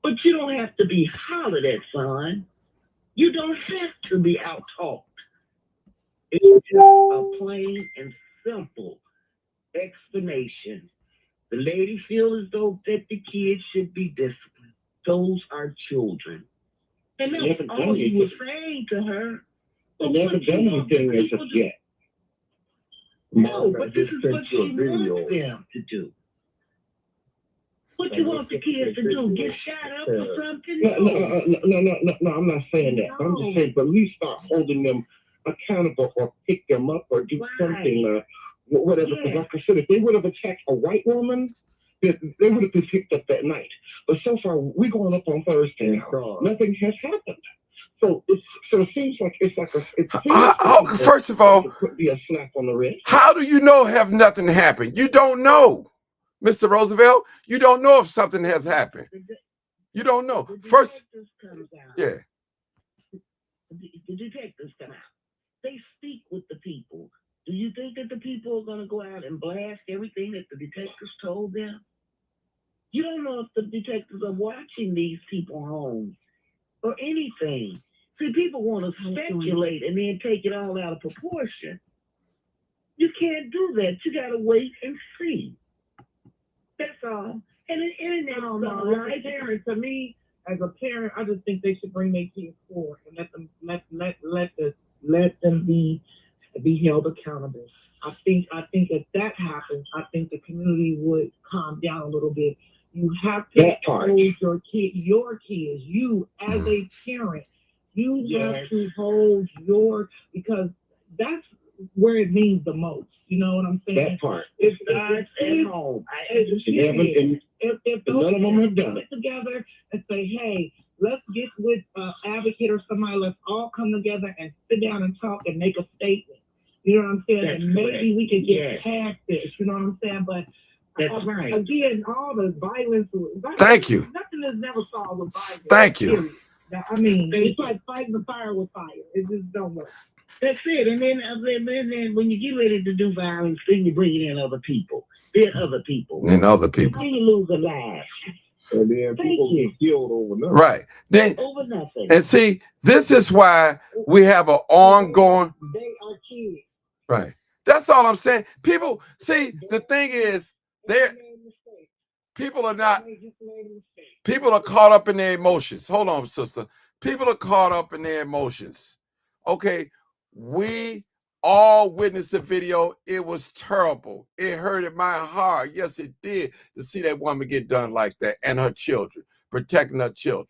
But you don't have to be hollered at, son. You don't have to be out-talked. It's just a plain and simple explanation. The lady feels as though that the kids should be disciplined. Those are children. And that's all you were saying to her. They never done anything as of yet. No, but this is what she wants them to do. What you want the kids to do? Get shot up or something? No, I'm not saying that. I'm just saying, but at least start holding them accountable or pick them up or do something, whatever. Because like I said, if they would have attacked a white woman, they would have been picked up that night. But so far, we're going up on Thursday now. Nothing has happened. So it seems like first of all, could be a slap on the wrist. How do you know have nothing happened? You don't know, Mr. Roosevelt. You don't know if something has happened. You don't know. First, yeah. The detectives come out. They speak with the people. Do you think that the people are going to go out and blast everything that the detectives told them? You don't know if the detectives are watching these people home or anything. See, people want to speculate and then take it all out of proportion. You can't do that. You got to wait and see. That's all. And the internet, to me, as a parent, I just think they should bring their kids forward and let them be held accountable. I think if that happens, I think the community would calm down a little bit. You have to hold your kids, you as a parent, you have to hold because that's where it means the most. You know what I'm saying? That part. It starts at home. If none of them have done it together and say, hey, let's get with an advocate or somebody. Let's all come together and sit down and talk and make a statement. You know what I'm saying? That's and maybe correct. we can get past this. You know what I'm saying? But that's right. Again, all the violence. Thank you. Nothing is never solved with violence. Thank you. Period. I mean, it's like fighting the fire with fire. It just don't work. That's it. And then when you get ready to do violence, then you bring in other people. Then other people. And other people. Then you lose a life. And then people get killed over nothing. Right. Then over nothing. And see, this is why we have an ongoing. They are kids. Right. That's all I'm saying. People, see, the thing is, people are caught up in their emotions. Hold on, sister. People are caught up in their emotions. Okay. We all witnessed the video. It was terrible. It hurted my heart. Yes, it did, to see that woman get done like that and her children, protecting her children.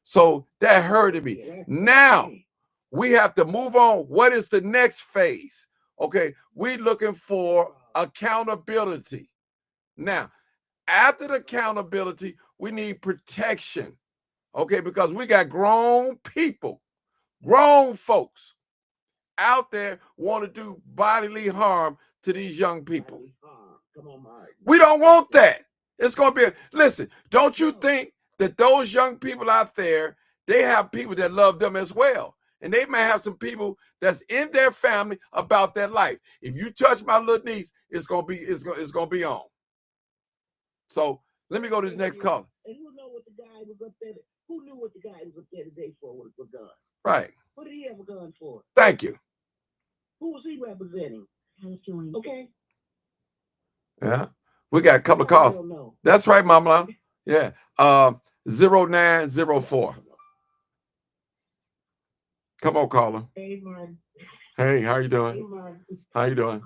So that hurted me. Now we have to move on. What is the next phase? Okay, we're looking for accountability. Now, after the accountability, we need protection. Okay, because we got grown people, grown folks out there want to do bodily harm to these young people. We don't want that. It's going to be, listen, don't you think that those young people out there, they have people that love them as well? And they may have some people that's in their family about their life. If you touch my little niece, it's going to be on. So let me go to the next caller. And who know what the guy was up there? Who knew what the guy was up there today for with a gun? Right. What did he have a gun for? Thank you. Who was he representing? Okay. Yeah. We got a couple of calls. That's right, Mama. Yeah. 0904. Come on, caller. Hey, Martin. Hey, how you doing? Hey, Martin. How you doing?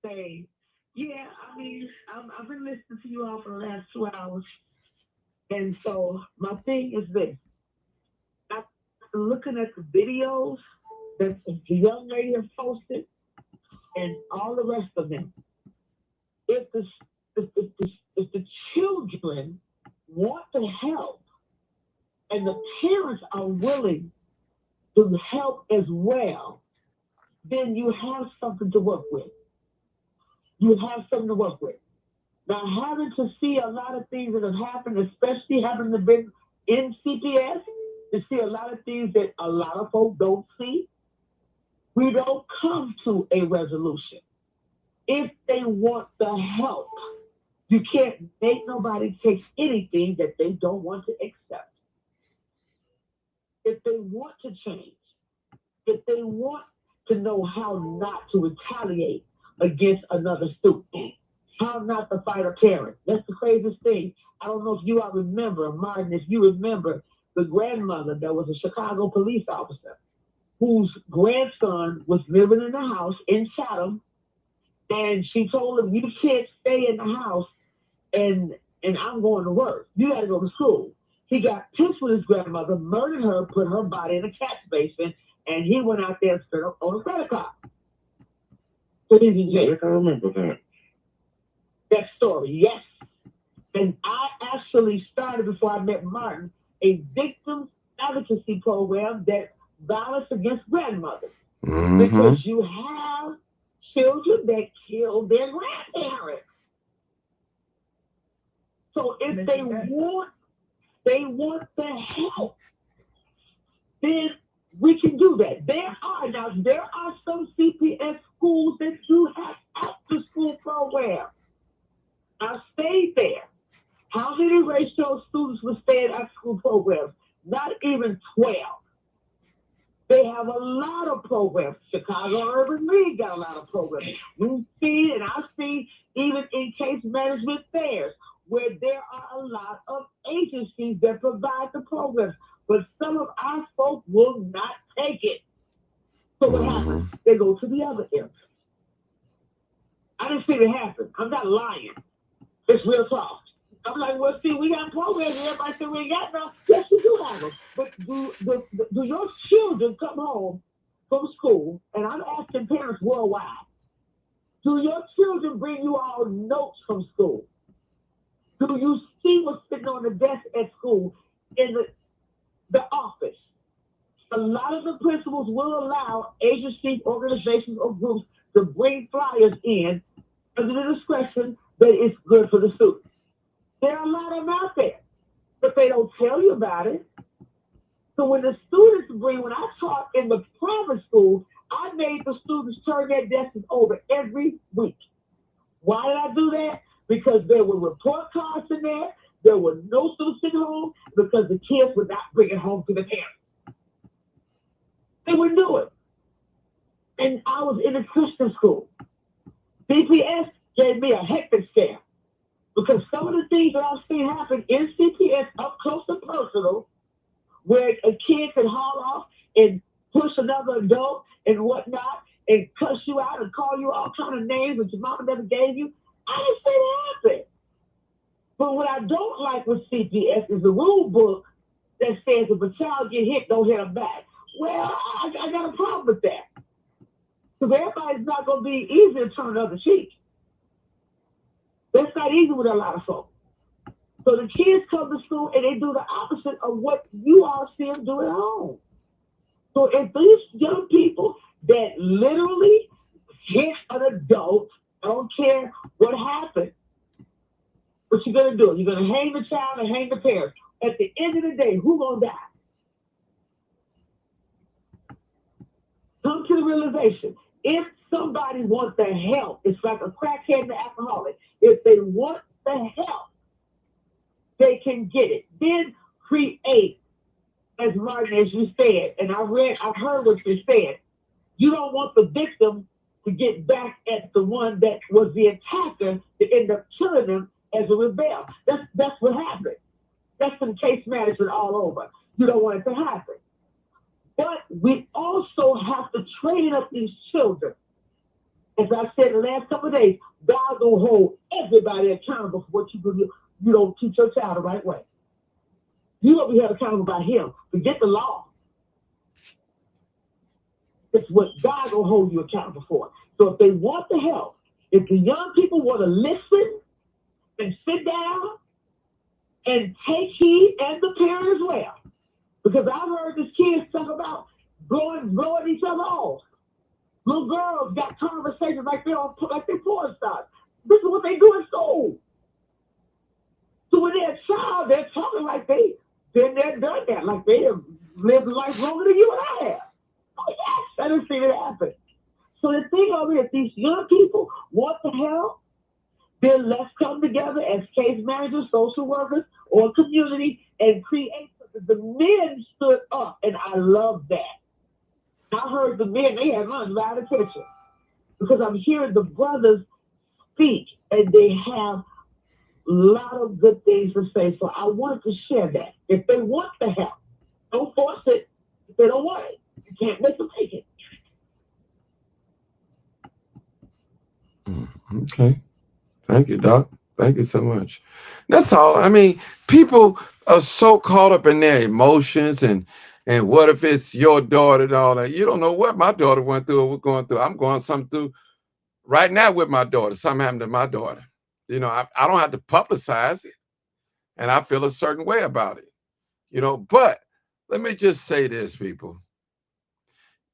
Hey. Yeah, I mean, I've been listening to you all for the last 2 hours. And so my thing is this. I'm looking at the videos that the young lady has posted and all the rest of them. If the children want to help and the parents are willing to help as well, then you have something to work with. You have something to work with. Now, having to see a lot of things that have happened, especially having to be in CPS, to see a lot of things that a lot of folks don't see, we don't come to a resolution. if they want the help, you can't make nobody take anything that they don't want to accept. If they want to change, if they want to know how not to retaliate against another student, how not to fight a parent. That's the craziest thing. I don't know if you all remember, Martin, if you remember the grandmother that was a Chicago police officer whose grandson was living in the house in Chatham, and she told him, you can't stay in the house and I'm going to work. You got to go to school. He got pissed with his grandmother, murdered her, put her body in a catch basin, and he went out there and spent on a credit card. So he's in jail. I remember that. That story, yes. And I actually started, before I met Martin, a victim advocacy program that violence against grandmothers. Mm-hmm. Because you have children that kill their grandparents. So if they want the help, then we can do that. There are some CPS schools that do have after school programs. I stayed there. How many ratio students were staying at school programs? Not even 12. They have a lot of programs. Chicago Urban League got a lot of programs. You see, and I see even in case management fairs, where there are a lot of agencies that provide the programs. But some of our folks will not take it. So what happens? They go to the other end. I didn't see it happen. I'm not lying. It's real talk. I'm like, well, see, we got programs, and everybody said we ain't got none. Yes, we do have them. But do your children come home from school, and I'm asking parents worldwide, do your children bring you all notes from school? Do you see what's sitting on the desk at school in the office? A lot of the principals will allow agencies, organizations, or groups to bring flyers in under the discretion that it's good for the students. There are a lot of them out there, but they don't tell you about it. So when the students when I taught in the private school, I made the students turn their desks over every week. Why did I do that? Because there were report cards in there. There were no students at home because the kids would not bring it home to the parents. They wouldn't do it. And I was in a Christian school. CPS gave me a hectic scare because some of the things that I've seen happen in CPS up close and personal, where a kid could haul off and push another adult and whatnot and cuss you out and call you all kind of names that your mama never gave you. I didn't see that happen. But what I don't like with CPS is the rule book that says if a child get hit, don't hit them back. Well, I got a problem with that. Because everybody's not going to be easy to turn the other cheek. That's not easy with a lot of folks. So the kids come to school and they do the opposite of what you all see them do at home. So if these young people that literally hit an adult, I don't care what happened, what you gonna do? You're gonna hang the child and hang the parents. At the end of the day, who gonna die? Come to the realization. If somebody wants the help, it's like a crackhead and an alcoholic. If they want the help, they can get it. Then create, as Martin, as you said, and I've heard what you said. You don't want the victim to get back at the one that was the attacker to end up killing them as a rebel. That's what happened. That's some case management all over. You don't want it to happen. But we also have to train up these children. As I said the last couple of days, God will hold everybody accountable for what you do. You don't teach your child the right way. You will be held accountable by him. Forget the law. It's what God will hold you accountable for. So if they want the help, if the young people want to listen and sit down and take heed, and the parent as well, because I've heard these kids talk about blowing each other off. Little girls got conversations like they're porn stars. This is what they do in school. So when they're a child, they're talking like they've been there, done that, like they have lived life longer than you and I have. Oh yes, I didn't see it happen. So the thing over here, if these young people want the help, then let's come together as case managers, social workers, or community and create something. The men stood up, and I love that. I heard the men, they had my lot of attention because I'm hearing the brothers speak, and they have a lot of good things to say. So I wanted to share that. If they want the help, don't force it. If they don't want it, you can't make them take it. Okay. Thank you, Doc. Thank you so much. That's all. I mean, people are so caught up in their emotions and what if it's your daughter and all that. You don't know what my daughter went through or we're going through. I'm going something through right now with my daughter. Something happened to my daughter. You know, I don't have to publicize it, and I feel a certain way about it. You know, but let me just say this, people.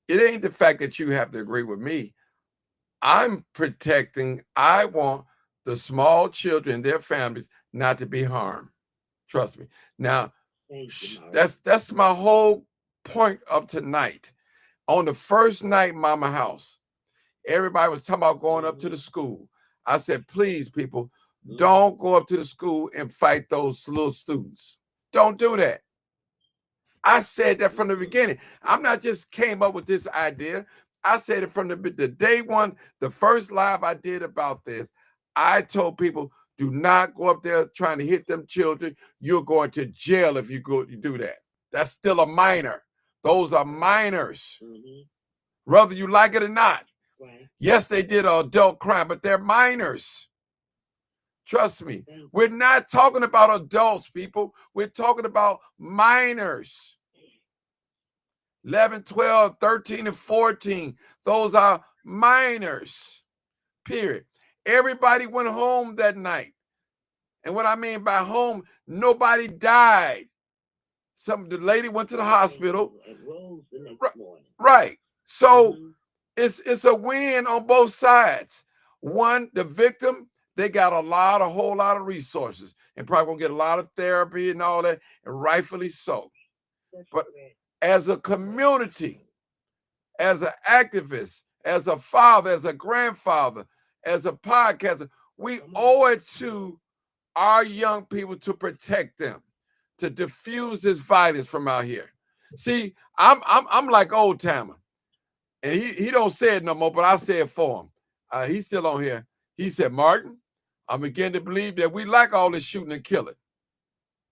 It ain't the fact that you have to agree with me. I'm protecting, I want the small children, their families, not to be harmed. Trust me. Now, that's my whole point of tonight. On the first night, Mama House, everybody was talking about going up to the school. I said, please, people, don't go up to the school and fight those little students. Don't do that. I said that from the beginning. I'm not just came up with this idea. I said it from the day one, the first live I did about this. I told people, do not go up there trying to hit them children. You're going to jail if you do that. That's still a minor. Those are minors. Whether you like it or not. Right. Yes, they did an adult crime, but they're minors. Trust me. We're not talking about adults, people. We're talking about minors. 11, 12, 13, and 14. Those are minors, period. Everybody went home that night. And what I mean by home, nobody died. The lady went to the hospital. Right. So it's a win on both sides. One, the victim, they got a whole lot of resources and probably gonna get a lot of therapy and all that, and rightfully so. But as a community, as an activist, as a father, as a grandfather, as a podcaster, we owe it to our young people to protect them, to diffuse this violence from out here. See, I'm like old timer, and he don't say it no more, but I say it for him. He's still on here. He said, Martin, I'm beginning to believe that we like all this shooting and killing.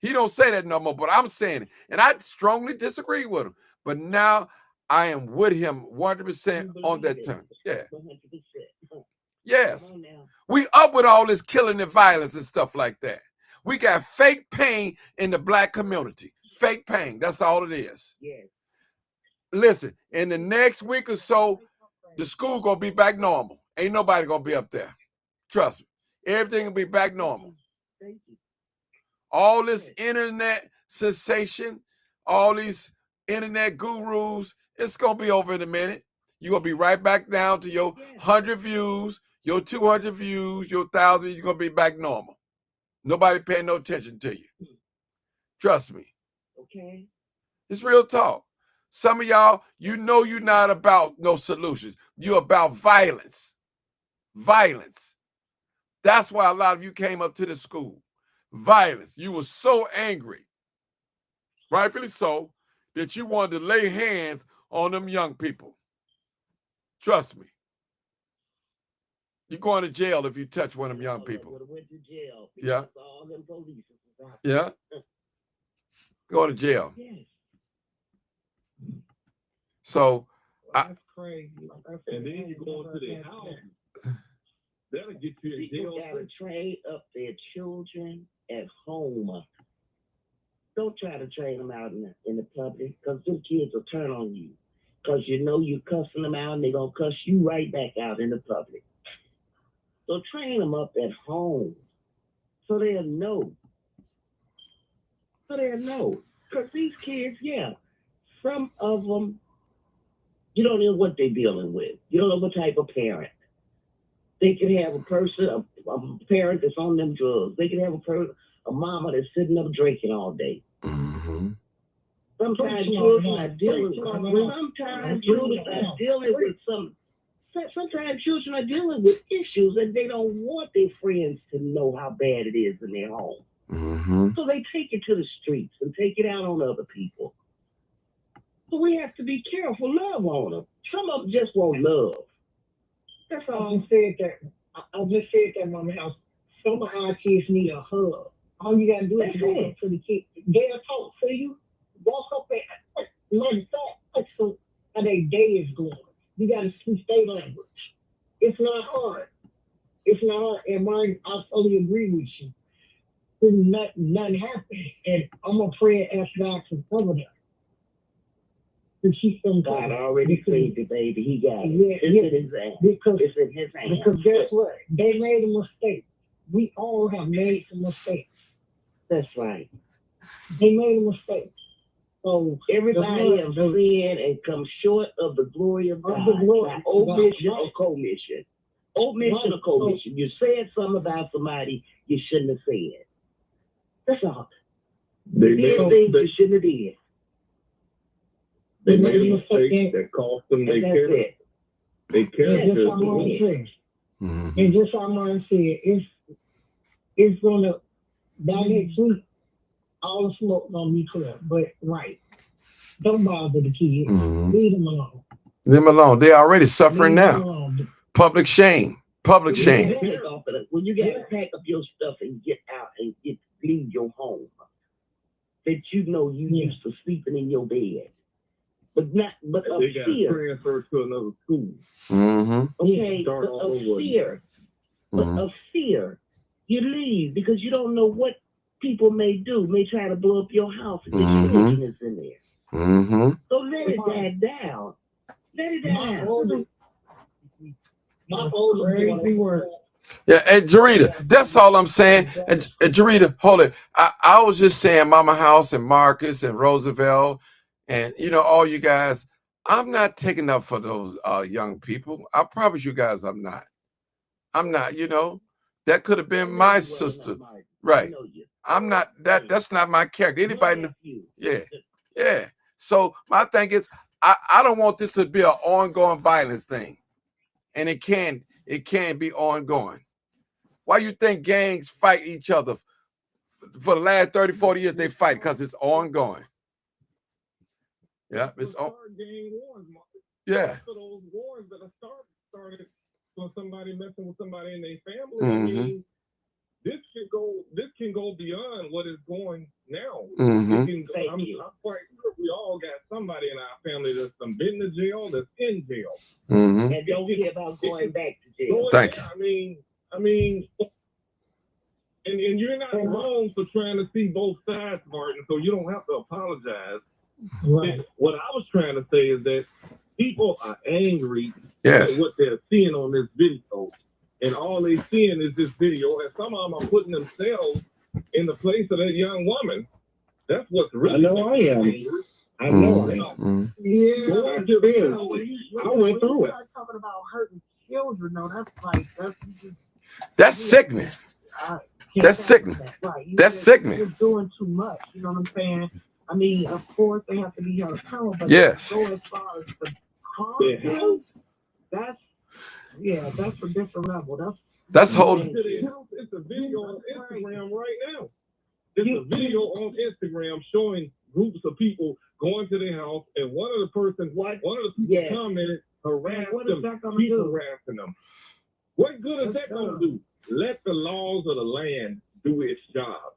He don't say that no more, but I'm saying it. And I strongly disagree with him. But now I am with him 100% on that term. Yeah. 100%. Yes. We up with all this killing and violence and stuff like that. We got fake pain in the Black community. Fake pain. That's all it is. Yes. Listen, in the next week or so, the school going to be back normal. Ain't nobody going to be up there. Trust me. Everything will be back normal. Thank you. All this internet sensation, all these internet gurus, it's going to be over in a minute. You're going to be right back down to your 100 views, your 200 views, your 1,000. You're going to be back normal. Nobody paying no attention to you. Trust me. Okay. It's real talk. Some of y'all, you know you're not about no solutions. You're about violence. Violence. That's why a lot of you came up to the school. Violence. You were so angry, rightfully so, that you wanted to lay hands on them young people. Trust me. You're going to jail if you touch one of them young people. Went to jail. Yeah. All them police. Yeah. Going to jail. Yes. So, that's crazy. And then you go into their house. That'll get you in jail. People gotta train up their children at home. Don't try to train them out in the public, because them kids will turn on you. Because you know you cussing them out, and they're going to cuss you right back out in the public. So train them up at home so they'll know. Because these kids, some of them, you don't know what they're dealing with. You don't know what type of parent. They can have a person, a parent that's on them drugs. They can have a mama that's sitting up drinking all day. Mm-hmm. Sometimes children are dealing with some sometimes children are dealing with issues and they don't want their friends to know how bad it is in their home. Mm-hmm. So they take it to the streets and take it out on other people. So we have to be careful, love on them. Some of them just want love. That's all. I just said that, Mama House. Some of our kids need a hug. All you gotta do is go up to the kids. They'll talk to you. Walk up and learn that. So how their day is going. You gotta speak their language. It's not hard. It's not hard. And mine, I fully agree with you. Nothing happened. And I'm gonna pray and ask God to cover them. God already saved it, baby. He got it. Yeah, It's in his hands. It's in his hands. Because guess what? They made a mistake. We all have made some mistakes. That's right. They made a mistake. So everybody have sinned and come short of the glory of God. Omission or commission. Omission or commission. You said something about somebody you shouldn't have said. That's all. They you did things you shouldn't have did. They made a mistake that cost them their character. They character. And just like mine said, it's gonna by next week, all the smoke gonna be clear. But don't bother the kids. Leave them alone. Leave them alone. They're already suffering now. Public shame. Public shame. When you gotta pack up your stuff and get out and leave your home, that you know you used to sleeping in your bed. But of they got fear. transferred to another school. Mm-hmm. Okay, of fear. But of fear, you leave because you don't know what people may do. May try to blow up your house and your children is in there. Mm-hmm. So let it die down. Let it die down. My oldest boy. Yeah, and Jarita, that's all I'm saying. And Jarita, hold it. I was just saying Mama House and Marcus and Roosevelt and, all you guys, I'm not taking up for those young people. I promise you guys I'm not. I'm not, That could have been my sister. Right. I'm not, that's not my character. Anybody know? Yeah. Yeah. So my thing is, I don't want this to be an ongoing violence thing. And it can be ongoing. Why you think gangs fight each other? For the last 30, 40 years, they fight because it's ongoing. Yeah, it's on. Yeah. Those wars that are started for somebody messing with somebody in their family. I mean, this can go beyond what is going now. I'm quite sure we all got somebody in our family that's been to jail, that's in jail. And don't hear about going back to jail. Thank you. I mean, and you're not wrong for trying to see both sides, Martin, so you don't have to apologize. Right. What I was trying to say is that people are angry at what they're seeing on this video. And all they seeing is this video, and some of them are putting themselves in the place of that young woman. That's what's really. I know I am. I know I am. Yeah. Go out to this. I went through it. Talking about hurting children, no, that's sickening. That's sickening. That's sickening. You're doing too much. You know what I'm saying? I mean, of course they have to be held accountable. But yes. Go as far as the harm, that's a different level. That's holding. It's a video on Instagram right now. It's a video on Instagram showing groups of people going to their house, and one of the people commented, harass them, keep harassing them. What good is that going to do? Let the laws of the land do its job.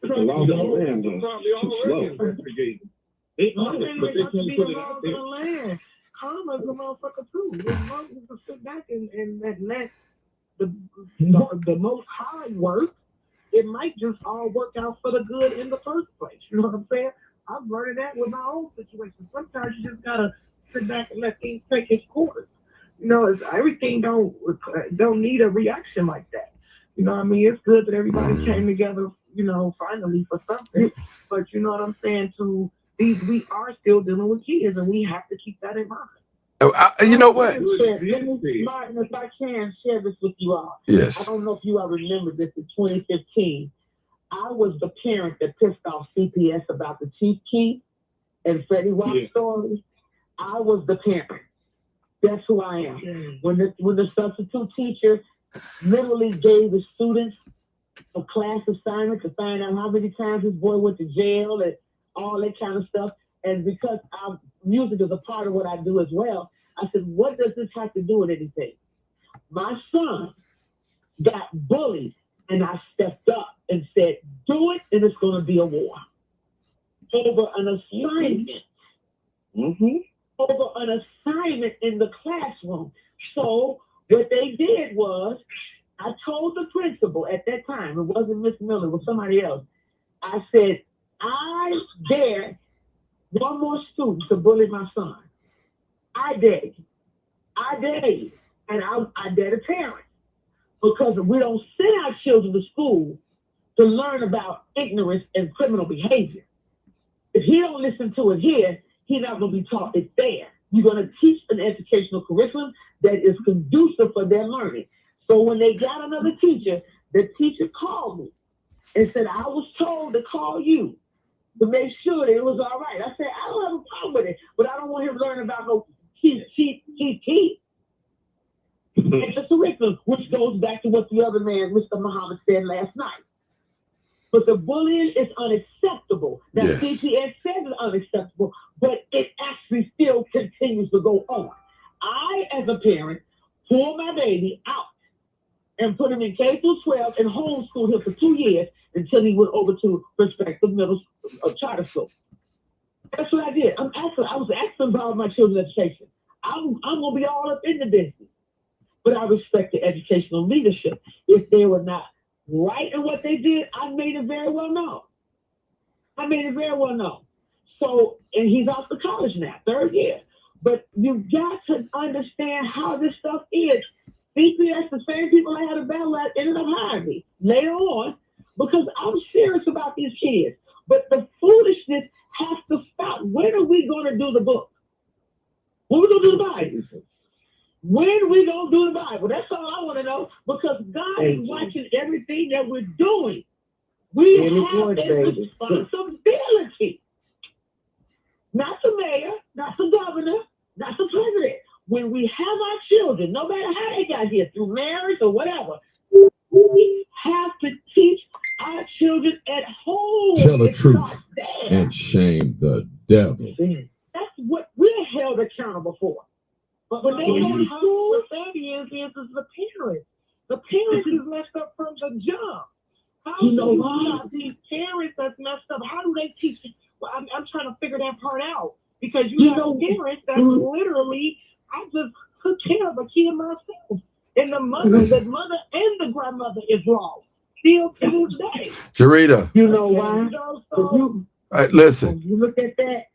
The laws of the land probably already investigating. They know it, but they can't put it out there. Karma's a motherfucker too. You're supposed to sit back and let the most high work. It might just all work out for the good in the first place. You know what I'm saying? I've learned that with my own situation. Sometimes you just gotta sit back and let things take its course. Everything don't need a reaction like that. You know what I mean? It's good that everybody came together, finally for something. But you know what I'm saying? We are still dealing with kids, and we have to keep that in mind. You know what? Martin, if I can share this with you all. Yes. I don't know if you all remember this in 2015. I was the parent that pissed off CPS about the Chief Keef and Freddie Watts story. I was the parent. That's who I am. When the substitute teacher literally gave the students a class assignment to find out how many times this boy went to jail and all that kind of stuff, and because music is a part of what I do as well, I said, what does this have to do with anything? My son got bullied, and I stepped up and said, do it, and it's going to be a war. Over an assignment. Mm-hmm. Over an assignment in the classroom. So what they did was, I told the principal at that time, it wasn't Miss Miller, it was somebody else. I said, I dare one more student to bully my son. I dare you. I dare you. And I dare the parents. Because we don't send our children to school to learn about ignorance and criminal behavior. If he don't listen to it here, he's not going to be taught it there. You're going to teach an educational curriculum that is conducive for their learning. So when they got another teacher, the teacher called me and said, I was told to call you to make sure that it was all right. I said, I don't have a problem with it, but I don't want him learning about no cheat. It's a curriculum, which goes back to what the other man, Mr. Muhammad, said last night. But the bullying is unacceptable. Now, yes. CPS says it's unacceptable, but it actually still continues to go on. I, as a parent, pulled my baby out and put him in K through 12 and homeschooled him for 2 years until he went over to prospective middle charter school. That's what I did. I was asking about my children's education. I'm going to be all up in the business. But I respect the educational leadership. If they were not right in what they did, I made it very well known. So, and he's off to college now, 3rd year. But you've got to understand how this stuff is. CPS, the same people I had a battle at, ended up hiring me later on because I'm serious about these kids. But the foolishness has to stop. When are we going to do the book? When are we going to do the Bible? When are we going to do the Bible? That's all I want to know, because God is watching everything that we're doing. We have a responsibility. Not the mayor, not the governor, not the president. When we have our children, no matter how they got here, through marriage or whatever, we have to teach our children at home. Tell the truth and shame the devil. That's what we're held accountable for. But when they go to school, what that is the parents. The parents is messed up from the jump. How do you these parents that's messed up? How do they teach? Well, I'm trying to figure that part out, because you have parents that literally, I just took care of a kid myself, and the mother and the grandmother is wrong still to this day. Jarita, you know why? Listen. You look at that.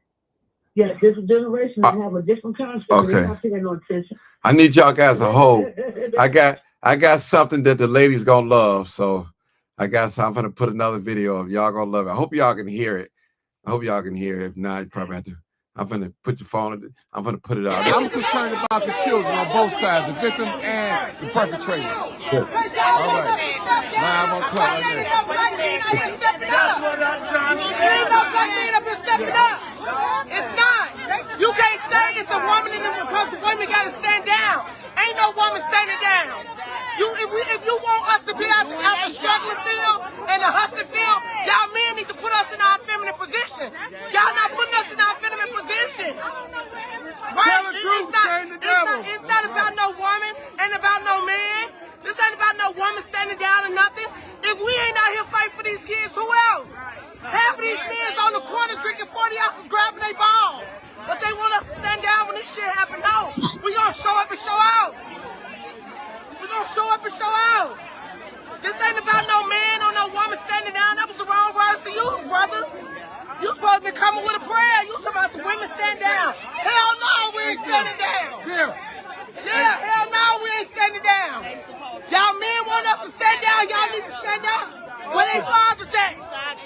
Yeah, different generations have a different concept. Okay. They're not paying no attention. I need y'all guys to hold. I got something that the ladies gonna love. So I'm gonna put another video of y'all gonna love it. I hope y'all can hear it. If not, you probably have to. I'm gonna put your phone. I'm gonna put it out. I'm concerned about the children on both sides, the victim and the perpetrators. Yes. All right. Live on clock right there. That's what I'm trying to tell you. It's not. You can't say it's a woman in the, because the women gotta stand down. Ain't no woman standing down. If you want us to be out the struggling field and the hustling field, y'all men need to put us in our feminine position. Y'all not putting us in our feminine position. Right? It's not about no woman, ain't about no man. This ain't about no woman standing down or nothing. If we ain't out here fighting for these kids, who else? Half of these men on the corner drinking 40 ounces, grabbing their balls. But they want us to stand down when this shit happen. No, we gonna show up and show out. This ain't about no man or no woman standing down. That was the wrong words to use, brother. You supposed to be coming with a prayer. You talking about some women stand down. Hell no, we ain't standing down. Yeah, hell no, we ain't standing down. Y'all men want us to stand down. Y'all need to stand down. Where they fathers at?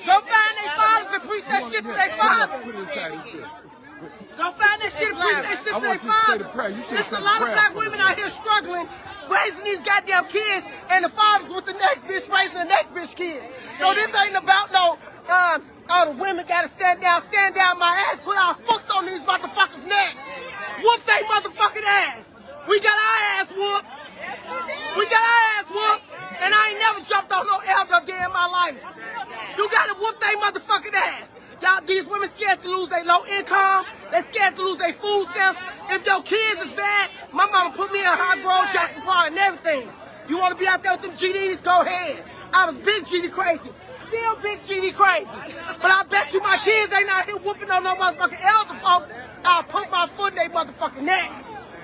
Go find their fathers and preach that shit to their fathers. Go find that shit and preach that shit to their fathers. There's a lot of black women out here struggling, raising these goddamn kids, and the fathers with the next bitch raising the next bitch kids. So this ain't about no, the women gotta stand down my ass, put our foots on these motherfuckers' necks. Whoop they motherfucking ass. whoop their motherfucking ass. Y'all, these women scared to lose their low income. They scared to lose their food stamps. If your kids is bad, my mama put me in high grove, Jackson Park, and everything. You want to be out there with them GDs? Go ahead. I was big GD crazy. Still big GD crazy. But I bet you my kids ain't out here whooping on no motherfucking elder folks. I'll put my foot in their motherfucking neck.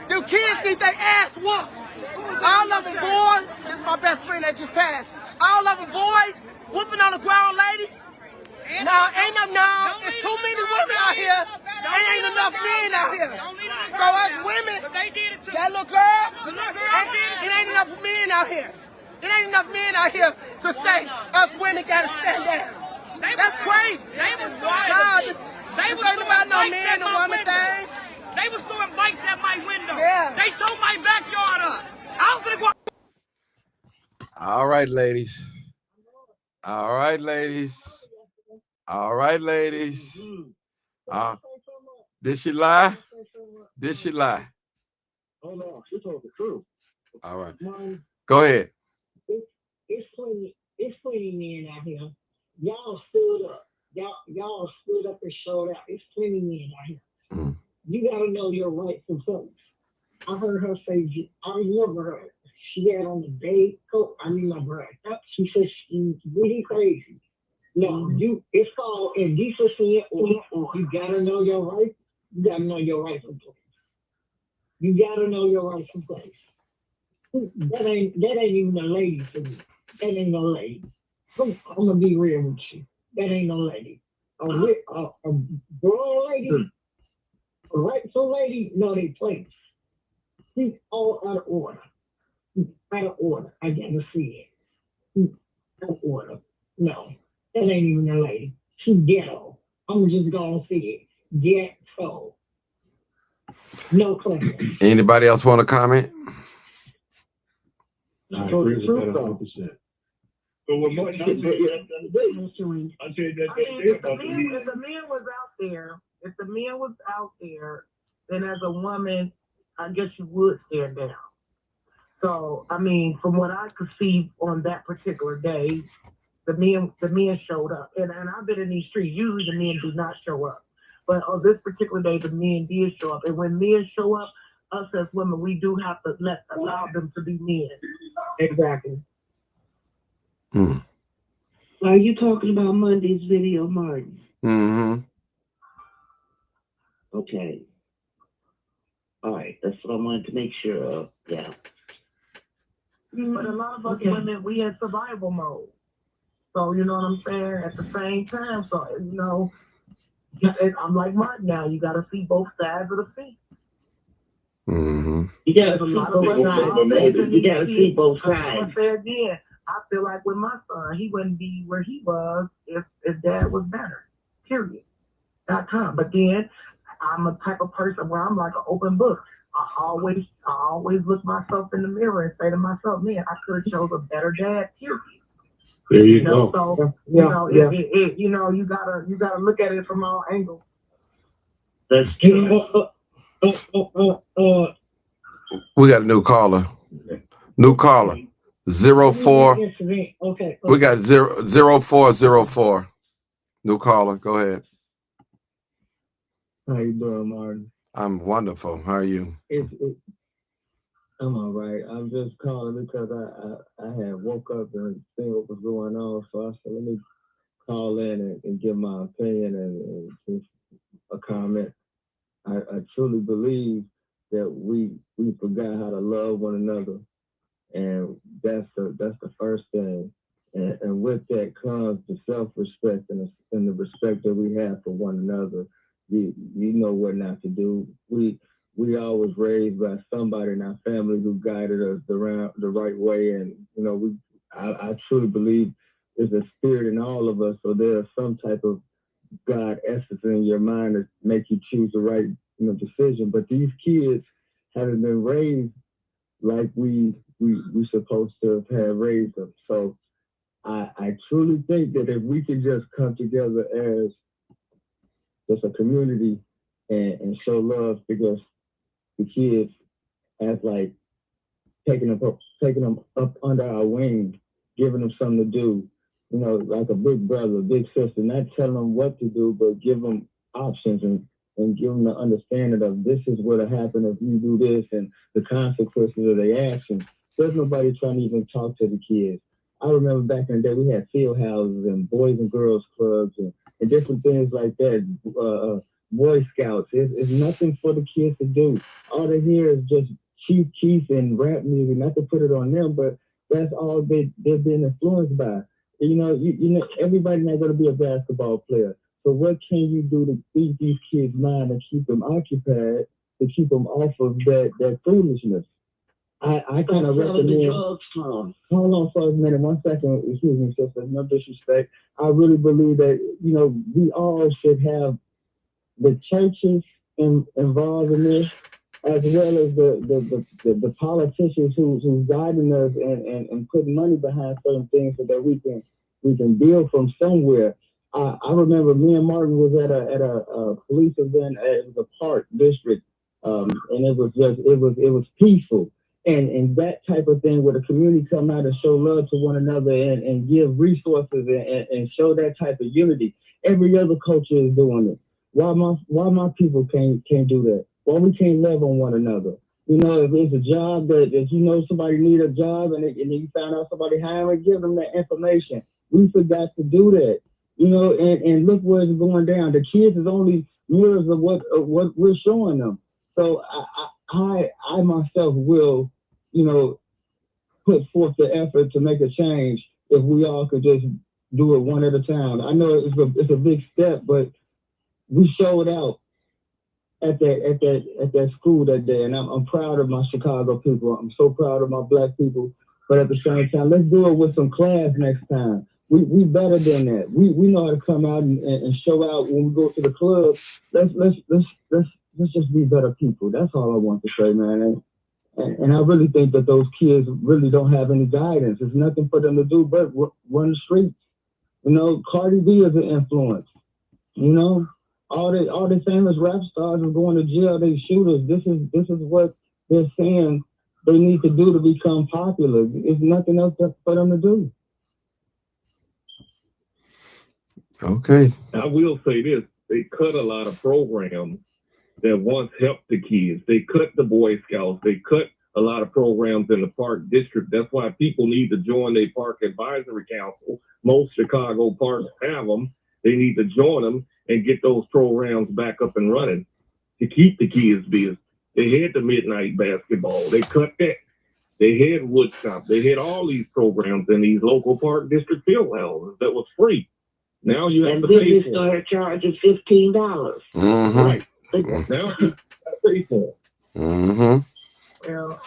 Them kids need their ass whooped. All of them boys, this is my best friend that just passed. All of them boys whooping on the ground lady. No, it's too many women out here. There ain't enough men out here. So us women, that little girl, it ain't enough men out here. It ain't enough men out here to say us women gotta stand down. That's crazy. This ain't about no man or woman thing. They was throwing bikes at my window. Yeah. They tore my backyard up. I was gonna go. All right, ladies. All right, ladies. All right, ladies. Did she lie? Did she lie? Oh no, she told the truth. All right. Go ahead. It's plenty men out here. Y'all stood up. Y'all stood up and showed out. It's plenty men out here. Mm. You gotta know your rights and folks. I heard her say, I remember her. She had on the day coat. I remember her. She said she's really crazy. No, it's called indecency and order. You gotta know your rights. You gotta know your rights and place. You gotta know your rights and place. That ain't even a lady for me. That ain't no lady. I'm gonna be real with you. That ain't no lady. A grown lady, a rightful lady, know they place. She's all out of order. Out of order. I gotta see it. Out of order. No, that ain't even a lady. She's ghetto. I'm just gonna see it. Ghetto. No question. Anybody else want to comment? I agree with that 100%. So what Martin said that if the man was out there, then as a woman, I guess you would stand down. So I mean, from what I could see on that particular day, the men showed up, and I've been in these streets. Usually the men do not show up, but on this particular day, the men did show up. And when men show up, us as women, we do have to allow them to be men. Exactly. Hmm. Are you talking about Monday's video, Martin? Mm-hmm. Okay. All right, that's what I wanted to make sure of. Yeah. But a lot of us women, we in survival mode. So you know what I'm saying? At the same time, so you know, I'm like Martin now. You got to see both sides of the fence. Mm-hmm. You gotta see both sides. I'm gonna say again, I feel like with my son, he wouldn't be where he was if dad was better. Period. .com. But then I'm a type of person where I'm like an open book. I always look myself in the mirror and say to myself, man, I could have chose a better dad. Period. There you go. So you know, you gotta look at it from all angles. That's true. We got a new caller. New caller. 04. Okay. We got 0404. New caller. Go ahead. How you doing, Martin? I'm wonderful. How are you? I'm all right. I'm just calling because I had woke up and seen what was going on, so I said let me call in and give my opinion and a comment. I truly believe that we forgot how to love one another, and that's the first thing. And with that comes the self-respect and the respect that we have for one another. You know what not to do. We always raised by somebody in our family who guided us the right way, and you know I truly believe there's a spirit in all of us. So there's some type of God essence in your mind to make you choose the right decision. But these kids haven't been raised like we supposed to have raised them. So I truly think that if we could just come together as just a community and show love, because the kids as like taking them up under our wing, giving them something to do, you know, like a big brother, a big sister, not telling them what to do, but give them options and give them the understanding of this is what'll happen if you do this and the consequences of their actions. There's nobody trying to even talk to the kids. I remember back in the day, we had field houses and boys and girls clubs and different things like that. Boy Scouts. It's nothing for the kids to do. All they hear is just Chief Keef and rap music. Not to put it on them, but that's all they're being influenced by. You know, everybody's not going to be a basketball player. So what can you do to feed these kids' mind and keep them occupied, to keep them off of that foolishness? I kind of recommend. Hold on for a minute, 1 second. Excuse me, sister. No disrespect. I really believe that, you know, we all should have the churches involved in this, as well as the politicians who's guiding us and putting money behind certain things so that we can build from somewhere. I remember me and Martin was at a police event at the Park District, and it was peaceful. And that type of thing where the community come out and show love to one another and give resources and show that type of unity. Every other culture is doing it. Why my people can't do that? Why we can't love on one another? You know, if it's a job that if you know somebody need a job and you found out somebody hiring, give them that information. We forgot to do that. You know, and look where it's going down. The kids is only mirrors of what we're showing them. So I myself will, you know, put forth the effort to make a change if we all could just do it one at a time. I know it's a big step, but we showed out at that school that day, and I'm proud of my Chicago people. I'm so proud of my Black people. But at the same time, let's do it with some class next time. We better than that. We know how to come out and show out when we go to the club. Let's just be better people. That's all I want to say, man. And I really think that those kids really don't have any guidance. There's nothing for them to do but run the streets. You know, Cardi B is an influence. You know, all the famous rap stars are going to jail. They shooters. This is what they're saying they need to do to become popular. There's nothing else for them to do. Okay. I will say this: they cut a lot of programs that once helped the kids. They cut the Boy Scouts. They cut a lot of programs in the Park District. That's why people need to join their Park Advisory Council. Most Chicago parks have them. They need to join them and get those programs back up and running to keep the kids busy. They had the midnight basketball. They cut that. They had woodshop. They had all these programs in these local Park District field houses that was free. Now you have to pay for it. And then they started charging $15. Mm-hmm. Right. Now you have to pay for it. Mm-hmm. Well,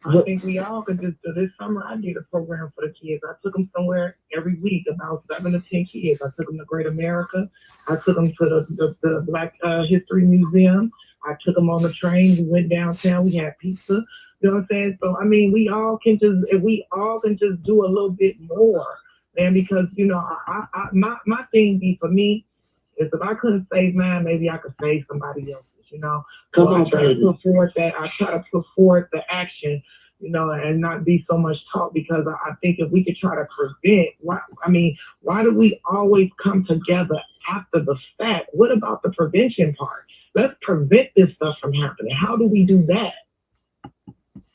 I think we all could just do this summer. I did a program for the kids. I took them somewhere every week, about 7 to 10 kids. I took them to Great America. I took them to the Black History Museum. I took them on the train. We went downtown. We had pizza. You know what I'm saying? So I mean, if we all can just do a little bit more, man. Because you know, my thing be for me is if I couldn't save mine, maybe I could save somebody else's. You know, so I try to put forward that. I try to put forward the action, you know, and not be so much talk, because I think if we could try to prevent, why do we always come together after the fact? What about the prevention part? Let's prevent this stuff from happening. How do we do that?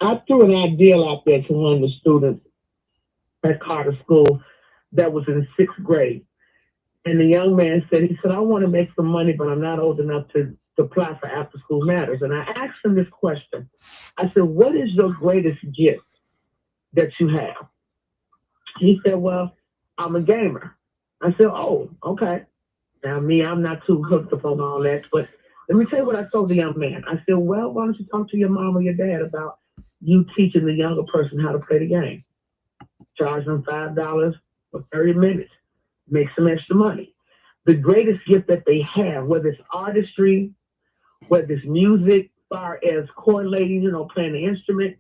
I threw an idea out there to one of the students at Carter School that was in 6th grade. And the young man said, I want to make some money, but I'm not old enough to apply for After School Matters. And I asked him this question. I said, what is your greatest gift that you have? He said, well, I'm a gamer. I said, oh, okay. Now, I'm not too hooked up on all that, but let me tell you what I told the young man. I said, well, why don't you talk to your mom or your dad about you teaching the younger person how to play the game? Charge them $5 for 30 minutes. Make some extra money. The greatest gift that they have, whether it's artistry, whether it's music, as far as correlating, you know, playing the instrument,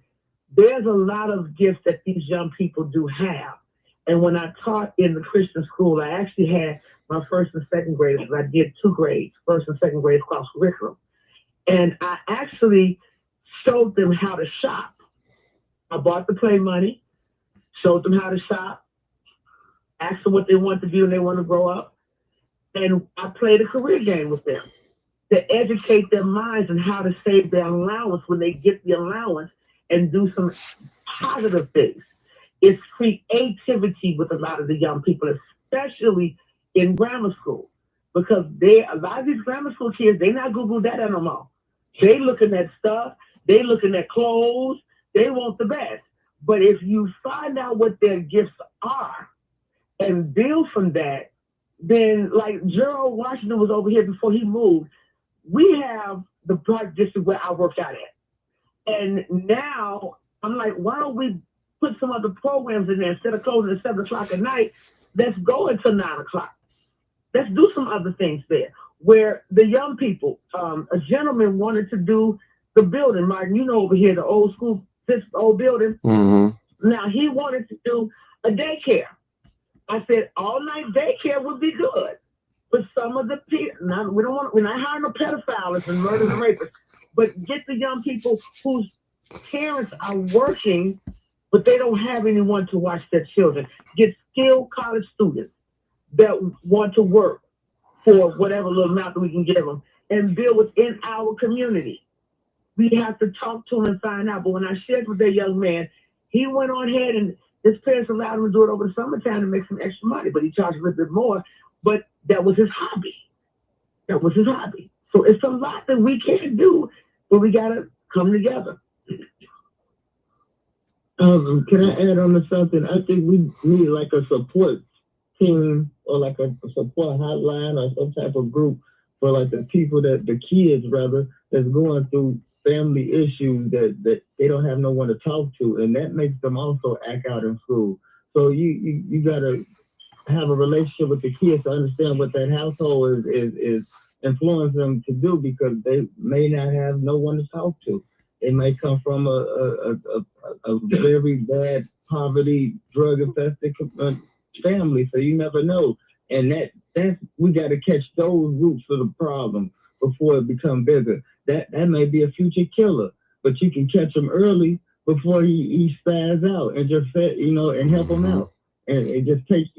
there's a lot of gifts that these young people do have. And when I taught in the Christian school, I actually had my 1st and 2nd graders. I did 2 grades, 1st and 2nd grades cross curriculum. And I actually showed them how to shop. I bought the play money, showed them how to shop, ask them what they want to do and they want to grow up. And I played a career game with them to educate their minds on how to save their allowance when they get the allowance and do some positive things. It's creativity with a lot of the young people, especially in grammar school, because a lot of these grammar school kids, they not Google that no more. They looking at stuff, they looking at clothes, they want the best. But if you find out what their gifts are and build from that, then like Gerald Washington was over here before he moved. We have the Park District where I work out at. And now I'm like, why don't we put some other programs in there instead of closing at 7 o'clock at night? Let's go until 9 o'clock. Let's do some other things there. Where the young people, a gentleman wanted to do the building, Martin, you know over here, the old school, this old building. Mm-hmm. Now he wanted to do a daycare. I said all night daycare would be good. But some of the people, we're not hiring no pedophiles and murderers and rapists, but get the young people whose parents are working, but they don't have anyone to watch their children. Get skilled college students that want to work for whatever little amount that we can give them and build within our community. We have to talk to them and find out. But when I shared with that young man, he went on ahead and his parents allowed him to do it over the summertime to make some extra money, but he charged a little bit more. But that was his hobby. That was his hobby. So it's a lot that we can't do, but we got to come together. Can I add on to something? I think we need like a support team or like a support hotline or some type of group for like the people the kids rather, that's going through family issues that they don't have no one to talk to, and that makes them also act out in school. So you gotta have a relationship with the kids to understand what that household is influencing them to do, because they may not have no one to talk to. They may come from a very bad poverty, drug infested family, so you never know. And that's we got to catch those roots of the problem before it become bigger. That may be a future killer, but you can catch him early before he spaz out and just and help him out. And it just takes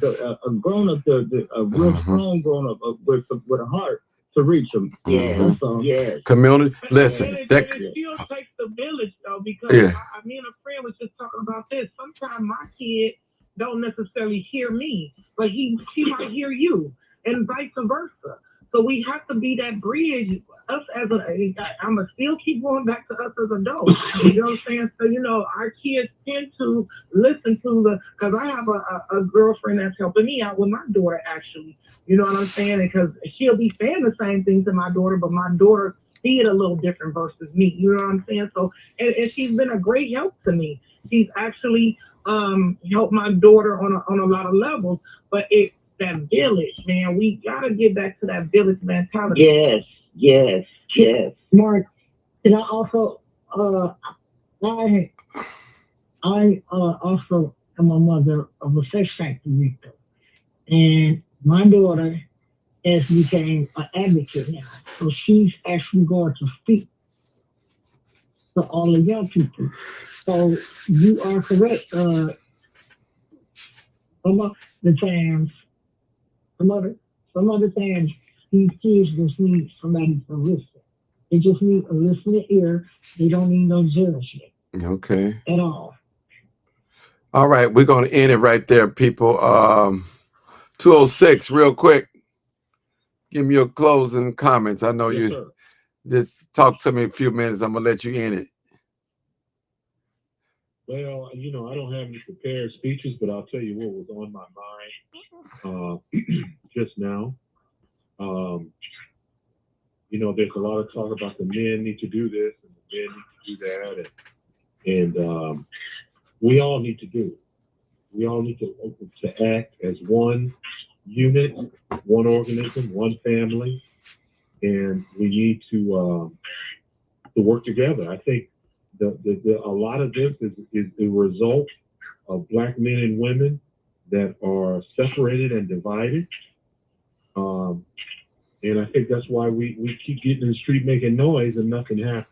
a grown up, a real strong grown up with a heart to reach them. Yes. Community, listen. It still takes the village though, because me and a friend was just talking about this. Sometimes my kid don't necessarily hear me, but she might hear you, and vice versa. So we have to be that bridge. Us as I'm gonna still keep going back to us as adults. You know what I'm saying? So our kids tend to listen to because I have a girlfriend that's helping me out with my daughter actually. You know what I'm saying? Because she'll be saying the same thing to my daughter, but my daughter see it a little different versus me. You know what I'm saying? So and she's been a great help to me. She's actually helped my daughter on a lot of levels, but that village, man, we gotta get back to that village mentality. Yes. Mark, and I also I also am a mother of a sex factory victim, and my daughter has became an advocate now, so she's actually going to speak to all the young people. So you are correct. Some of the times these kids just need somebody to listen. They just need a listening ear. They don't need no judgment. Okay. At all. All right, we're going to end it right there, people. 206, real quick. Give me your closing comments. I know you just talk to me a few minutes. I'm going to let you in it. Well, I don't have any prepared speeches, but I'll tell you what was on my mind just now. There's a lot of talk about the men need to do this and the men need to do that, and we all need to do it. We all need to act as one unit, one organism, one family, and we need to work together. I think a lot of this is the result of Black men and women that are separated and divided. And I think that's why we keep getting in the street making noise and nothing happens.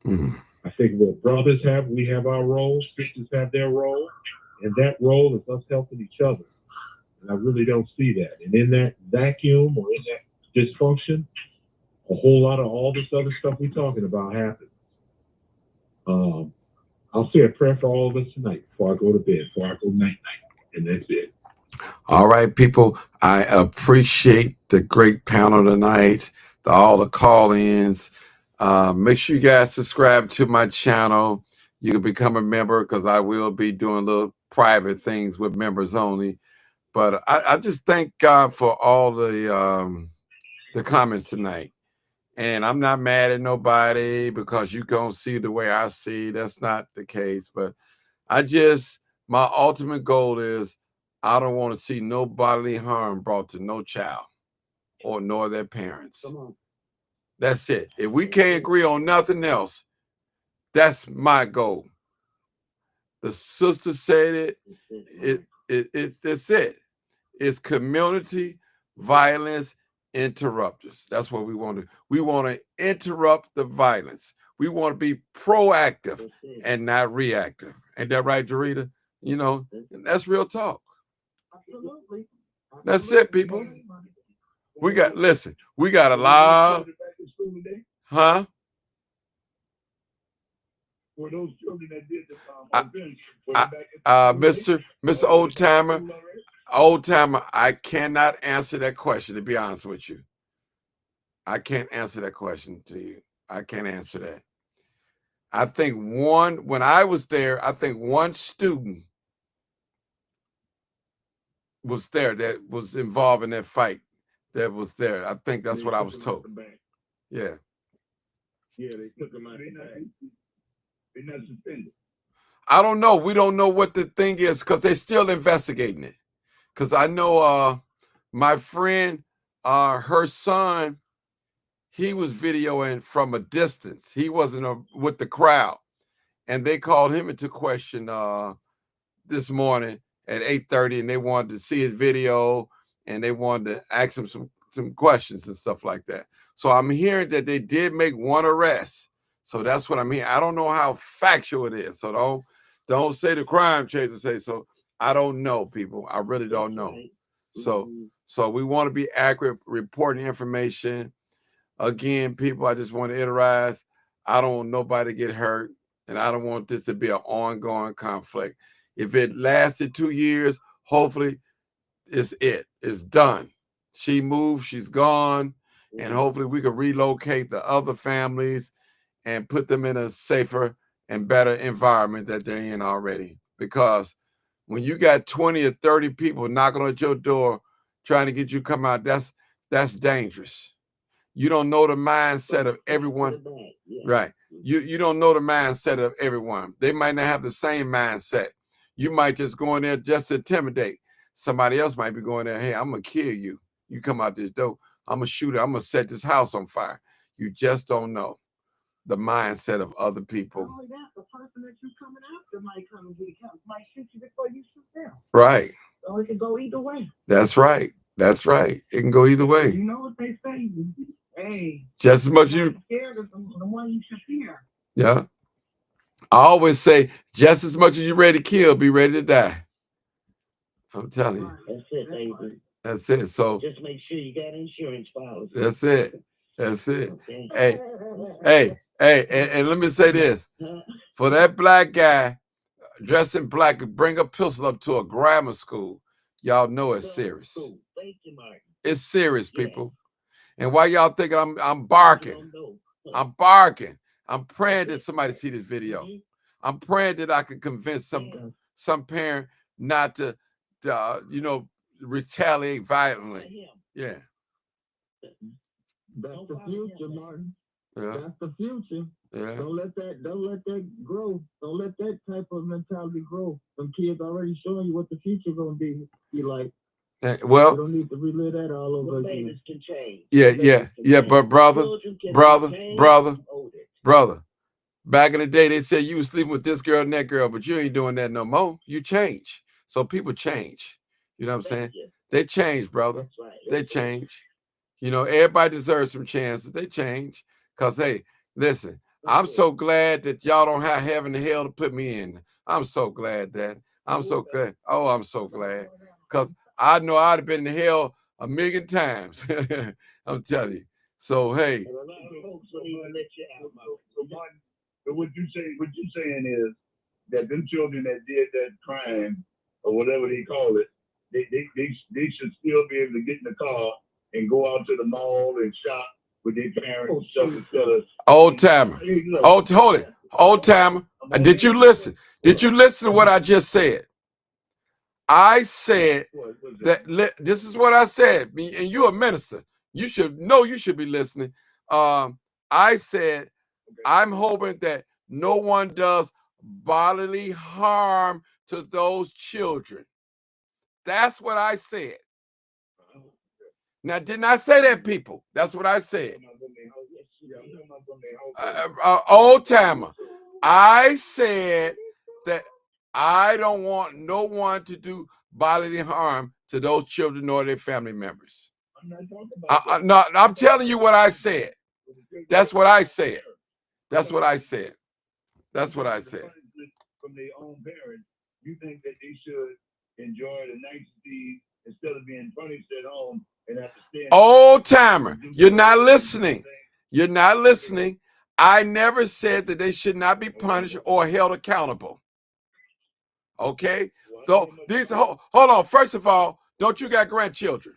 Mm-hmm. I think what brothers we have our role, sisters have their role, and that role is us helping each other. And I really don't see that. And in that vacuum or in that dysfunction, a whole lot of all this other stuff we're talking about happens. I'll say a prayer for all of us tonight before I go to bed, before I go night-night, and that's it. All right, people. I appreciate the great panel tonight, all the call-ins. Make sure you guys subscribe to my channel. You can become a member because I will be doing little private things with members only. But I just thank God for all the comments tonight. And I'm not mad at nobody because you gonna see the way I see. That's not the case. But my ultimate goal is I don't want to see no bodily harm brought to no child or nor their parents. That's it. If we can't agree on nothing else, that's my goal. The sister said that's it. It's community violence interrupters. That's what we want to do. We want to interrupt the violence. We want to be proactive and not reactive. Ain't that right, Jarita? You know, that's real talk. Absolutely. That's it, people. We got a lot. Huh? For those children that did Mr. Old Timer, I cannot answer that question, to be honest with you. I can't answer that question to you. I can't answer that. I think when I was there, I think one student was there that was involved in that fight that was there. I think that's what I was told. Yeah. Yeah, they took them out. They're not suspended. I don't know. We don't know what the thing is because they're still investigating it. Because I know my friend, her son, he was videoing from a distance. He wasn't with the crowd. And they called him into question this morning at 8:30, and they wanted to see his video, and they wanted to ask him some questions and stuff like that. So I'm hearing that they did make one arrest. So that's what I'm hearing. I don't know how factual it is. So don't say the crime chaser say so. I don't know, people. I really don't know. So we want to be accurate reporting information. Again, people, I just want to iterate. I don't want nobody to get hurt, and I don't want this to be an ongoing conflict. If it lasted 2 years, hopefully it's done. She moved, she's gone, and hopefully we can relocate the other families and put them in a safer and better environment that they're in already. Because when you got 20 or 30 people knocking on your door trying to get you to come out, that's dangerous. You don't know the mindset of everyone. Right. You don't know the mindset of everyone. They might not have the same mindset. You might just go in there just to intimidate. Somebody else might be going there, hey, I'm going to kill you. You come out this door, I'm going to shoot it. I'm going to set this house on fire. You just don't know the mindset of other people. Not only that, the person that you're coming after might come and get you, might shoot you before you shoot them. Right. So it can go either way. That's right. That's right. It can go either way. You know what they say? Hey, just as much you scared of the one you should fear. Yeah. I always say, just as much as you're ready to kill, be ready to die. I'm telling you. That's it, baby. That's it. So just make sure you got insurance policy. That's it. That's it. Okay. Hey, and let me say this. For that black guy dressed in black to bring a pistol up to a grammar school, y'all know it's serious. Thank you, Martin. It's serious, people. And why y'all thinking I'm barking? I'm barking. I'm praying that somebody see this video. I'm praying that I can convince some parent not to retaliate violently. Yeah. That's the future, Martin. Yeah. That's the future. Yeah. Don't let that grow. Don't let that type of mentality grow. Some kids already showing you what the future gonna be like. Well, you don't need to relive that all over again. Can change. Yeah, but brother, back in the day, they said you was sleeping with this girl and that girl, but you ain't doing that no more. You change. So people change. You know what I'm saying? They change, brother. They change. You know, everybody deserves some chances. They change. Because, hey, listen, I'm so glad that y'all don't have heaven and hell to put me in. I'm so glad that. I'm so glad. Oh, I'm so glad. Because I know I'd have been in hell a million times. I'm telling you. So hey. So what you saying is that them children that did that crime or whatever they call it, they should still be able to get in the car and go out to the mall and shop with their parents instead of Old timer. Oh, hold it. Old timer. Did you listen? Did you listen to what I just said? I said that this is what I said, and you're a minister. You should know, you should be listening. I said, I'm hoping that no one does bodily harm to those children. That's what I said. Now, didn't I say that, people? That's what I said. Old timer. I said that I don't want no one to do bodily harm to those children or their family members. No, I'm telling you what I said. That's what I said. That's what I said. That's what I said. From their own parents, you think that they should enjoy the niceties instead of being punished at home and have to stand. Old timer, you're not listening. You're not listening. I never said that they should not be punished or held accountable. Okay? So these hold on. First of all, don't you got grandchildren?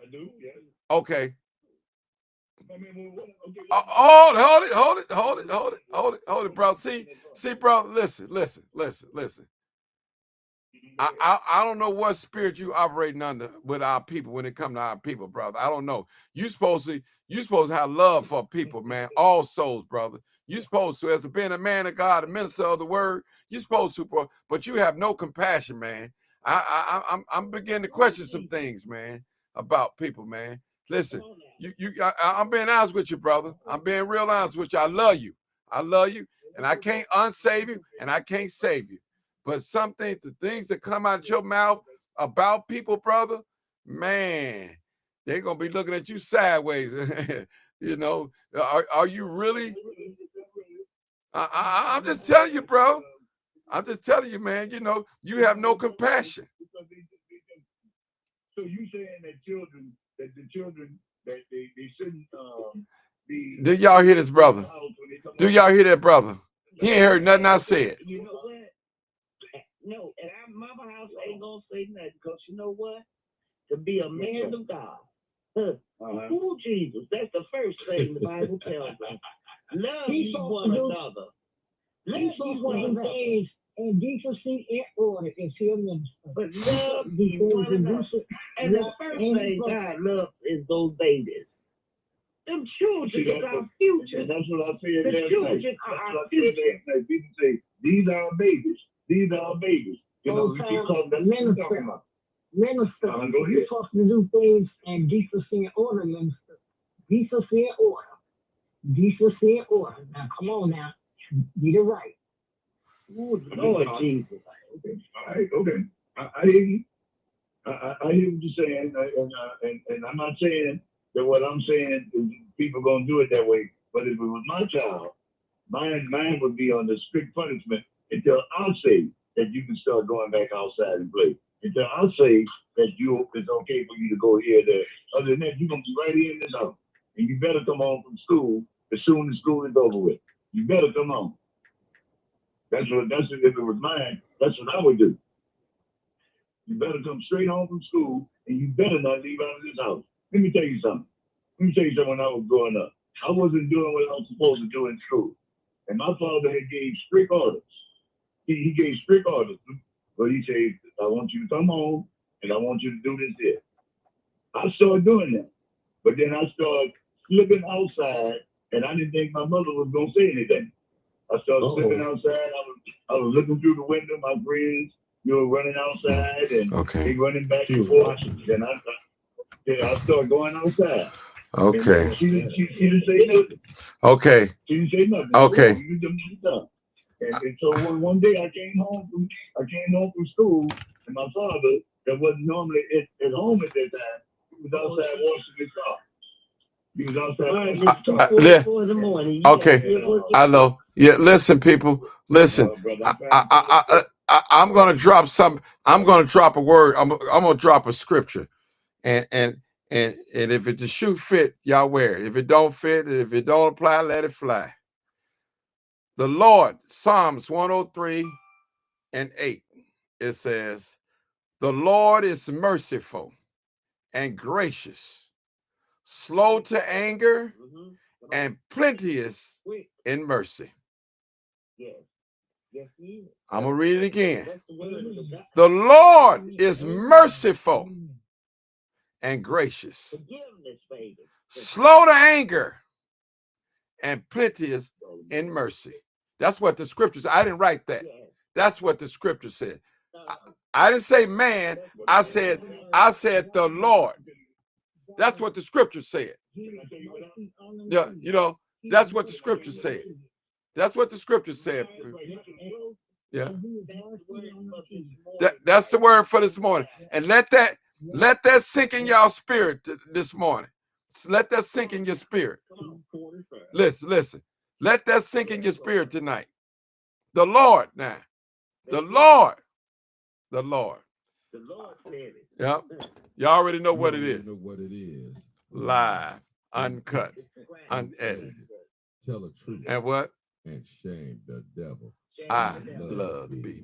I do, yeah. Okay. Hold it, bro. See, bro. Listen. I don't know what spirit you operating under with our people when it comes to our people, brother. I don't know. You supposed to have love for people, man. All souls, brother. You supposed to, as being a man of God, a minister of the word, you supposed to, bro. But you have no compassion, man. I'm beginning to question some things, man, about people, man. Listen, I'm being honest with you, brother. I'm being real honest with you. I love you, and I can't unsave you, and I can't save you. But the things that come out of your mouth about people, brother, man, they're gonna be looking at you sideways. You know, are you really? I'm just telling you, bro. I'm just telling you, man. You know, you have no compassion. So you saying that the children that they shouldn't be. Do y'all hear this, brother? Do y'all hear that, brother? He ain't heard nothing I said. You know what? No, and our mama house ain't gonna say nothing, because you know what? To be a man of God, ooh, Jesus, that's the first thing the Bible tells us. Love ye one another. Let's do one things in decency and order and fear minister. But love ye one another. And the first thing God loves is those babies. Them children is our future. That's what I said. The children are our future. People say, these are our babies. These are our babies. You know, you call them minister. You're supposed to do things in decency and order, minister. Decency and order. Decency and order. Now, come on now. Get it right. Ooh, Lord Jesus. Okay. All right, okay. I hear you. I hear what you're saying, and I'm not saying that what I'm saying is people gonna do it that way. But if it was my child, mine would be under strict punishment until I say that you can start going back outside and play. Until I say that it's okay for you to go here or there. Other than that, you're gonna be right here in this house, and you better come home from school as soon as school is over with. You better come home. That's if it was mine, that's what I would do. You better come straight home from school, and you better not leave out of this house. Let me tell you something. When I was growing up, I wasn't doing what I was supposed to do in school. And my father had gave strict orders. He gave strict orders. But he said, I want you to come home, and I want you to do this here. I started doing that. But then I started slipping outside, and I didn't think my mother was going to say anything. I started slipping outside. I was looking through the window. My friends, running outside, and they running back and forth. And I started going outside. Okay. She didn't say nothing. Okay. She didn't say nothing. Okay. And so one day I came home from school, and my father, that wasn't normally at home at that time, he was outside washing his car. He was outside. 4 in the morning. Okay. I know. Yeah. Listen, people. Listen. I'm going to drop some. I'm going to drop a word. I'm going to drop a scripture, and if it the shoe fit, y'all wear it. If it don't fit, if it don't apply, let it fly. The Lord, Psalms 103:8. It says, "The Lord is merciful and gracious, slow to anger, and plenteous in mercy." Yes. Yes, he is. I'm going to read it again. The Lord is merciful and gracious, Forgiveness, baby. slow to anger, and plenteous in mercy. That's what the scriptures. I didn't write that. That's what the scripture said. I didn't say man. I said the Lord. That's what the scripture said. Yeah, you know, that's what the scripture said. That's what the scripture said. Yeah. That's the word for this morning. And let that sink in y'all spirit this morning. Let that sink in your spirit. Listen. Let that sink in your spirit tonight. The Lord now. The Lord. The Lord. The Lord said it. Yep. You already know what it is. Know what it is. Live, uncut, unedited. Tell the truth. And what? And shame the devil. I love to be.